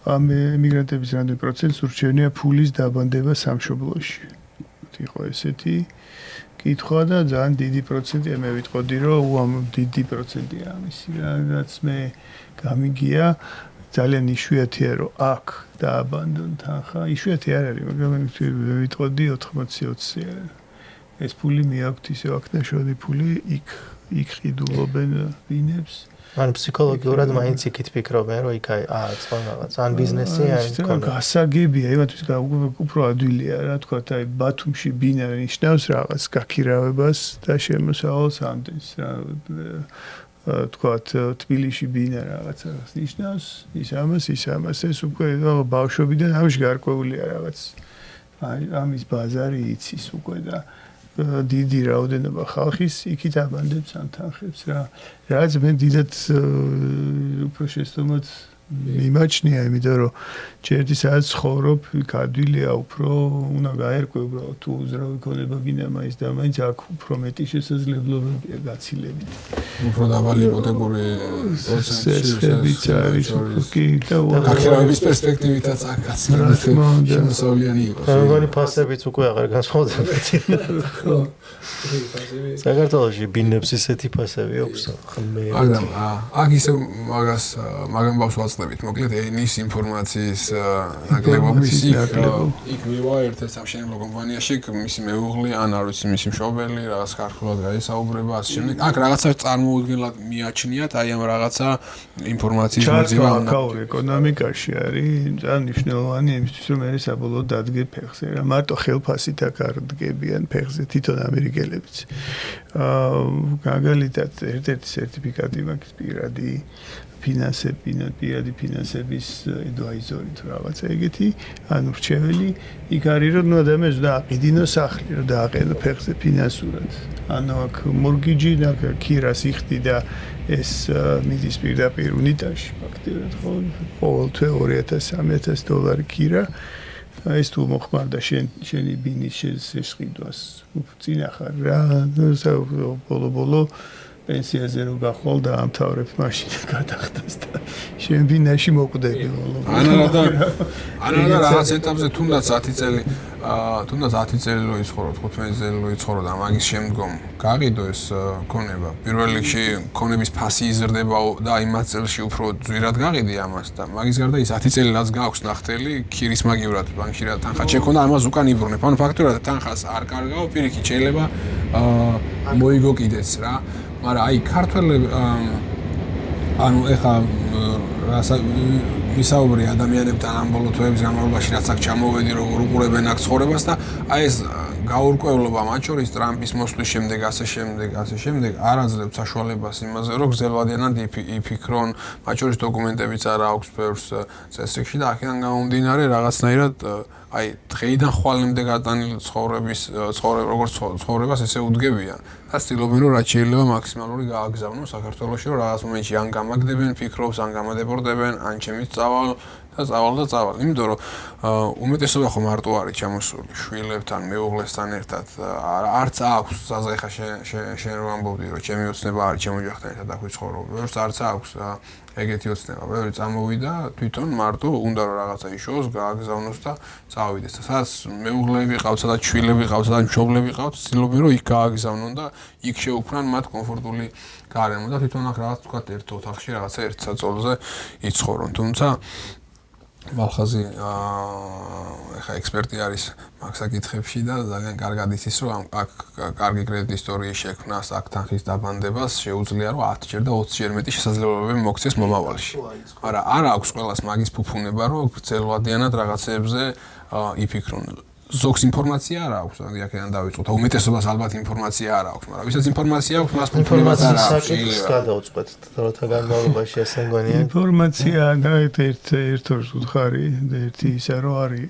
ემიგრანტების რამდენი პროცენტს ურჩევნია ფულის დაბანდება სამშობლოში? იყო ესეთი კითხვა და ძალიან დიდი პროცენტი მე ვიტყოდი რომ დიდი პროცენტია ამისი რაც მე გამიგია ძალიან იშვიათია რომ აქ დააბანდონ თანხა იშვიათი არ არის მაგრამ მე ვიტყოდი 80-20 ეს ფული მიაქვთ ისე აქ და შოდი ფული იქ ყიდულობენ ვინებს ან ფსიქოლოგიურად მაინც იქით ფიქრობენ რომ იქ აწყო რაღაც ან ბიზნესი ან კონკრეტულად გასაგებია იმათთვის უფრო ადვილია რა თქვა აი ბათუმში ბინა ნიშნავს რაღაც გაქირავებას და შემოსავალს ამდენს რა თქვა თბილისში ბინა რაღაცას ნიშნავს ის ამას ეს უკვე ბავშვობიდან ამაში გარკვეულია რაღაც აი ამის ბაზარი იცის უკვე და დიდი რაოდენობა ხალხის იქით აბანდებს ამ თანხებს რა რაც მე დიდად უფრო შეცდომად მიმაჩნია იმიტომ რომ ჯერდი სადაც ცხოვრობ გადვილია უფრო უნდა გაერკვე უბრალოდ თუ უძრავი ქონება გინდა მაინც და მაინც აქ უფრო მეტი შესაძლებლობებია გაცილებით უფრო დაბალი იპოთეკური პროცენტი არის კი და გაქირავების პერსპექტივითაც აქ გაცილებით შემოსავლიანი იყოს მე მგონი ფასებიც უკვე აღარ განსხვავდებათ ხო საქართველოში ბინებს ისეთი ფასები აქვს ხმე მაგრამ აქ ისე მაგამ ბავშვაცნებით მოკლედ ენის ინფორმაციის ნაკლებობის იქ მივა ერთ-ერთ სამშენებლო კომპანიაში მისი მეუღლე ან არ ვიცი მისი მშობელი რაღაც ქართულად გაისაუბრება ასე შემდეგ აქ რაღაცა წარმოუდგენლად მიაჩნიათ აი ამ რაღაცა ინფორმაციის მოძიება ჩარკვაული ეკონომიკაში არის ძალიან მნიშვნელოვანი იმისთვის რომ ეს საბოლოოდ დადგე ფეხზე რა მარტო ხელფასით აქ არ დგებიან ფეხზე თვითონ ამერიკელებიც მაგალითად ერთ-ერთი სერტიფიკატი მაქვს პირადი ფინანსების ადვაიზორი თუ რაღაცა ეგეთი ანუ რჩეველი იქ არის რომ ნუ ადამიანს უნდა აყიდინო სახლი რომ დააყენო ფეხზე ფინანსურად ანუ აქ მორგიჯი და ქირას იხდი და ეს მიდის პირდაპირ უნიტაში ფაქტიურად ხო ყოველ თვე $2,000-3,000 ქირა ეს თუ მოხმარდა შენი ბინის შეშყიდვას წინა ხარ რა ბოლო პენსიაზე რო გახვალ და ამთავრებ მაშინ გადახდას და შენ ბინაში მოკვდები ბოლო არა რაღაც ეტაპზე თუნდაც 10 წელი რო იცხოვრო 15 წელი რო იცხოვრო და მაგის შემდგომ გაყიდო ეს ქონება პირველ რიგში ქონების ფასი იზრდება და იმათ წელში უფრო ძვირად გაყიდი ამას და მაგის გარდა ის 10 წელი რაც გაქვს ნახტელი ქირის მაგივრად ბანკში რა თანხა შექონდა ამას უკან იბრუნებ ანუ ფაქტურად თანხას არ კარგავ პირიქით შეიძლება მოიგო კიდეც რა მაგრამ აი ქართველები ანუ ეხა ვისაუბრე ადამიანებთან ამ ბოლო თვეების განმავლობაში რაც აქ ჩამოვედი როგორ უყურებენ აქ ცხოვრებას და აი ეს გაურკვევლობა მათ შორის ტრამპის მოსვლის შემდეგ ასე შემდეგ არ აძლევს საშუალებას იმაზე, რომ გრძელვადიანად იფიქრონ, მათ შორის დოკუმენტებიც არ აქვს ბევრს წესრიგში და აქედან გამომდინარე რაღაცნაირად აი დღეიდან ხვალემდე გატანილი ცხოვრებას ესე უდგებიან და ცდილობენ რომ რაც შეიძლება მაქსიმალური გააგზავნონ საქართველოში, რომ რაღაც მომენტში ან გამაგდებენ ფიქრობს, ან გამადებორდებენ, ან ჩემით წავალ. იმიტომ რომ უმეტესობა ხო მარტო არის ჩამოსული შვილებთან, მეუღლესთან ერთად. არც აქვს საზღე ხა შენ რომ ამბობდი რომ ჩემი ოცნება არის ჩემ ოჯახთან ერთად აქ ვიცხოვრობ. ვერც არც აქვს ეგეთი ოცნება. ბევრი წამოვიდა თვითონ მარტო უნდა რომ რაღაცა იშოვოს, გააგზავნოს და წავიდეს. სადაც მეუღლეები ყავთ, სადაც შვილები ყავთ, სადაც მშობლები ყავთ, ცდილობენ რომ იქ გააგზავნონ და იქ შეუქმნან მათ კომფორტული გარემო და თვითონ აქ რაღაც თქვა ერთ ოთახში რაღაცა ერთ საწოლზე იცხოვრონ. თუმცა მალხაზი ეხა ექსპერტი არის მაგ საკითხებში და ძალიან კარგად იცის რომ აქ კარგი კრედიტ ისტორიის შექმნას, აქ თანხის დაბანდებას შეუძლია რომ 10 ჯერ და 20 ჯერ მეტი შესაძლებლობები მოქცეს მომავალში. მაგრამ არ აქვს ყველას მაგის ფუფუნება რომ გრძელვადიანად რაღაცებზე იფიქრონ. ზოგს ინფორმაცია არ აქვს, ანუ აქედან დავიწყოთ. უმეტესობას ალბათ ინფორმაცია არ აქვს, მაგრამ ვისაც ინფორმაცია აქვს, მას ფუფუნებაც არ აქვს. საკითხს გადავწყვეტ დროთა განმავლობაში ესე მგონია. ინფორმაცია ერთ ორს უთხარი, ერთი ისა რომ არის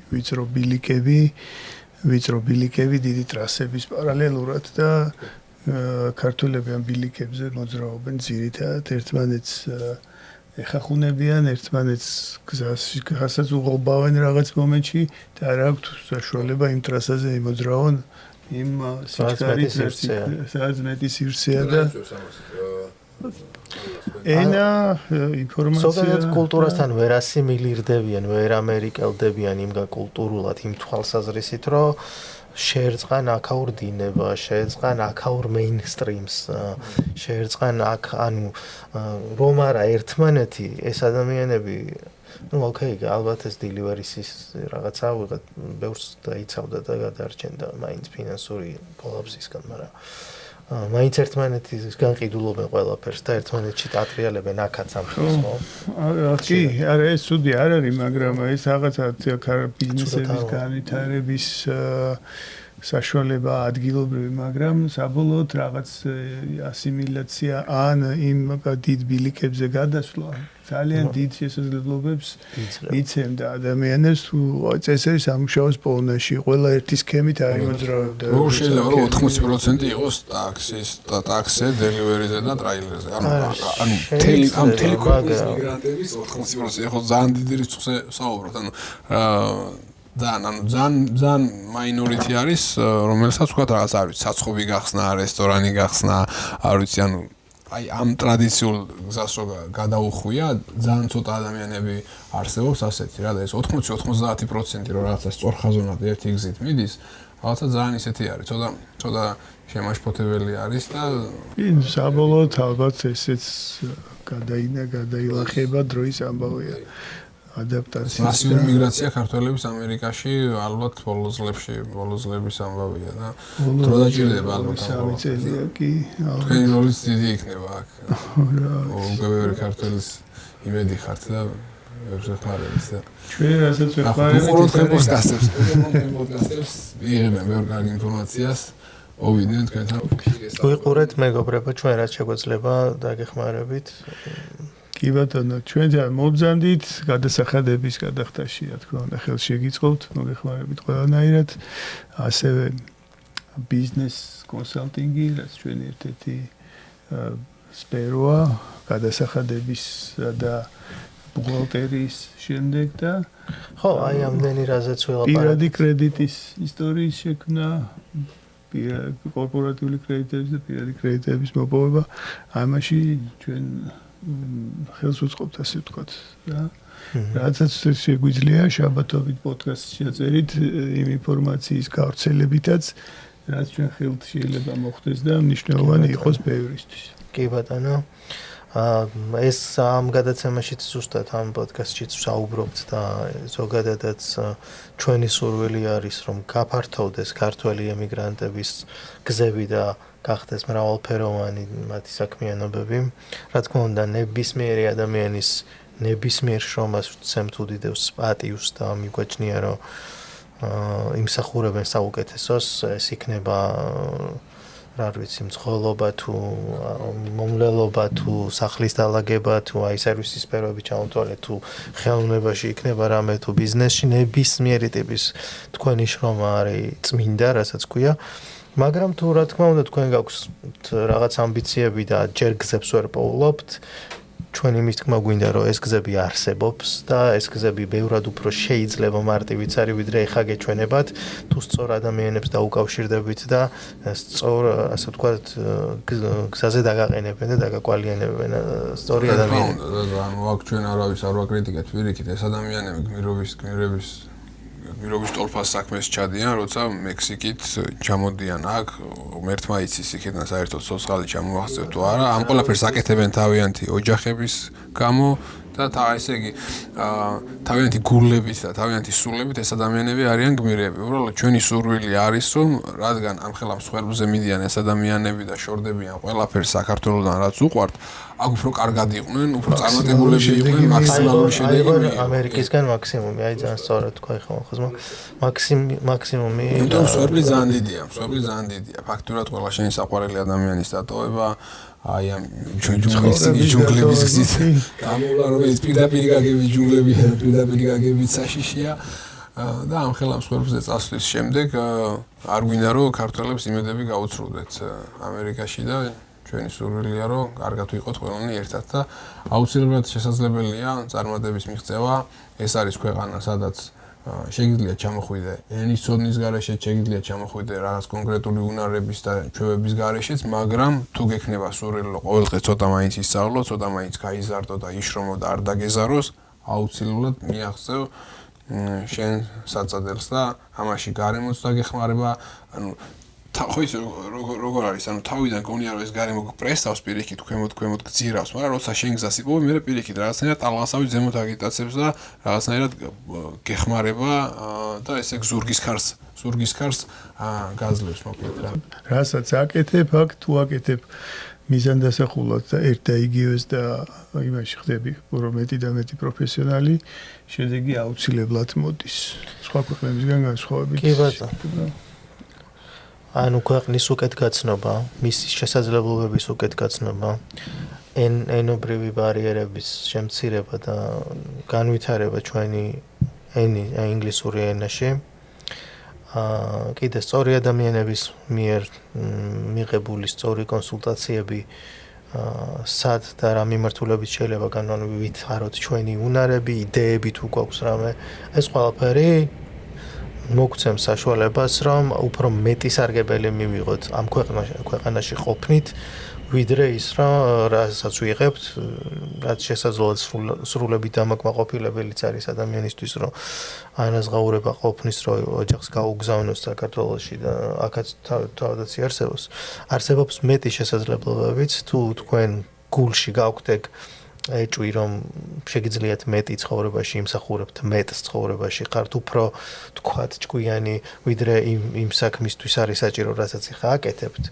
ვიწრო ბილიკები დიდი ტრასების პარალელურად და ქართველები ამ ბილიკებზე მოძრაობენ ძირითადად ერთმანეთს ეხახუნებიან ერთმანეთს გზასაც უღობავენ რაღაც მომენტში და არ აქვთ საშუალება იმ ტრასაზე იმოძრავონ იმ სიჩქარით სადაც მეტი სივრცეა და ენა ინფორმაცია ზოგადად კულტურასთან ვერ ასიმილირდებიან, ვერ ამერიკელდებიან იმ გაკულტურულად იმ თვალსაზრისით, რომ შეერწყან აქაურ დინება, შეერწყან აქაურ მეინსტრიმს, შეერწყან აქ ანუ რომ არა ერთმანეთი ეს ადამიანები ოკეი, ალბათ ეს დილივერისის რაღაცა ვიღაც ბევრს დაიცავდა და გადარჩენდა მაინც ფინანსური კოლაფსისგან, მაგრამ მაინც ერთმანეთისგან ყიდულობენ ყველაფერს და ერთმანეთში დატრიალებენ აქაც ამ ხელს, ხო? კი, არა ეს ცუდი არ არის, მაგრამ ეს რაღაცა ბიზნესების განვითარების საშუალება ადგილობრივი, მაგრამ საბოლოოდ რაღაც ასიმილაცია ან იმ დიდ ბილიკებზე გადასვლა ძალიან დიდ შესაძლებლობებს იცემდა ადამიანებს თუ წესერის ამუშავოს პოვნაში ყველა ერთი სქემით არის მოძრაობდა. როგორ შეიძლება რომ 80% იყოს ტაქსზე, დელივერიზე და ტრაილერზე. ანუ მთელი ქვეყნის მიგრანტების 80% ხო ძალიან დიდი რიცხვზე საუბრობთ. ანუ ძალიან მაინორიტი არის, რომელსაც თქვა რაღაც არ ვიცი, საცხობი გახსნა, რესტორანი გახსნა, არ ვიცი, ანუ აი ამ ტრადიციულ გზას რო გადაუხვია, ძალიან ცოტა ადამიანები არსებობს ასეთი, რა და ეს 80-90% რო რაღაცა სწორხაზოვნად ერთი გზით მიდის, რაღაცა ძალიან ისეთი არის, ცოტა შემაშფოთებელი არის და საბოლოოდ ალბათ ესეც გადაილახება დროის ამბავია. ადაპტაცია. მასიური მიგრაცია ქართველების ამერიკაში ალბათ ბოლო წლების ამბავია და დრო დაჭირდება ალბათ. 3 წელია კი. თქვენი როლიც დიდი იქნება აქ. უგებერი ქართველის იმედი ხართ და ვერხმარებით და ჩვენ რასაც ვეხმარებით პოდკასტებს იღებენ ბევრ კარგ ინფორმაციას. მოვიდნენ თქვენთან. ვიყურეთ მეგობრებო, ჩვენ რაც შეგვეძლება დაგეხმარებით. კი ბატონო, ჩვენ მოვბრძანდით გადასახადების გადახდაში, რა თქმა უნდა, ხელს შეგიწყობთ, მოგეხმარებით ყველანაირად. ასევე ბიზნეს კონსალტინგი, რაც ჩვენ ერთ-ერთი სფეროა, გადასახადების და ბუღალტერიის შემდეგ და ხო, აი ამდენი რაზეც ველაპარაკეთ. პირადი კრედიტის ისტორიის შექმნა, კორპორატიული კრედიტების და პირადი კრედიტების მოპოვება, ამაში ჩვენ ხელს უწყობთ ასე ვთქვათ რა. Რასაც შეგვიძლია შაბათობით პოდკასტში აწერით იმ ინფორმაციის გავრცელებითაც, რაც ჩვენ ხელთ შეიძლება მოხდეს და მნიშვნელოვანი იყოს ბევრისთვის. კი ბატონო. ეს ამ გადაცემაშიც ზუსტად ამ პოდკასტშიც ვსაუბრობთ და ზოგადადაც ჩვენი სურვილი არის რომ გაფართოვდეს ქართველი ემიგრანტების გზები და გახდეს მრავალფეროვანი მათი საქმიანობები. რა თქმა უნდა, ნებისმიერი ადამიანის ნებისმიერ შრომას ვცემთ უდიდებს პატივს და მიგვაჩნია რომ იმსახურებენ საუკეთესოს, ეს იქნება რა ვიცი, მცხოვრობა თუ მომლელობა თუ სახლის დალაგება თუ აი სერვისის სფეროები ჩამოთვალეთ თუ ხელოვნებაში იქნება რამე თუ ბიზნესში ნებისმიერი ტიპის თქვენი შრომა არის წმინდა, რასაც ქვია. მაგრამ თუ რა თქმა უნდა თქვენ გაქვს რაღაც ამბიციები და ჯერ გზებს ვერ პოულობთ, ჩვენ იმის თქმა გვინდა რომ ეს გზები არსებობს და ეს გზები ბევრად უფრო შეიძლება მარტივიც არის ვიდრე ეხა გეჩვენებათ თუ სწორ ადამიანებს დაუკავშირდებით და სწორ ასე ვთქვათ გზაზე დაგაყენებენ და დაგაკვალიანებენ სწორი ადამიანები. ანუ აქ ჩვენ არავის არ ვაკრიტიკეთ პირიქით ეს ადამიანები გმირობის ტოლფას საქმეს ჩადიან, როცა მექსიკით ჩამოდიან აქ, ღმერთმა იცის იქიდან საერთოდ ცოცხალი ჩამოაღწევ თუ არა, ამ ყველაფერს აკეთებენ თავიანთი ოჯახების გამო და ესე იგი თავიანთი გულებით და თავიანთი სულებით ეს ადამიანები არიან გმირები. უბრალოდ ჩვენი სურვილი არის რომ რადგან ამ ხელა მსხვერპლზე მიდიან ეს ადამიანები და შორდებიან ყველაფერს საქართველოსთან რაც უყვართ, აქ უფრო კარგად იყვნენ, უფრო წარმატებულები იყვნენ, მაქსიმალური შედეგი მიიღონ. ამერიკისგან მაქსიმუმი, აი ძალიან სწორად თქვა ხო ხაზმა. მაქსიმუმი. იმიტომ მსხვერპლი ძალიან დიდია. ფაქტურად ყველა შენი საყვარელი ადამიანის დატოვება აი ამ ჯუნგლების გზით გამოვლა რომ ეს პირდაპირ გაგები ჯუნგლები საშიშია და ამ ხელა მსხვერპლზე წასვლის შემდეგ არ გვინდა რომ ქართველებს იმედები გაუცრუდეთ ამერიკაში და ჩვენი სურვილია რომ კარგად ვიყოთ ყველანი ერთად და აუცილებლად შესაძლებელია წარმატების მიღწევა. ეს არის ქვეყანა სადაც შეგიძლია ჩამოხვიდე ენის ცოდნის გარეშე, შეგიძლია ჩამოხვიდე რაღაც კონკრეტული უნარების და ჩვევების გარეშეც, მაგრამ თუ გექნება სურვილი რომ ყოველდღე ცოტა მაინც ისწავლო, ცოტა მაინც გაიზარდო და იშრომო და არ დაგეზაროს, აუცილებლად მიაღწევ შენ საწადელს და ამაში გარემოც დაგეხმარება, ანუ ხო იცი როგორ არის, ანუ თავიდან გონია რომ ეს გარემო გპრესავს პირიქით, ქვემოთ გძირავს, მაგრამ როცა შენ გზას იპოვე, მე პირიქით რაღაცნაირად ტალღასავით ზემოთ აგიტაცებს და რაღაცნაირად გეხმარება და ესე ზურგის ქარს გაძლევს მოკლედ რა. რასაც აკეთებ, აქ თუ აკეთებ მიზანდასახულად და ერთ და იგივეს და იმაში ხდები უფრო მეტი და მეტი პროფესიონალი, შედეგი აუცილებლად მოდის. სხვა ქვეყნებისგან განსხვავებით. კი ბატონო. ანუ ქვეყნის უკეთგაცნობა, მისი შესაძლებლობების უკეთგაცნობა, ენობრივი ბარიერების შემცირება და განვითარება ჩვენი ინგლისური ენაში. კიდე სწორი ადამიანების მიერ მიღებული სწორი კონსულტაციები სად და რა მიმართულებით შეიძლება განვითაროთ ჩვენი უნარები, იდეები თუ გვაქვს რამე, ეს ყველაფერი მოგცემს საშუალებას, რომ უფრო მეტი სარგებელი მივიღოთ ამ ქვეყანაში ყოფნით, ვიდრე ის, რომ რასაც ვიღებთ, რაც შესაძლოა სრულებით დამაკმაყოფილებელიც არის ადამიანისთვის, რომ ანაზღაურება ყოფნის, რომ ოჯახს გაუგზავნოს საქართველოში და აქაც თავადაც იარსებოს. არსებობს მეტი შესაძლებლობებიც, თუ თქვენ გულში გაქვთ ეგ ეჭვი, რომ შეგიძლიათ მეტი ცხოვრებაში იმსახურებთ, მეტს ცხოვრებაში ხართ, უფრო თქვათ ჭკვიანი, ვიდრე იმ საქმისთვის არის საჭირო, რასაც ხა აკეთებთ.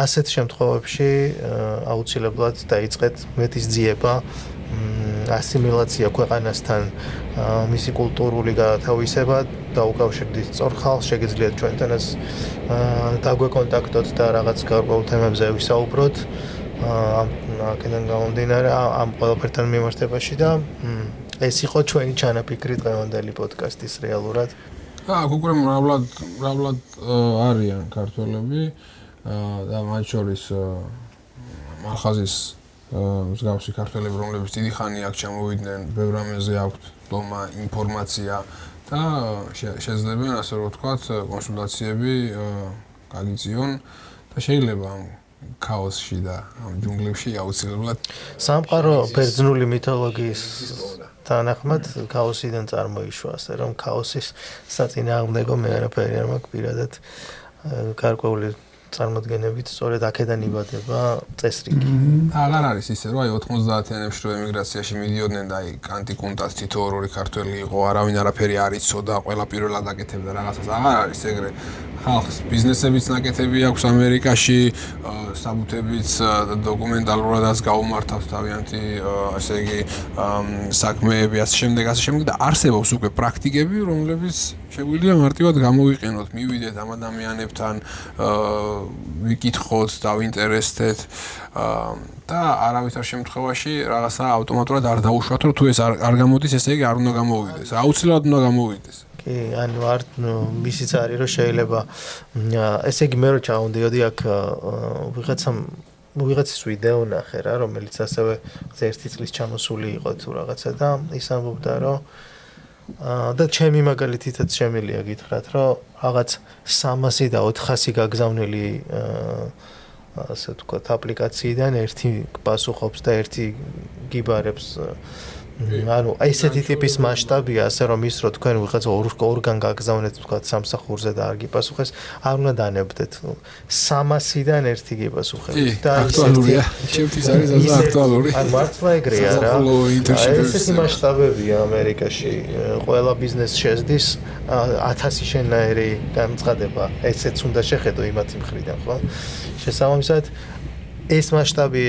ასეთ შემთხვევებში აუცილებლად დაიწყეთ მეტის ძიება, ასიმილაცია ქვეყანასთან, მისი კულტურული განთავისება, დაუკავშირდით სწორ ხალხს, შეგიძლიათ ჩვენთანაც დაგვეკონტაქტოთ და რაღაც გარკვეულ თემებზე ვისაუბროთ. აქედან გამომდინარე ამ ყველაფერთან მიმართებაში და ეს იყო ჩვენი ჩანაფიქრი დღევანდელი პოდკასტის რეალურად. აქ უკვე მრავლად არიან ქართველები და მათ შორის მახაზის მსგავსი ქართველები, რომლებიც დიდი ხანი აქ ჩამოვიდნენ, ბევრ რამეზე აქვთ ცნობა, ინფორმაცია და შეძლებენ, ასე რომ ვთქვათ, კონსულტაციები გაგიწიონ და შეიძლება ქაოსში და ამ ჯუნგლებში აუცილებლად სამყარო ბერძნული მითოლოგიის თანახმად ქაოსიდან წარმოიშვა, ასე რომ ქაოსის საწინააღმდეგო მე არაფერი არ მაქვს პირადად გარკვეული წარმოდგენებით სწორედ აქედან იბადება წესრიგი. აღარ არის ისე რომ აი 90-იანებში რო ემიგრაციაში მიდიოდნენ და აი კანტიკუნტად თითო ორი ქართველი იყო, არავინ არაფერი არ იცოდა, ყველა პირველად აკეთებდა რაღაცას. აღარ არის ეგრე. ხალხს ბიზნესებიც ნაკეთები აქვს ამერიკაში, საბუთებიც დოკუმენტალურადაც გაუმართავს თავიანთი, ასე იგი, საქმეები, ასე შემდეგ და არსებობს უკვე პრაქტიკები, რომლებიც შეგვიძლია მარტივად გამოვიყენოთ, მივიდეთ ამ ადამიანებთან, ვიკითხოთ, დავინტერესდეთ და არავითარ შემთხვევაში რაღაცა ავტომატურად არ დაუშვათ, რომ თუ ეს არ გამოდის, ესე იგი არ უნდა გამოვიდეს. აუცილებლად უნდა გამოვიდეს. კი, ანუ არ ისიც არის რომ შეიძლება ესე იგი მე რო ჩავდიოდი აქ ვიღაცის ვიდეო ნახე რა, რომელიც ასევე 1 წლის ჩამოსული იყო თუ რაღაცა და ის ამბობდა რომ და ჩემი მაგალითითაც შემიძლია გითხრათ, რომ რაღაც 300 და 400 გაგზავნილი ასე ვთქვათ აპლიკაციიდან ერთი პასუხობს და ერთი გიბარებს ანუ ესეთი ტიპის მასშტაბია, ასე რომ ის რო თქვენ ვიღაცა ორგან გაგზავნეთ თქვა სამსახურზე და არ გიპასუხეს, არ უნდა დანებდეთ. 300-დან ერთი გიპასუხებთ და აქტუალურია. ჩემთვის არის ასე აქტუალური. ან მართლა ეგრეა რა. ესეთი მასშტაბებია ამერიკაში. ყველა ბიზნეს შეძდის 1000 შენაერი განცხადება. ესეც უნდა შეხედო იმათი მხრიდან, ხო? შესაბამისად ეს მასშტაბი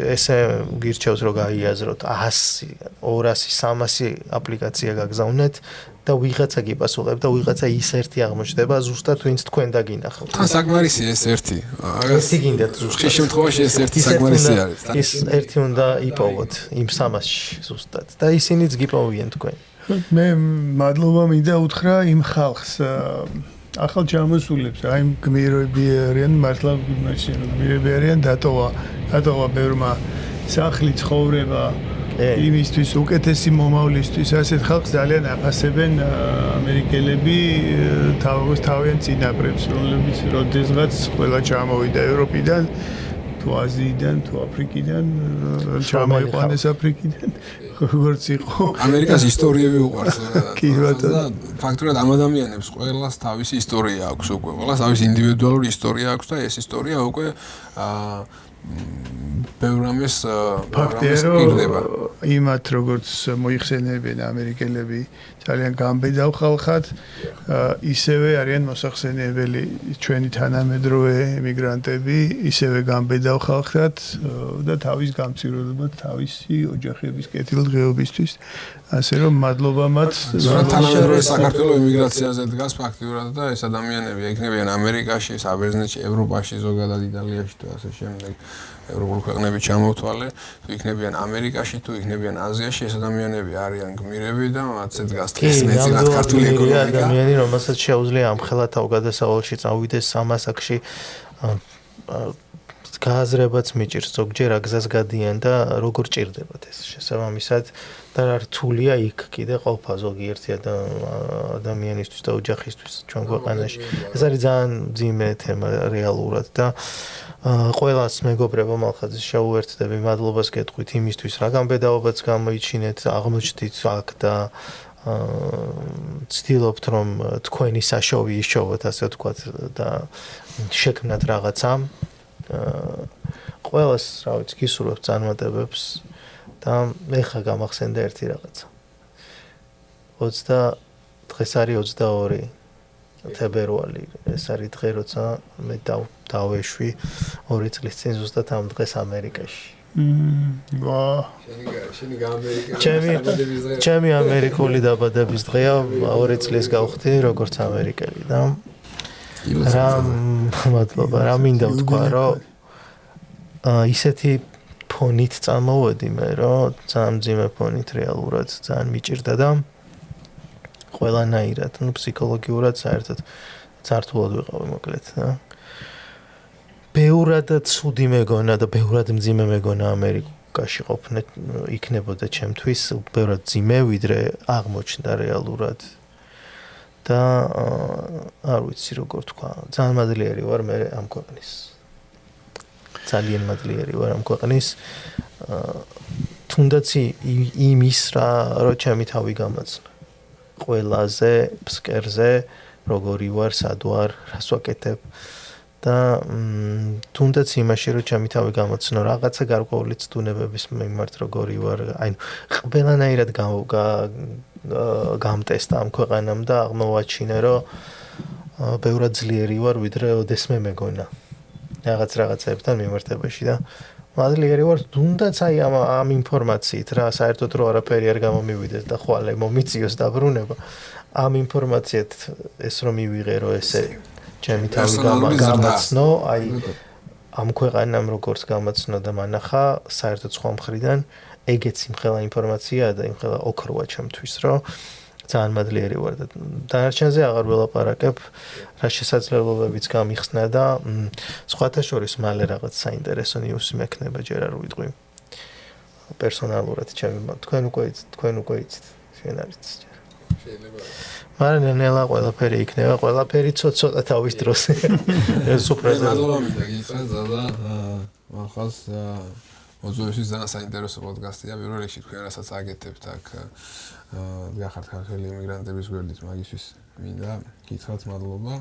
ესე გირჩევს რომ გაიაზროთ 100, 200, 300 აპლიკაცია გაგზავნეთ და ვიღაცა გიპასუხებ და ვიღაცა ის ერთი აღმოჩნდება ზუსტად ვინც თქვენ დაგინახავთ. თან საკმარისია ეს ერთი. ერთი გინდათ ზუსტად. ხის შემთხვევაში ეს ერთი საკმარისი არის. ის ერთი უნდა იპოვოთ იმ 300-ში ზუსტად და ისინიც გიპოვიან თქვენ. მე მადლობა მინდა უთხრა იმ ხალხს ახალ ჩამოსულებს, აი გმირები არიან, მართლა გმირები არიან, დატოვა ბევრმა სახლი, ცხოვრება, იმისთვის უკეთესი მომავლისთვის, ასეთ ხალხს ძალიან აფასებენ ამერიკელები თავიანთ წინაპრებს, რომლებიც როდესღაც ყველა ჩამოვიდა ევროპიდან, თუ აზიიდან, თუ აფრიკიდან, ჩამოიყვანეს აფრიკიდან. როგორც იყო ამერიკას ისტორიები უყვარს კი ბატონო ფაქტურად ამ ადამიანებს ყველას თავისი ისტორია აქვს უკვე ყველას თავისი ინდივიდუალური ისტორია აქვს და ეს ისტორია უკვე ბევრ რამეს პირდება იმათ როგორც მოიხსენებენ ამერიკელები ძალიან გამბედავ ხალხად ისევე არიან მოსახსენებელი ჩვენი თანამედროვე ემიგრანტები ისევე გამბედავ ხალხად და თავის გამცირებელად თავისი ოჯახების კეთილდღეობისთვის ასე რომ მადლობა მათ თანამედროვე საქართველოს ემიგრაციაზე დგას ფაქტიურად და ეს ადამიანები იქნებიან ამერიკაში, საბერძნეთში, ევროპაში, ზოგადად იტალიაში თუ ასე შემდეგ ევროპულ ქვეყნებში ჩამოვთვალე, თუ იქნებიან ამერიკაში, თუ იქნებიან აზიაში, ეს ადამიანები არიან გმირები და მათზე დგას დღეს მეცნიერად ქართული ეკონომიკა. ადამიანი, რომელსაც შეუძლია ამხელა თავგადასავალში წავიდეს სამასაკში გააზრებაც მიჭირს ზოგჯერ აგზას გადიან და როგორ ჭირდებათ ეს შესაბამისად და რთულია იქ კიდე ყოფა ზოგიერთი ადამიანისთვის და ოჯახისთვის ჩვენ ქვეყანაში. ეს არის ძალიან ძიმე თემა რეალურად და ყველას მეგობრებო მალხაზის შეუერთდები მადლობას გეტყვით იმისთვის რა გამბედაობაც გამოიჩინეთ აღმოჩნდით აქ და ცდილობთ რომ თქვენი საშოვი იშოვოთ ასე ვთქვათ და შექმნათ რაღაცა ყველას რა ვიცი გისურვებთ წარმატებებს და ეხა გამახსენდა ერთი რაღაცა. დღეს არის 22 თებერვალი. ეს არის დღე როცა მე დავეშვი 2 წლის წინ ზუსტად ამ დღეს ამერიკაში. ჩემი ამერიკული დაბადების დღეა 2 წლის გავხდი როგორც ამერიკელი და მადლობა რა მინდა ვთქვა რომ ისეთი ფონით წამოვედი მე რომ ძალიან ძიმე ფონით რეალურად ძალიან მიჭირდა და ყველანაირად ნუ ფსიქოლოგიურად საერთოდ წართულად ვიყავი მოკლედ და ბევრად ცუდი მეგონა და ბევრად მძიმე მეგონა ამერიკაში ყოფნა იქნებოდა ჩემთვის ბევრად ძიმე ვიდრე აღმოჩნდა რეალურად და არ ვიცი როგორ თქვა ძალიან მადლიერი ვარ მე ამ ქვეყნის ძალიან მადლიერი ვარ ამ ქვეყნის თუნდაც იმის რა ჩემი თავი გამაცნო ყველაზე ფსკერზე როგორი ვარ სად ვარ რას ვაკეთებ და თუნდაც იმაში რომ ჩემი თავი გამოცნო რაღაცა გარკვეული ცდუნებების მიმართ როგორი ვარ, აი ყველანაირად გამტესტა ამ ქვეყანამ და აღმოვაჩინე რომ ბევრად ძლიერი ვარ ვიდრე ოდესმე მეგონა რაღაცებთან მიმართებაში და მადლიერი ვარ თუნდაც აი ამ ინფორმაციით რა საერთოდ რო არაფერი არ გამომივიდეს და ხვალე მომიწიოს დაბრუნება ამ ინფორმაციით ეს რომ მივიღე რომ ესე ჩემი თავი გამაცნო აი ამ ქვეყანამ როგორც გამაცნო და მანახა საერთოდ სხვა მხრიდან ეგეც იმხელა ინფორმაციაა და იმხელა ოქროა ჩემთვის რომ ძალიან მადლიერი ვარ და დანარჩენზე აღარ ველაპარაკებ რა შესაძლებლობებიც გამიხსნა და სხვათა შორის მალე რაღაც საინტერესო ნიუსი მექნება ჯერ არ ვიტყვი პერსონალურად ჩემი თქვენ უკვე იცით შენ არ იცით შეიძლება მაგრამ ნელა ყველაფერი იქნება ყველაფერი ცოტა თავის დროს ეს სუპრეზა მადლობა მინდა გითხრათ ზადა ახალს მოძოების ძალიან საინტერესო პოდკასტია პირველ რიგში თქვენ რასაც აკეთებთ აქ გახართ ხალხი იმიგრანტების გვერდით მაგისთვის მინდა გითხრათ მადლობა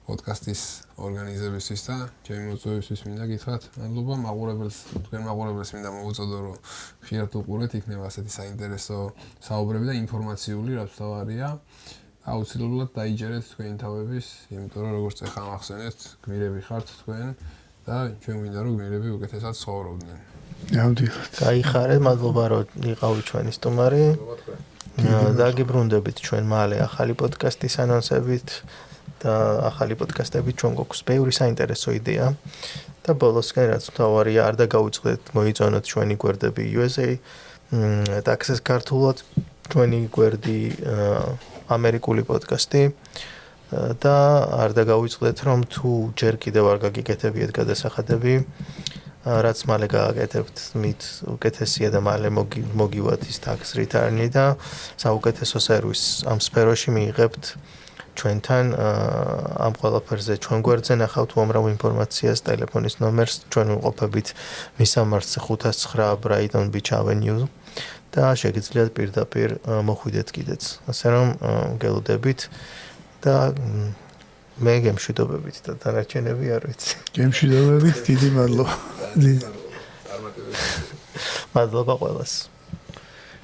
პოდკასტის ორგანიზებისთვის და ჩემი მოძოებისთვის მინდა გითხრათ მადლობა მაყურებელს თქვენ მაყურებელს მინდა მოვუწოდო რომ ხშირად უყურეთ იქნება ასეთი საინტერესო საუბრები და ინფორმაციული რაც თავარია აუცილებლად დაიჯერეთ თქვენი თავების იმიტომ რომ როგორც ახლა ახსენეთ გმირები ხართ თქვენ და ჩვენ მინდა რომ გმირები უკეთესად ცხოვრობდნენ ნამდვილად გაიხარეთ მადლობა რომ იყავით ჩვენი სტუმარი დაგიბრუნდებით ჩვენ მალე ახალი პოდკასტის ანონსებით და ახალი პოდკასტებით ჩვენ გვაქვს ბევრი საინტერესო იდეა და ბოლოსკენ რაც თავარია არ დაგავიწყდეთ მოიწონოთ ჩვენი გვერდები USA ტაქსის ქართულად ჩვენი გვერდი ამერიკული პოდკასტი და არ დაგავიწყდეთ რომ თუ ჯერ კიდევ არ გაგიკეთებიათ გადასახადები რაც მალე გააკეთებთ მით უკეთესია და მალე მოგივათ ის tax return-ი და საუკეთესო სერვისს ამ სფეროში მიიღებთ ჩვენთან ამ ყველაფერზე ჩვენ გვერდზე ნახავთ უამრავ ინფორმაციას ტელეფონის ნომერს ჩვენ ვიმყოფებით მისამართზე 509 Brighton Beach Avenue და შეგიძლიათ პირდაპირ მოხვიდეთ კიდეც ასე რომ გელოდებით და მე გემშვიდობებით და დანარჩენები არ ვიცი. გემშვიდობებით დიდი მადლობა. მადლობა ყველას.